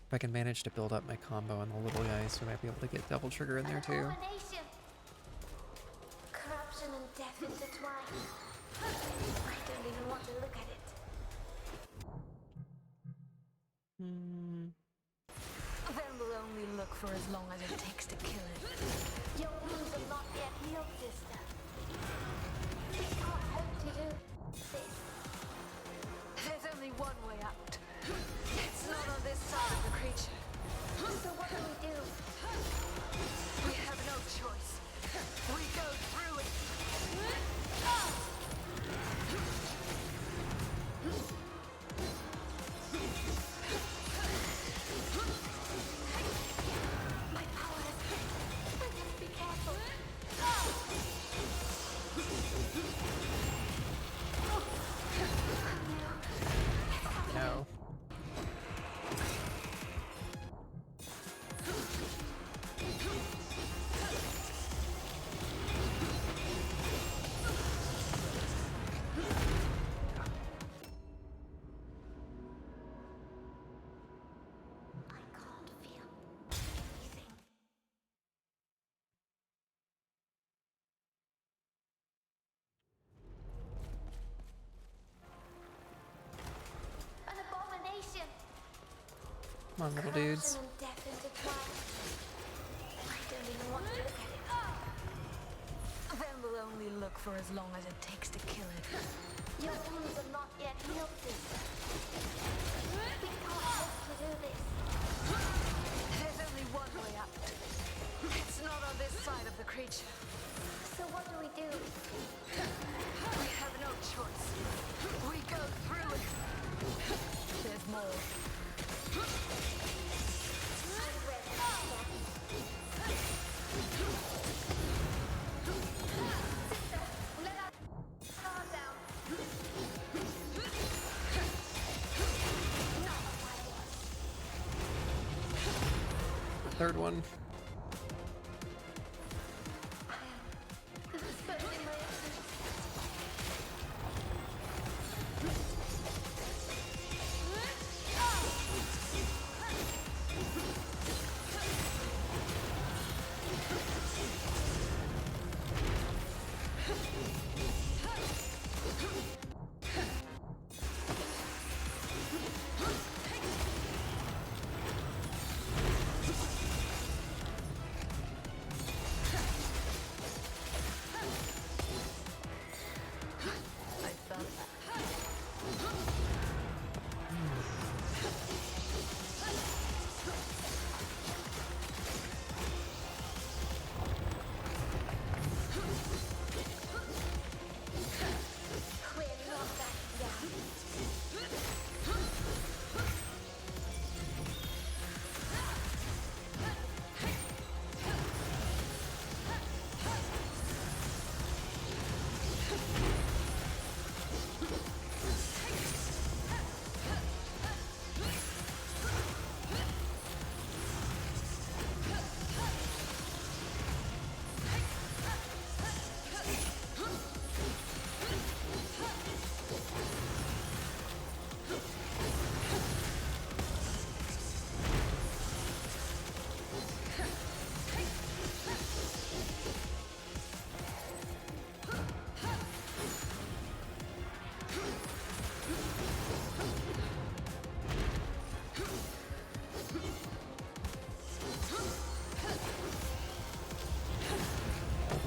A: If I can manage to build up my combo on the little guys, we might be able to get double trigger in there too.
B: Abomination. Corruption and death intertwined. I don't even want to look at it.
E: Then we'll only look for as long as it takes to kill it.
B: Your wounds are not yet healed, sister. We can't hope to do this.
E: There's only one way out. It's not on this side of the creature.
B: So what do we do?
E: We have no choice. We go through it.
B: My power is spent. I must be careful.
A: No.
B: I can't feel anything. An abomination.
A: Come on, little dudes.
B: Corruption and death intertwined. I don't even want to look at it.
E: Then we'll only look for as long as it takes to kill it.
B: Your wounds are not yet healed, sister. We can't hope to do this.
E: There's only one way out. It's not on this side of the creature.
B: So what do we do?
E: We have no choice. We go through it. There's more.
B: I'm ready. Sister, let us calm down. Not like
A: The third one.
B: Especially my essence.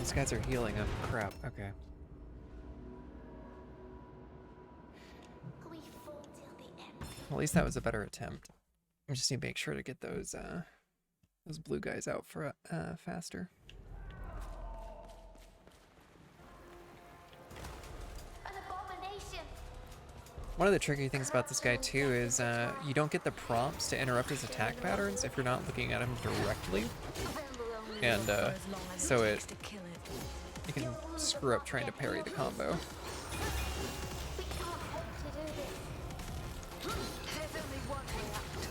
A: These guys are healing up. Crap. Okay.
B: We fought till the end.
A: Well, at least that was a better attempt. We just need to make sure to get those blue guys out for faster.
B: An abomination.
A: One of the tricky things about this guy too is you don't get the prompts to interrupt his attack patterns if you're not looking at him directly, and so you can screw up trying to parry the combo.
B: We can't hope to do this.
E: There's only one way out.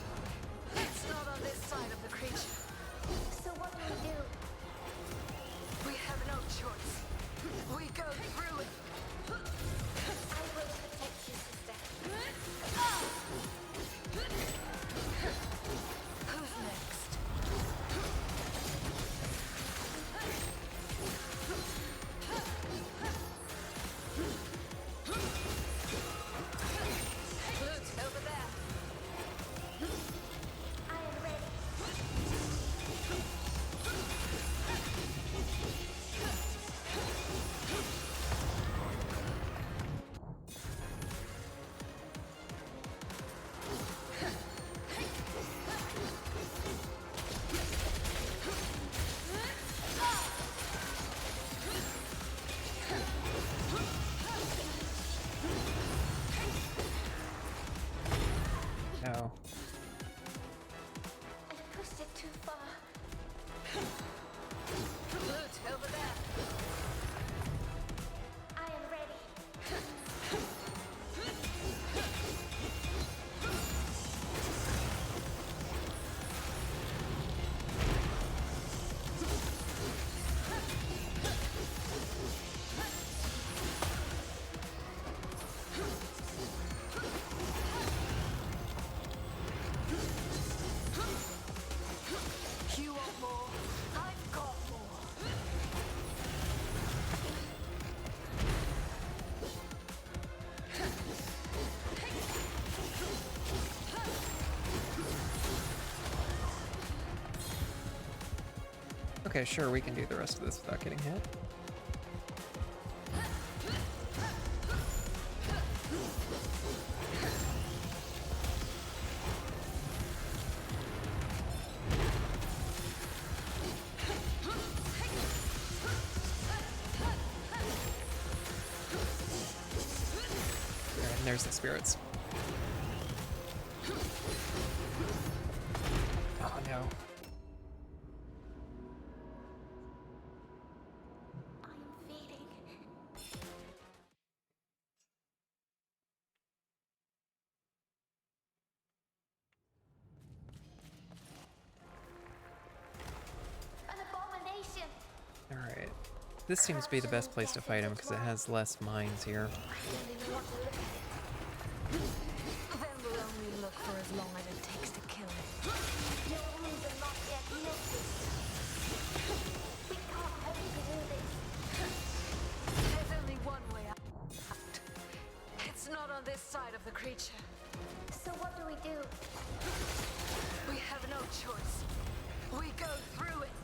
E: It's not on this side of the creature.
B: So what do we do?
E: We have no choice. We go through it.
B: I will protect you, sister.
E: Who's next? Loot over there.
B: I am ready.
A: No.
B: I pushed it too far.
E: Loot over there.
B: I am ready.
E: You want more? I've got more.
A: Okay, sure, we can do the rest of this without getting hit. Alright, and there's the spirits. Oh no.
B: I am feeding. An abomination.
A: Alright. This seems to be the best place to fight him because it has less mines here.
B: I don't even want to look at it.
E: Then we'll only look for as long as it takes to kill it.
B: Your wounds are not yet healed. We can't hope to do this.
E: There's only one way out. It's not on this side of the creature.
B: So what do we do?
E: We have no choice. We go through it.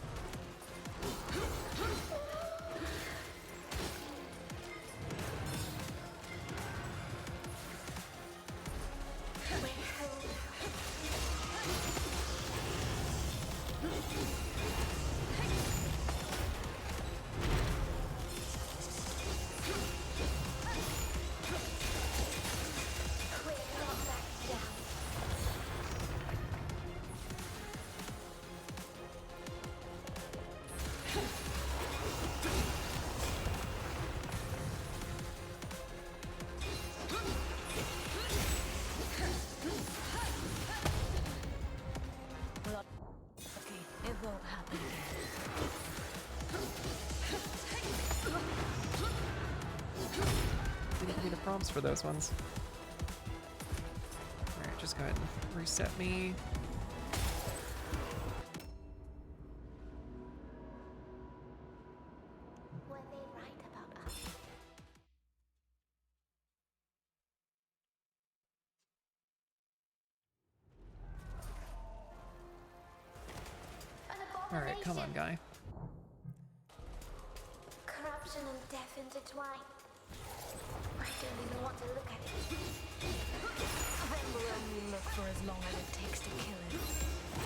B: We're home. We're not back down.
E: Lucky, it won't happen
A: Didn't give me the prompts for those ones. Alright, just go ahead and reset me.
B: Were they right about us? An
A: Alright, come on,
B: abomination.
A: guy.
B: Corruption and death intertwined. I don't even want to look at it.
E: Then we'll only look for as long as it takes to kill it.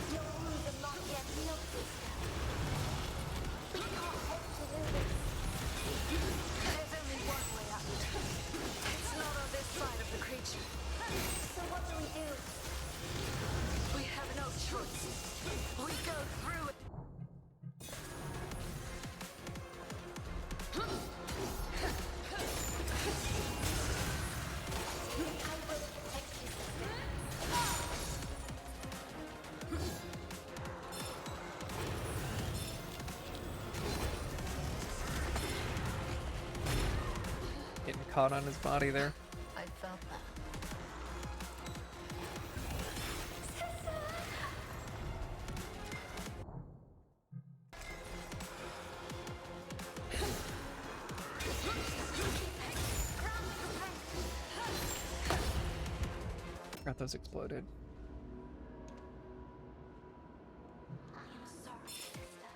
B: Your wounds are not yet healed, sister. We can't hope to do this.
E: There's only one way out. It's not on this side of the creature.
B: So what do we do?
E: We have no choice. We go through it.
B: I will protect you, sister.
A: Getting caught on his body there.
E: I felt that.
A: Got those exploded.
B: I am sorry, sister.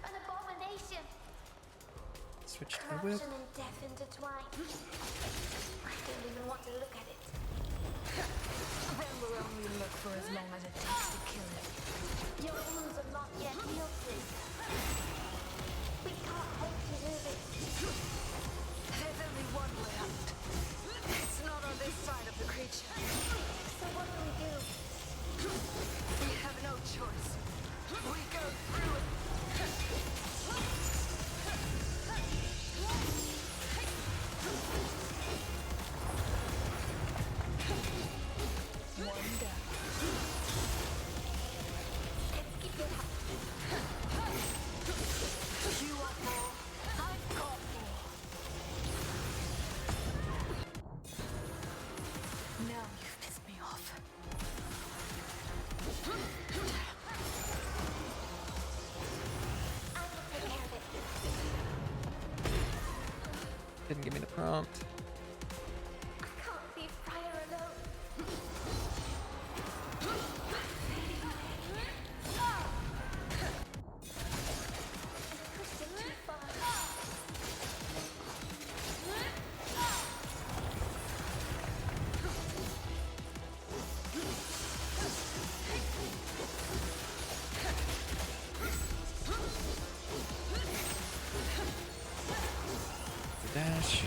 B: An abomination!
A: Switch to the whip.
B: Corruption and death intertwined. I don't even want to look at it.
E: Then we'll only look for as long as it takes to kill it.
B: Your wounds are not yet healed, sister. We can't hope to do this.
E: There's only one way out. It's not on this side of the creature.
B: So what do we do?
E: We have no choice. We go through it. One down.
B: Let's keep it up.
E: You want more? I've got more. Now you've pissed me off.
B: I will take care of it.
A: Didn't give me the prompt.
B: I can't leave Briar alone. I pushed him too far.
A: Dash.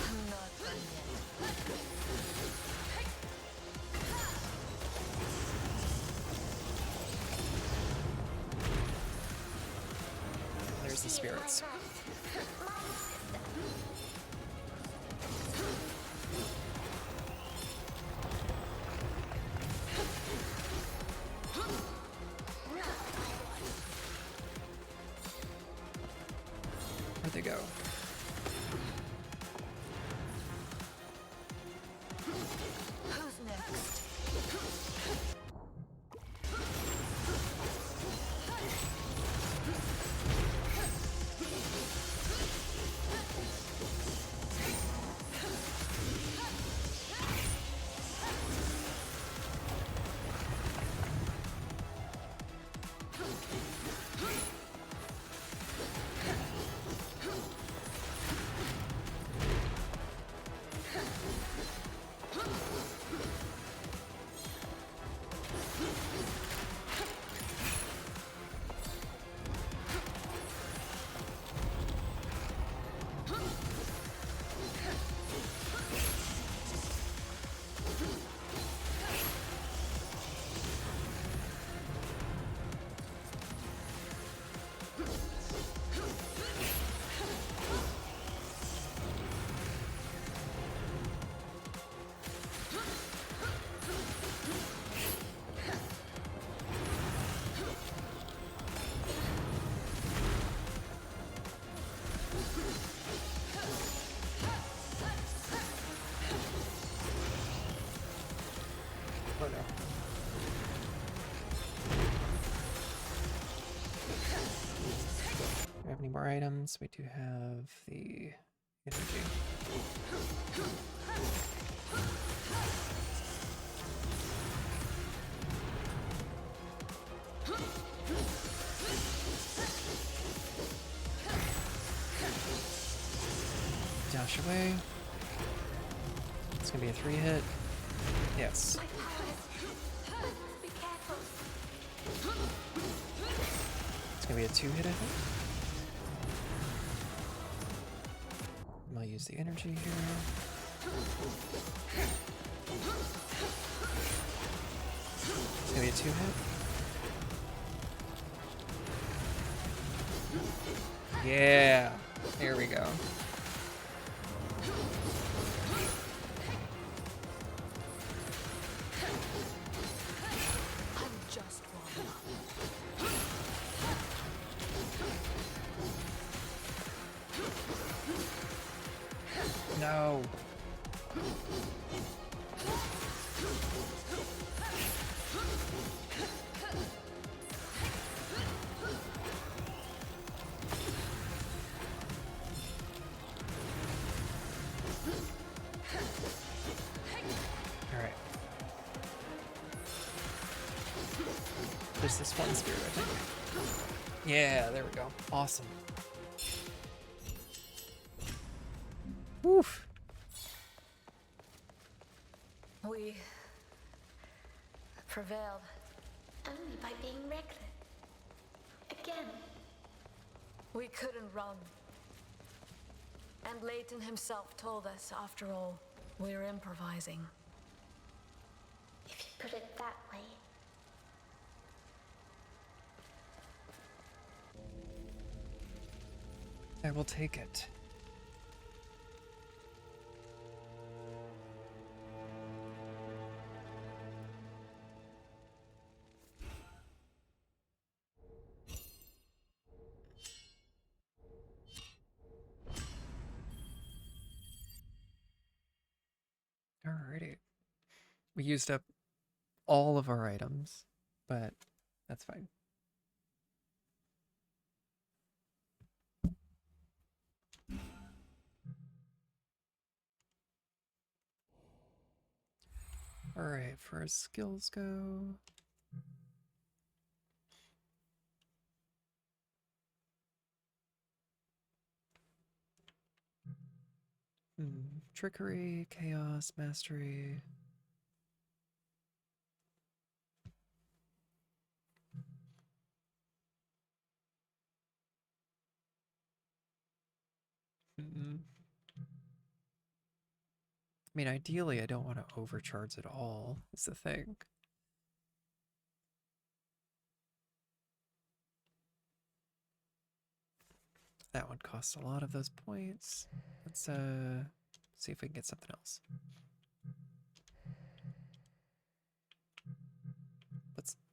E: I'm not done yet.
A: There's the spirits. Where'd they go?
E: Who's next?
A: more items. We do have the energy. Dash away. It's gonna be a 3-hit. Yes.
B: My powers. Be careful.
A: It's gonna be a 2-hit, I think. I'll use the energy here. It's gonna be a 2-hit. Yeah. There we go.
E: I'm just warming up.
A: No. All right. There's this one spirit, I think. Yeah, there we go. Awesome. Woof.
E: We prevailed.
B: Only by being reckless. Again.
E: We couldn't run. And Leighton himself told us, after all, we're improvising.
B: If you put it that way.
A: I will take it. Alrighty. We used up all of our items, but that's fine. Alright, for as skills go. Trickery, chaos, mastery. I mean, ideally, I don't want to overcharge at all, is the thing. That one costs a lot of those points. Let's see if we can get something else.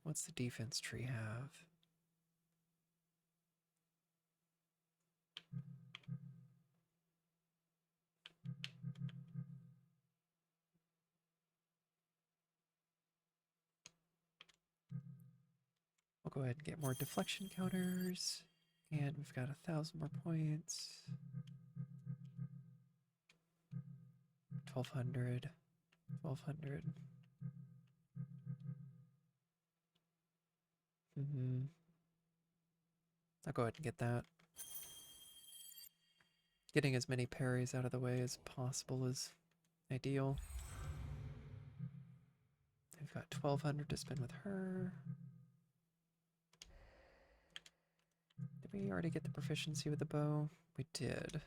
A: What's the defense tree have? We'll go ahead and get more deflection counters. And we've got 1,000 more points. 1,200. 1,200. I'll go ahead and get that. Getting as many parries out of the way as possible is ideal. I've got 1,200 to spend with her. Did we already get the proficiency with the bow? We did.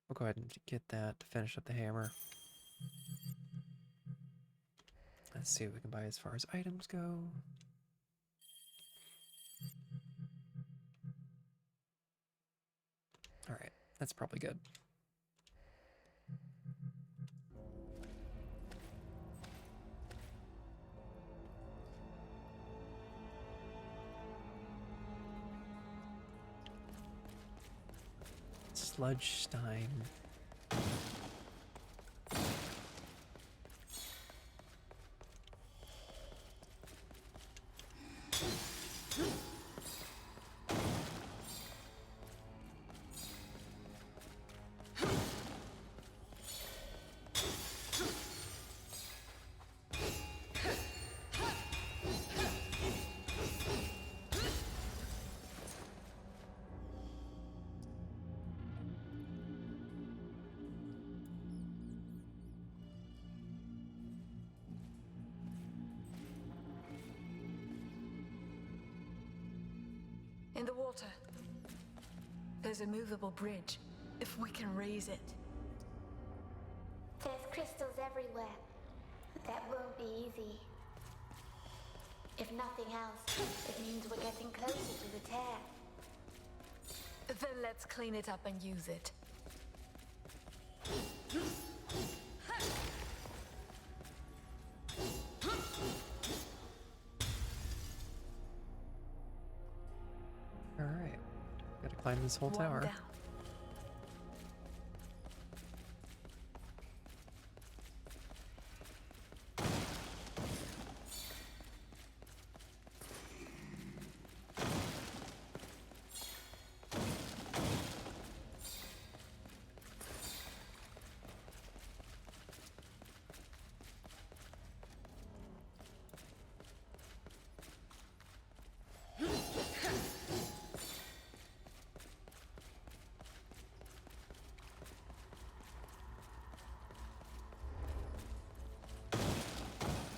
A: We'll go ahead and get that to finish up the hammer. Let's see what we can buy as far as items go. Alright, that's probably good. Sludge Stein.
E: water. There's a movable bridge, if we can raise it.
B: There's crystals everywhere. That won't be easy. If nothing else, it means we're getting closer to the tear.
E: Then let's clean it up and use it.
A: Alright. Gotta climb this whole
E: One
A: tower.
E: down.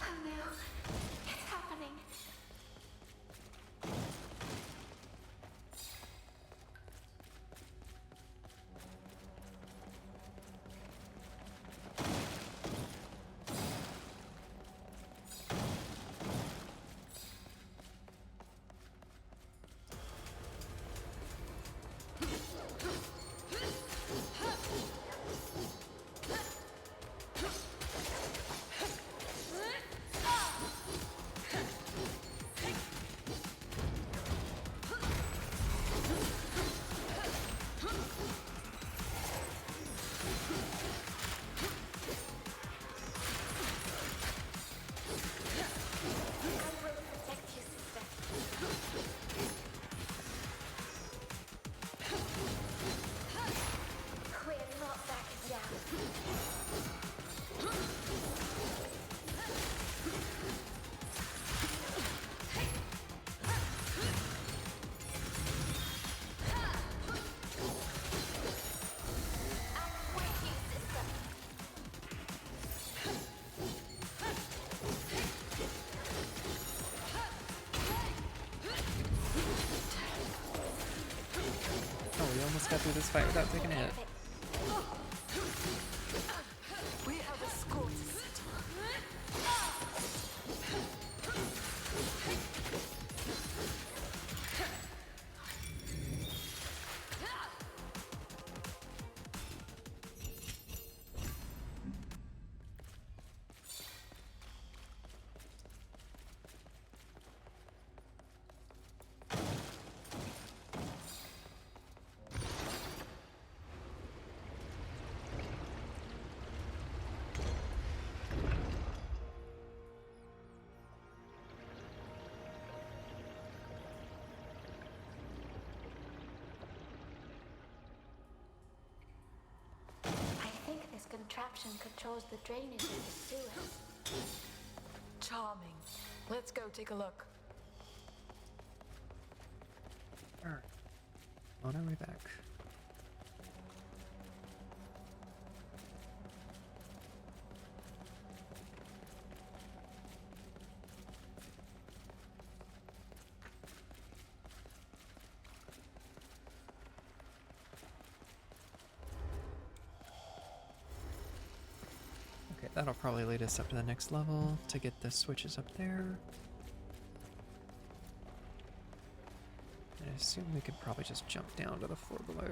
B: Oh no, it's happening. I will protect you, sister. We're not backing down. I'm with you, sister.
A: Oh, we almost got through this fight without taking a hit.
E: We have a score to settle.
B: I think this contraption controls the drainage of the sewers.
E: Charming. Let's go take a look.
A: Alright. On our way back. Okay, that'll probably lead us up to the next level to get the switches up there. I assume we could probably just jump down to the floor below.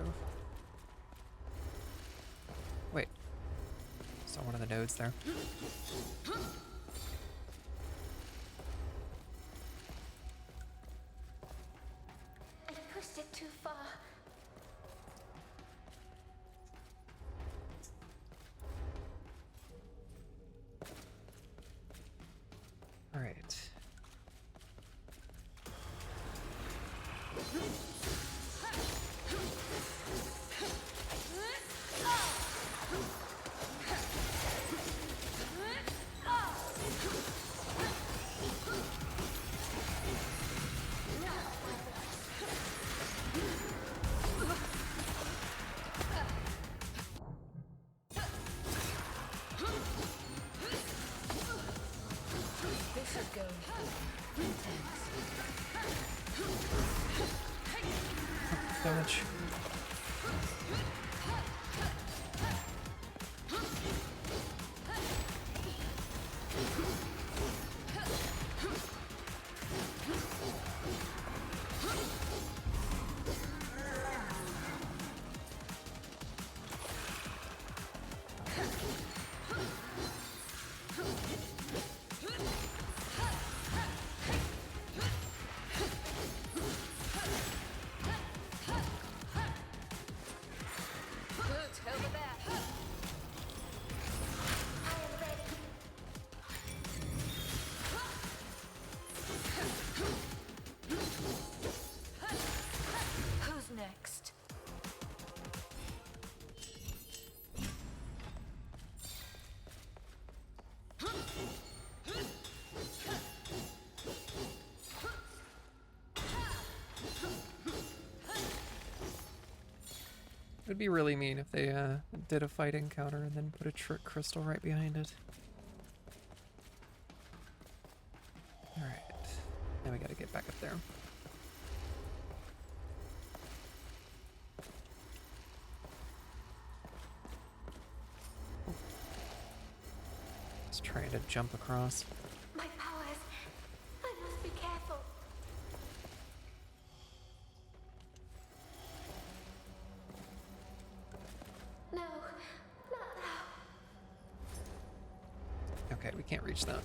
A: Wait. Saw one of the nodes there.
B: I pushed it too far.
A: Alright.
E: This is going intense.
A: damage.
E: Loot, over there.
B: I am ready.
E: Who's next?
A: It would be really mean if they did a fight encounter and then put a trick crystal right behind it. Alright. Now we gotta get back up there. Just trying to jump across.
B: My powers. I must be careful. No, not now.
A: Okay, we can't reach that.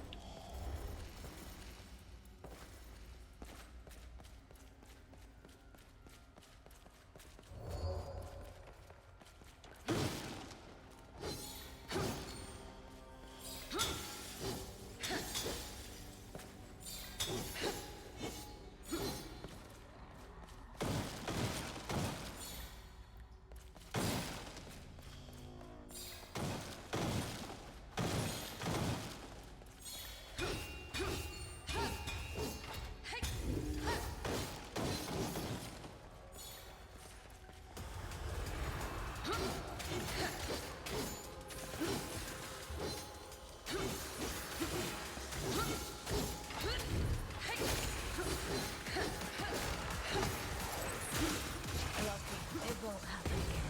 E: It won't happen again.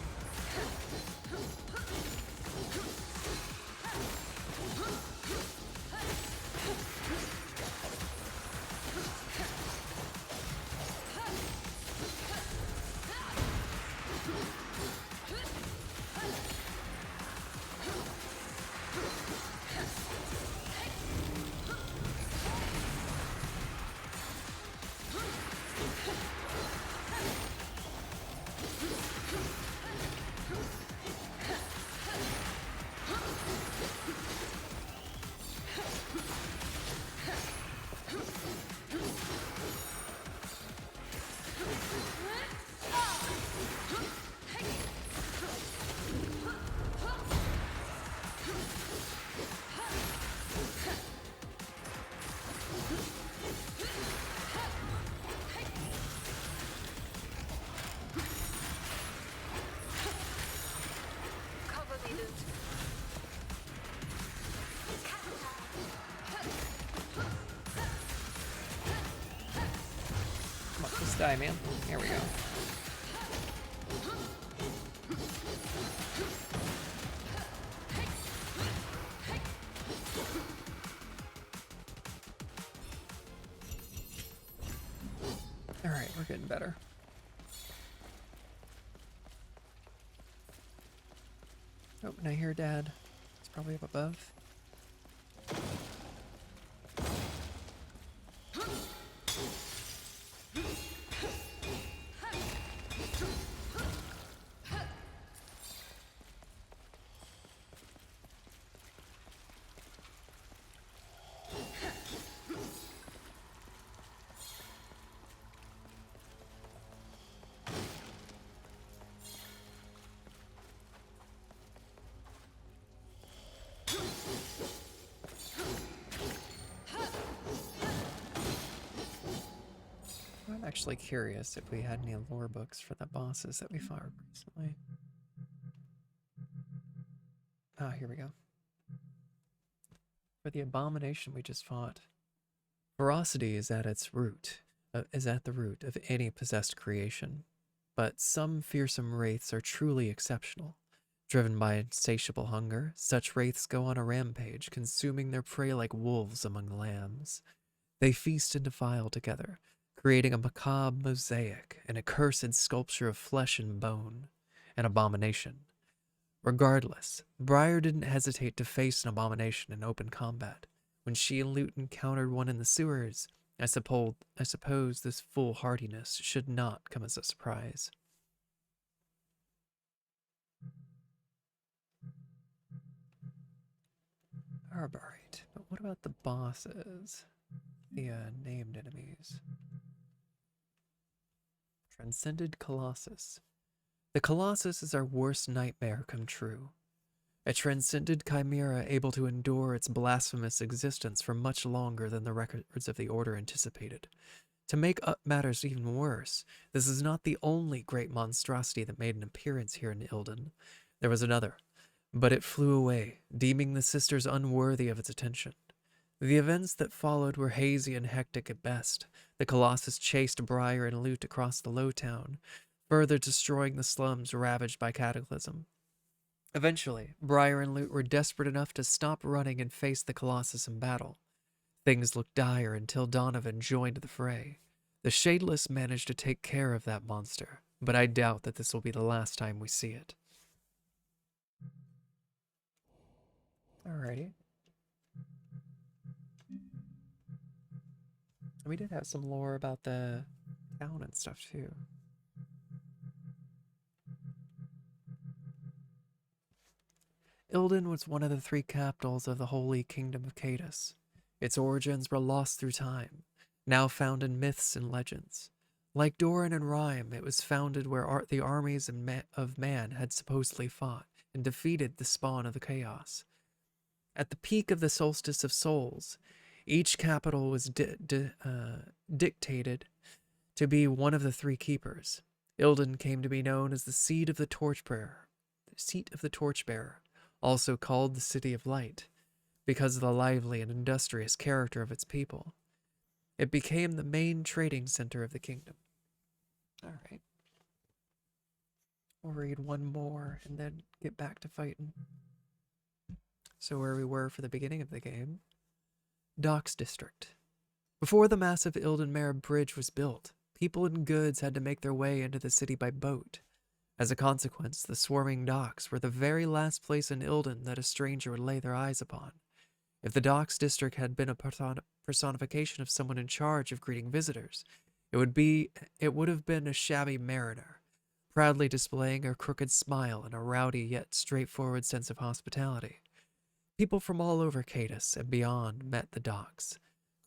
E: Cover me, Loot.
A: Come on, just die, man. Here we go. Alright, we're getting better. Oh, and I hear Dad. It's probably up above. I'm actually curious if we had any lore books for the bosses that we fought recently. Ah, here we go. For the abomination we just fought. Ferocity is at its root, is at the root of any possessed creation. but some fearsome wraiths are truly exceptional. Driven by insatiable hunger, such wraiths go on a rampage, consuming their prey like wolves among the lambs. They feast and defile together, creating a macabre mosaic, an accursed sculpture of flesh and bone, an abomination. Regardless, Briar didn't hesitate to face an abomination in open combat. When she and Lute encountered one in the sewers, I suppose this foolhardiness should not come as a surprise. Alright, but what about the bosses? The named enemies. Transcended Colossus. The Colossus is our worst nightmare come true. A transcended chimera able to endure its blasphemous existence for much longer than the records of the Order anticipated. To make up matters even worse, this is not the only great monstrosity that made an appearance here in Ilden. There was another, but it flew away, deeming the sisters unworthy of its attention. The events that followed were hazy and hectic at best. The Colossus chased Briar and Lute across the low town, further destroying the slums ravaged by Cataclysm. Eventually, Briar and Lute were desperate enough to stop running and face the Colossus in battle. Things looked dire until Donovan joined the fray. The Shadeless managed to take care of that monster, but I doubt that this will be the last time we see it. Alrighty. We did have some lore about the town and stuff too. Ilden was one of the 3 capitals of the Holy Kingdom of Cadus. Its origins were lost through time, now found in myths and legends. Like Doran and Rhyme, it was founded where the armies of man had supposedly fought and defeated the spawn of the chaos. At the peak of the Solstice of Souls, each capital was dictated to be one of the 3 keepers. Ilden came to be known as the seat of the Torchbearer, also called the City of Light, because of the lively and industrious character of its people. It became the main trading center of the kingdom. Alright. We'll read one more and then get back to fighting. So where we were for the beginning of the game. Docks District. Before the massive Ildenmere Bridge was built, people and goods had to make their way into the city by boat. As a consequence, the swarming docks were the very last place in Ilden that a stranger would lay their eyes upon. If the Docks District had been a personification of someone in charge of greeting visitors, it would have been a shabby mariner, proudly displaying a crooked smile and a rowdy yet straightforward sense of hospitality. People from all over Cadus and beyond met the docks,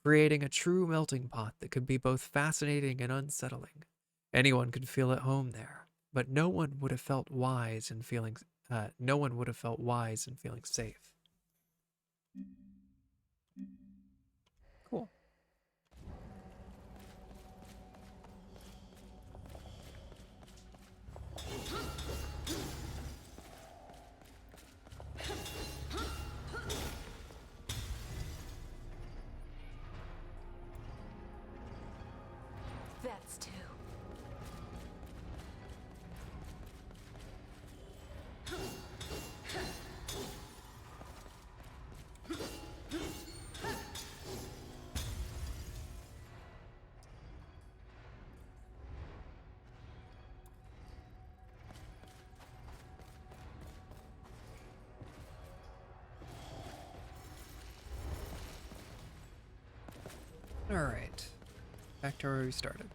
A: creating a true melting pot that could be both fascinating and unsettling. Anyone could feel at home there, but no one would have felt wise in feeling safe. Cool.
E: That's 2.
A: Alright. Back to where we started.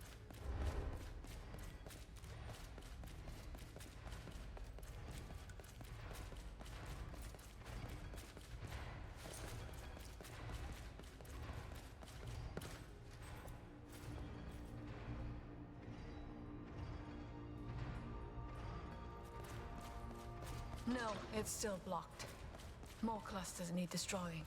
E: No, it's still blocked. More clusters need destroying.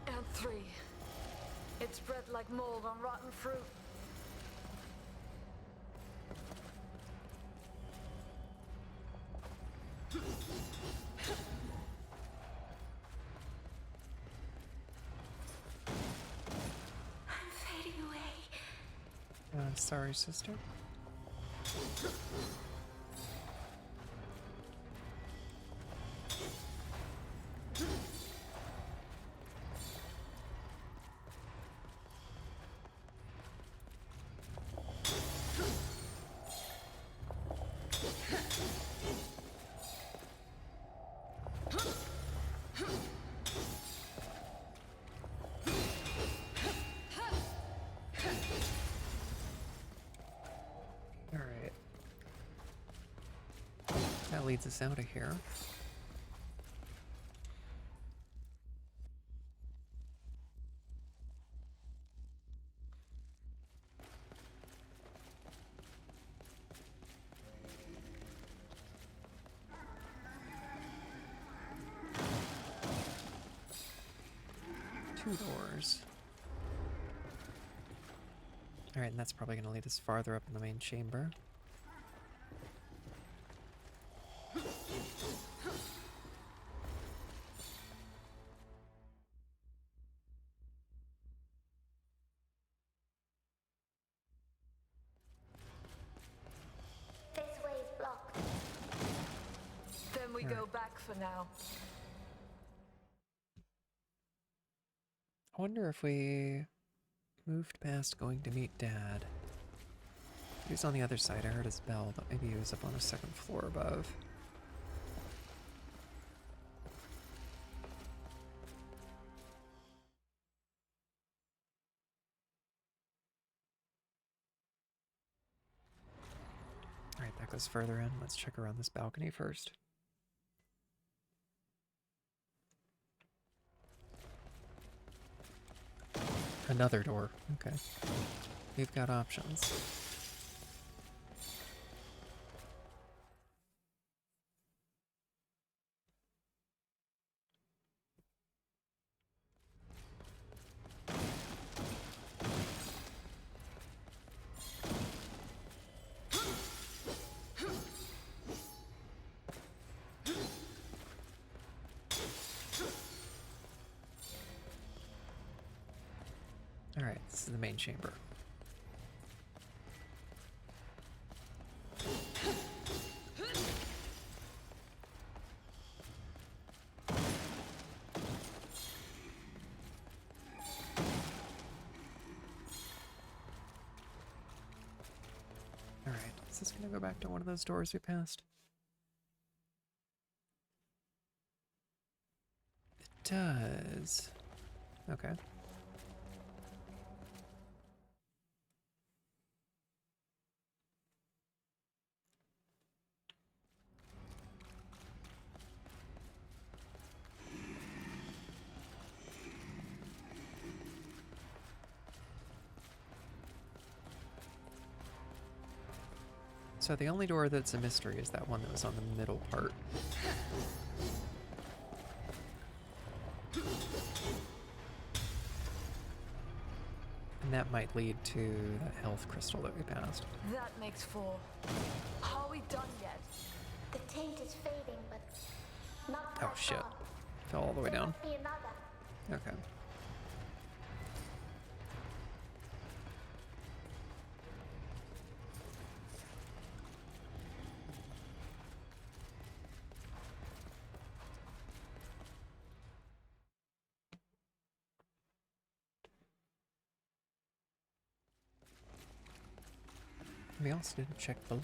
E: And 3. It spread like mold on rotten fruit.
A: Sorry, sister. Alright. That leads us out of here. Two doors. Alright, and that's probably going to lead us farther up in the main chamber.
B: This way's blocked.
E: Then we go back for now.
A: I wonder if we moved past going to meet Dad. He was on the other side. I heard his bell, but maybe he was up on a second floor above. Alright, that goes further in. Let's check around this balcony first. Another door. Okay. We've got options. Alright, this is the main chamber. Alright, is this gonna go back to one of those doors we passed? It does. Okay. So the only door that's a mystery is that one that was on the middle part. And that might lead to that health crystal that we passed.
E: That makes four. Are we done yet?
B: The taint is fading, but not
A: Oh
B: that
A: shit.
B: far.
A: Fell all the way
B: There
A: down.
B: must be another.
A: Okay. We also didn't check below.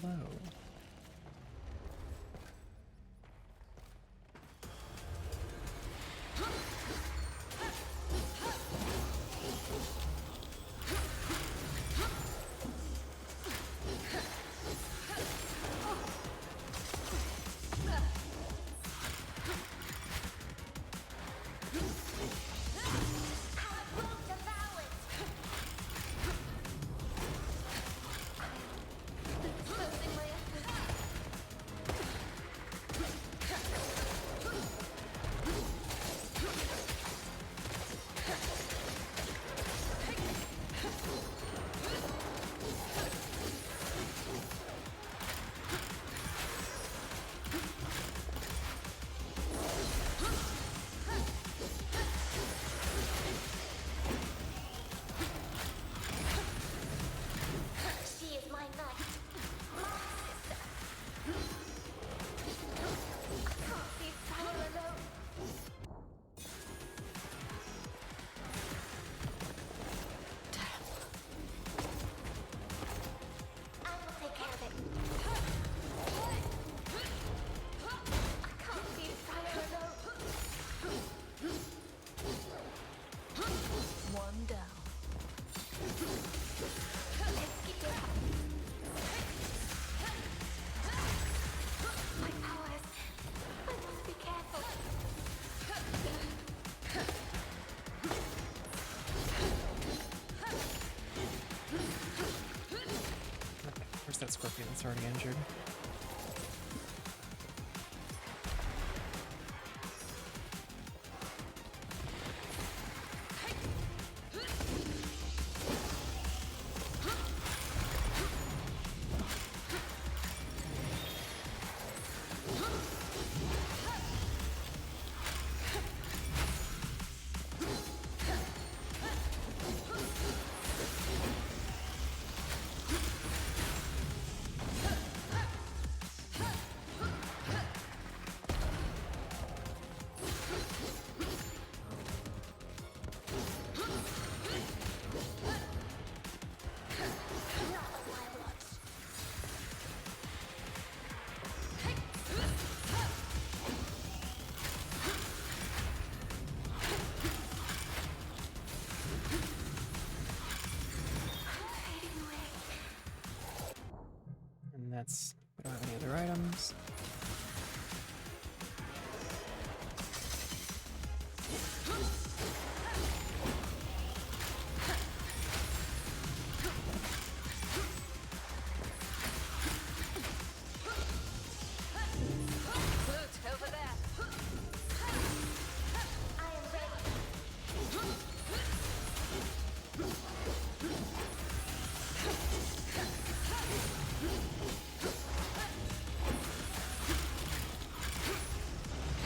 A: There's that scorpion that's already injured. And that's, we don't have any other items.
E: Loot over there.
B: I am ready.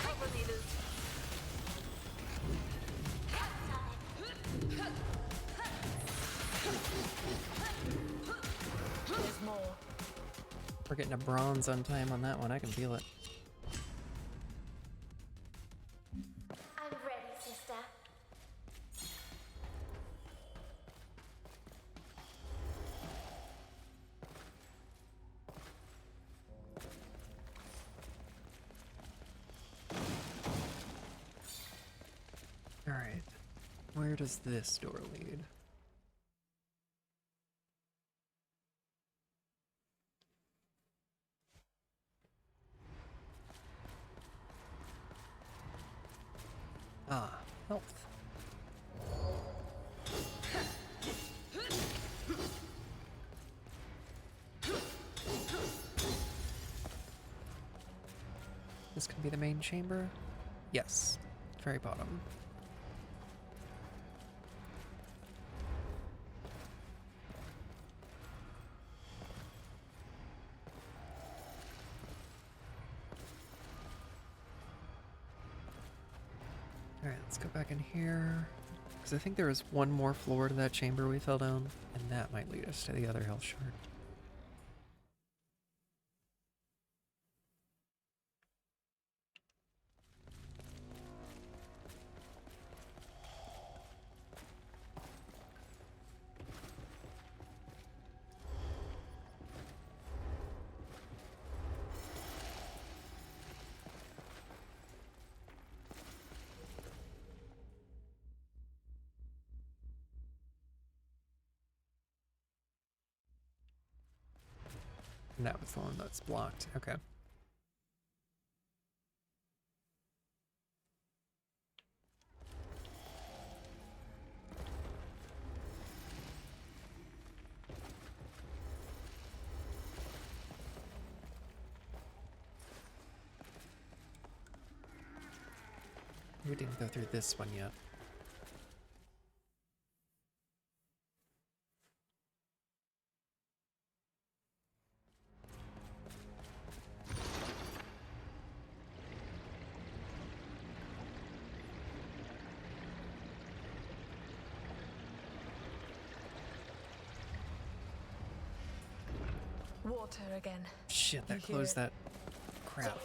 E: Cover me, Loot. There's more.
A: We're getting a bronze on time on that one. I can feel it.
B: I'm ready, sister.
A: Alright. Where does this door lead? Ah, health. This could be the main chamber? Yes. Very bottom. Alright, let's go back in here. Because I think there was one more floor to that chamber we fell down, and that might lead us to the other health shard. And that was the one that's blocked. Okay. We didn't go through this one yet.
E: Water again.
A: Shit, that
E: You hear
A: closed
E: it?
A: that crap.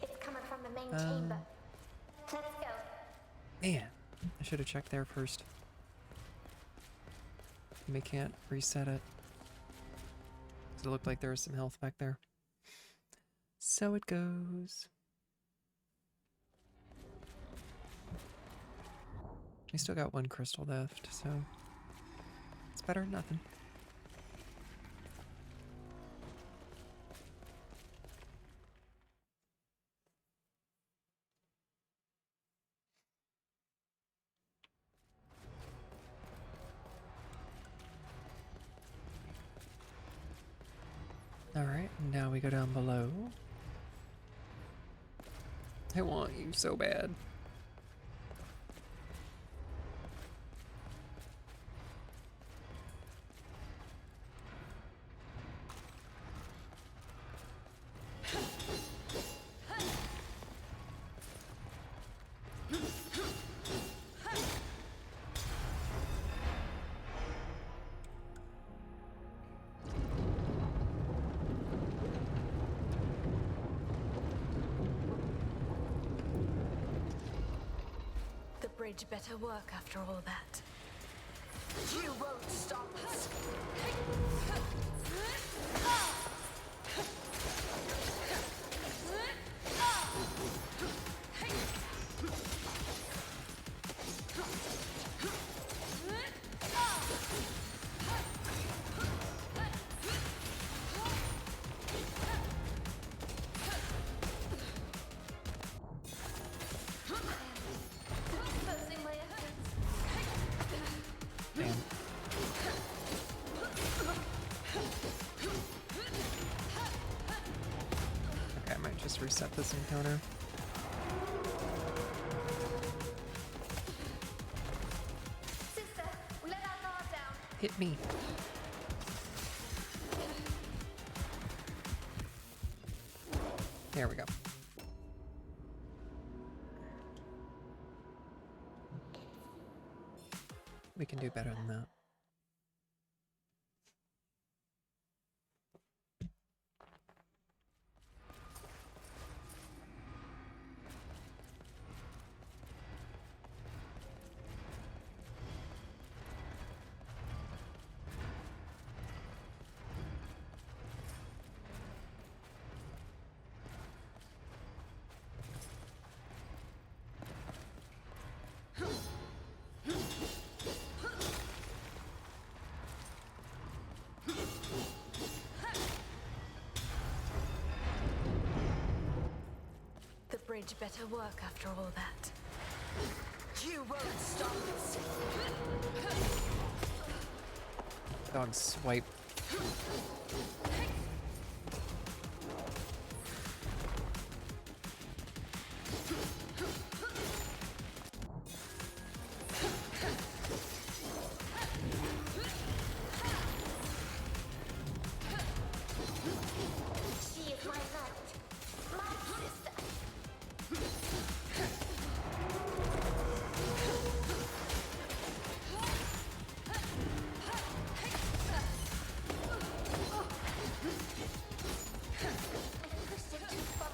B: It's coming from the main chamber. Let's go.
A: Man, I should have checked there first. We can't reset it. 'Cause it looked like there was some health back there. So it goes. We still got one crystal left, so it's better than nothing. Alright, now we go down below. I want you so bad.
E: The bridge better work after all that. You won't stop us.
B: Closing my efforts.
A: Damn. Okay, I might just reset this encounter.
B: Sister, we let our guard down.
A: Hit me. There we go. We can do better than that.
E: The bridge better work after all that. You won't stop us.
A: Dog swipe.
B: She is my knight. My sister. I pushed it too far.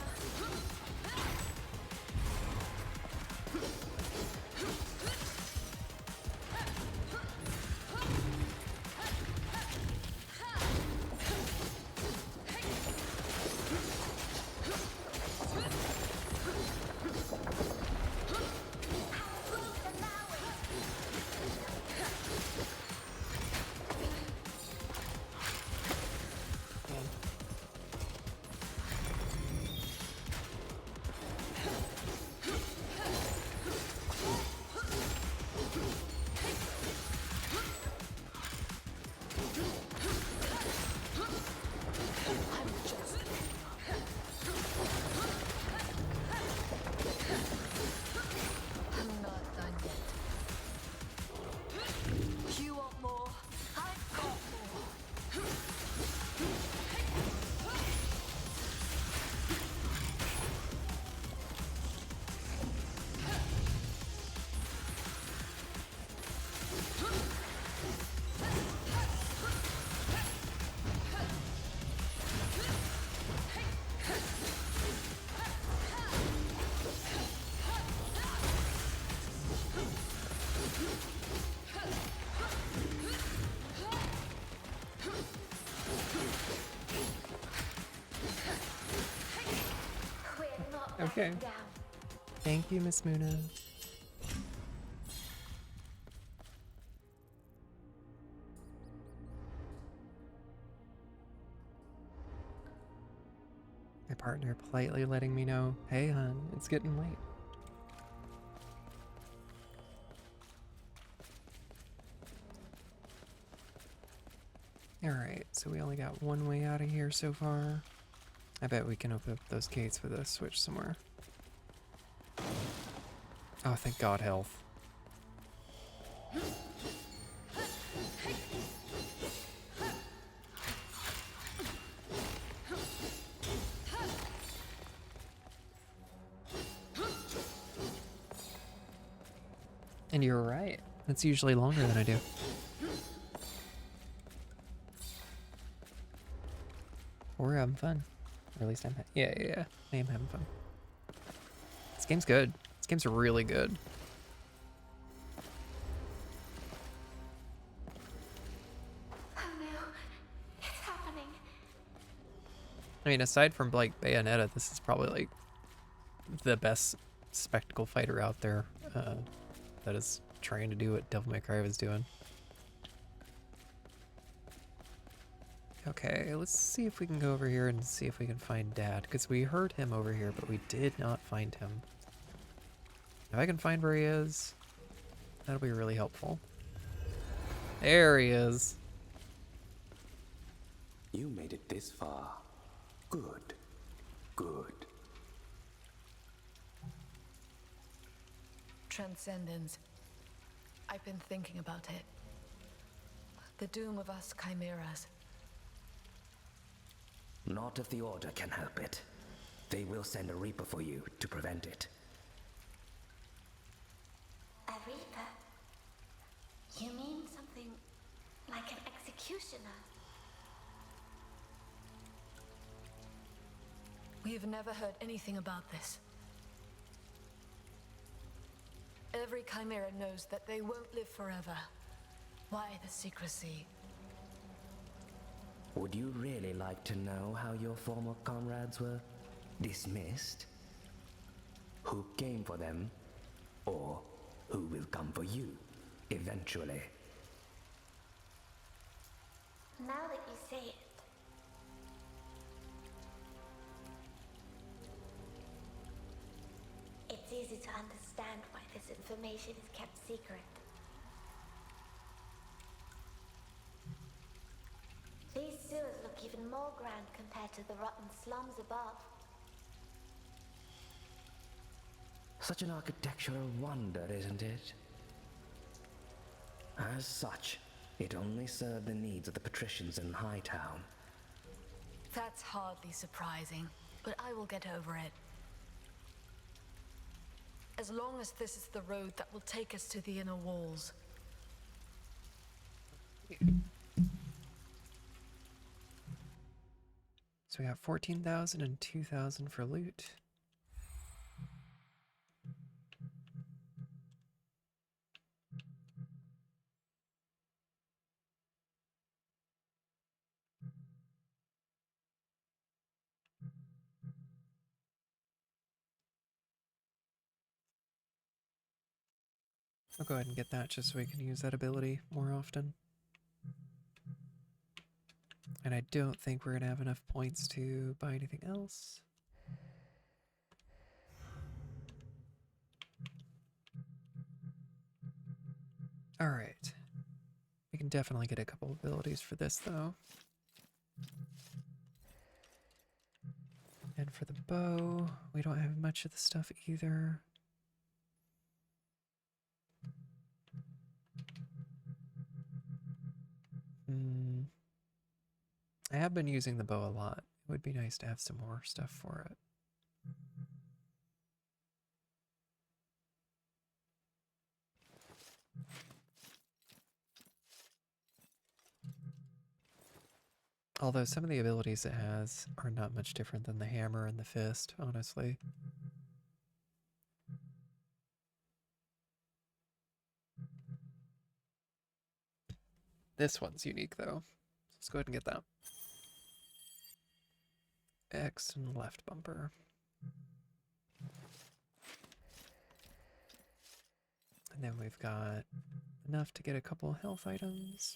E: I'm not done yet. You want more? I've got more.
B: We're not
A: Okay.
B: backing down.
A: Thank you, Miss Muna. My partner politely letting me know, hey, hon, it's getting late. Alright, so we only got one way out of here so far. I bet we can open up those gates with a switch somewhere. Oh, thank God, health. And you're right. That's usually longer than I do. We're having fun. Or at least I'm yeah. I am having fun. This game's good. This game's really good.
B: Oh no, it's happening.
A: I mean, aside from like Bayonetta, this is probably like the best spectacle fighter out there that is trying to do what Devil May Cry was doing. Okay, let's see if we can go over here and see if we can find Dad, because we heard him over here, but we did not find him. If I can find where he is, that'll be really helpful. There he is.
C: You made it this far. Good. Good.
E: Transcendence. I've been thinking about it. The doom of us chimeras.
H: Not if the Order can help it. They will send a Reaper for you to prevent it.
B: A reaper? You mean something like an executioner?
E: We've never heard anything about this. Every chimera knows that they won't live forever. Why the secrecy?
H: Would you really like to know how your former comrades were dismissed? Who came for them, or who will come for you, eventually?
B: Now that you say it, it's easy to understand why this information is kept secret. These sewers look even more grand compared to the rotten slums above.
H: Such an architectural wonder, isn't it? As such, it only served the needs of the patricians in Hightown.
E: That's hardly surprising, but I will get over it. As long as this is the road that will take us to the inner walls.
A: So we got 14,000 and 2,000 for loot. I'll go ahead and get that just so we can use that ability more often. And I don't think we're going to have enough points to buy anything else. Alright. We can definitely get a couple abilities for this, though. And for the bow, we don't have much of the stuff either. I have been using the bow a lot. It would be nice to have some more stuff for it. Although some of the abilities it has are not much different than the hammer and the fist, honestly. This one's unique, though. Let's go ahead and get that. X and left bumper. And then we've got enough to get a couple health items.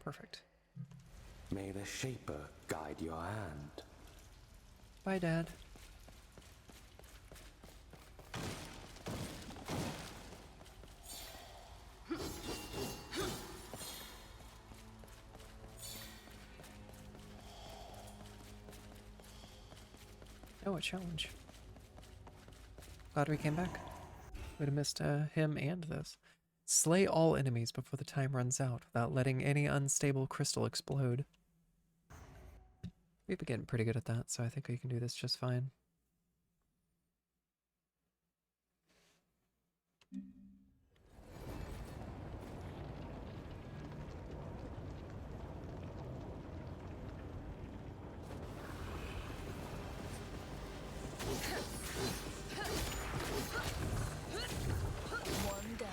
A: Perfect.
C: May the Shaper guide your hand.
A: Bye, Dad. Oh, a challenge. Glad we came back. Would have missed him and this. Slay all enemies before the time runs out without letting any unstable crystal explode. We've been getting pretty good at that, so I think we can do this just fine.
E: One down.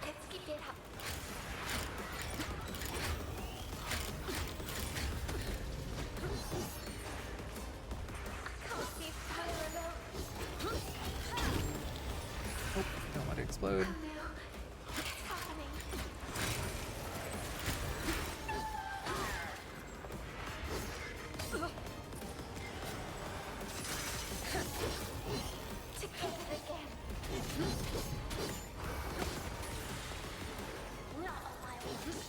B: Let's keep it up. I can't see fire alone.
A: Oh, don't want to explode.
B: Oh no, it's happening. Together again. Not on my watch.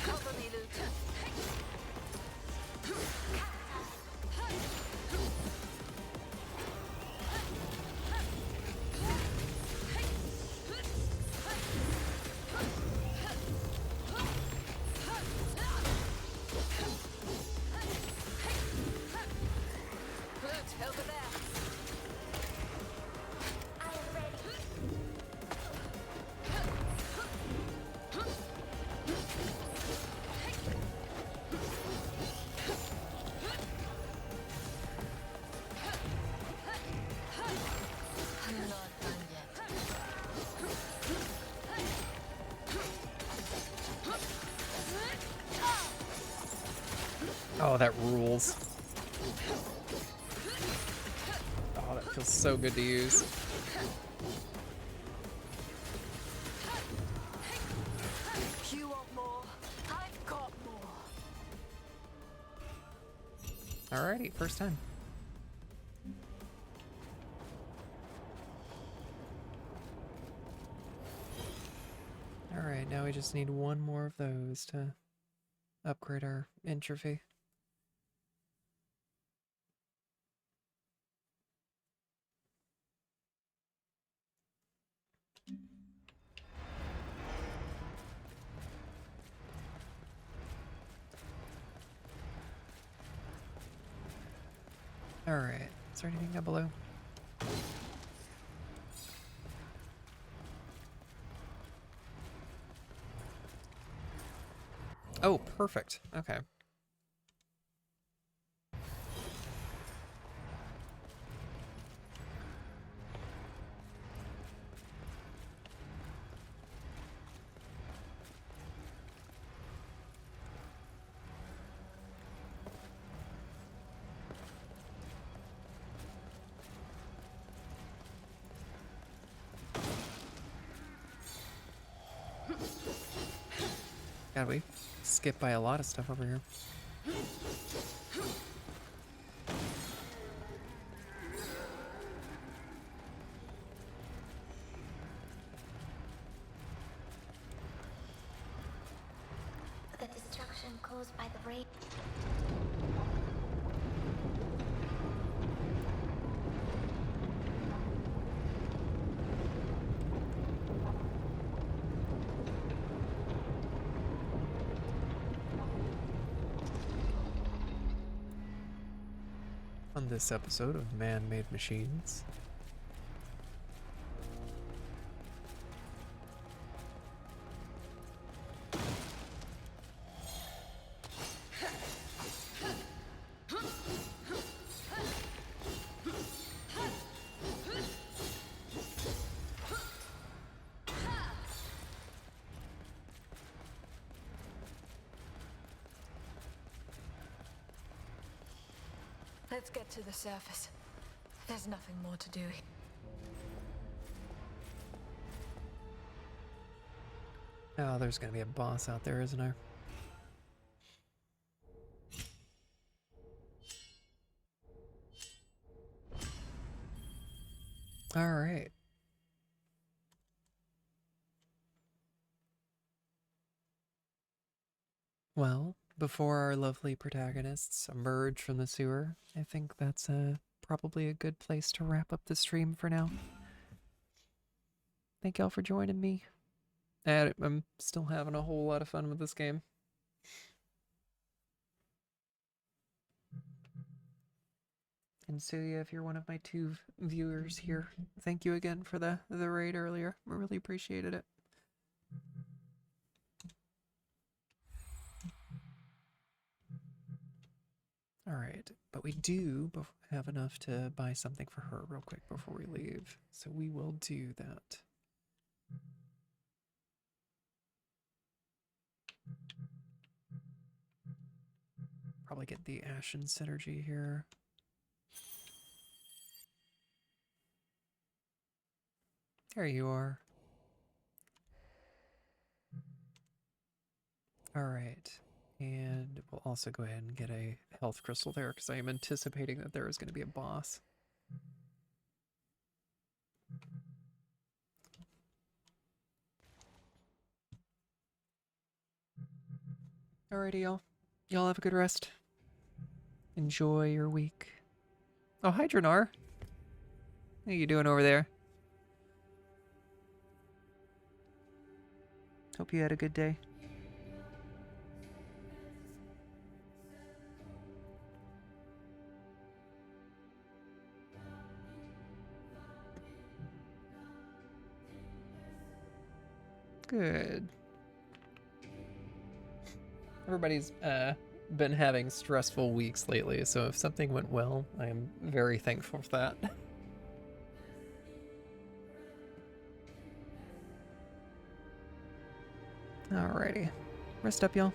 E: Cover me, Luke. Luke, over there.
B: I am ready.
E: I'm not done yet.
A: Oh, that rules. Oh, that feels so good to use.
E: You want more? I've got more.
A: Alrighty, first time. Alright, now we just need one more of those to upgrade our entropy. Alright, is there anything down below? Oh, perfect. Okay. God, we skipped by a lot of stuff over here.
B: The destruction caused by the rain.
A: On this episode of Man-Made Machines.
E: Let's get to the surface. There's nothing more to do.
A: Oh, there's gonna be a boss out there, isn't there? All right. Well, before our lovely protagonists emerge from the sewer, I think that's probably a good place to wrap up the stream for now. Thank y'all for joining me. I'm still having a whole lot of fun with this game. And Suya, if you're one of my 2 viewers here, thank you again for the raid earlier. I really appreciated it. Alright, but we do have enough to buy something for her real quick before we leave. So we will do that. Probably get the Ashen Synergy here. There you are. Alright. And we'll also go ahead and get a health crystal there because I am anticipating that there is going to be a boss. Alrighty, y'all. Y'all have a good rest. Enjoy your week. Oh, hi, Dranar. How you doing over there? Hope you had a good day. Good. Everybody's been having stressful weeks lately, so if something went well, I am very thankful for that. Alrighty. Rest up, y'all.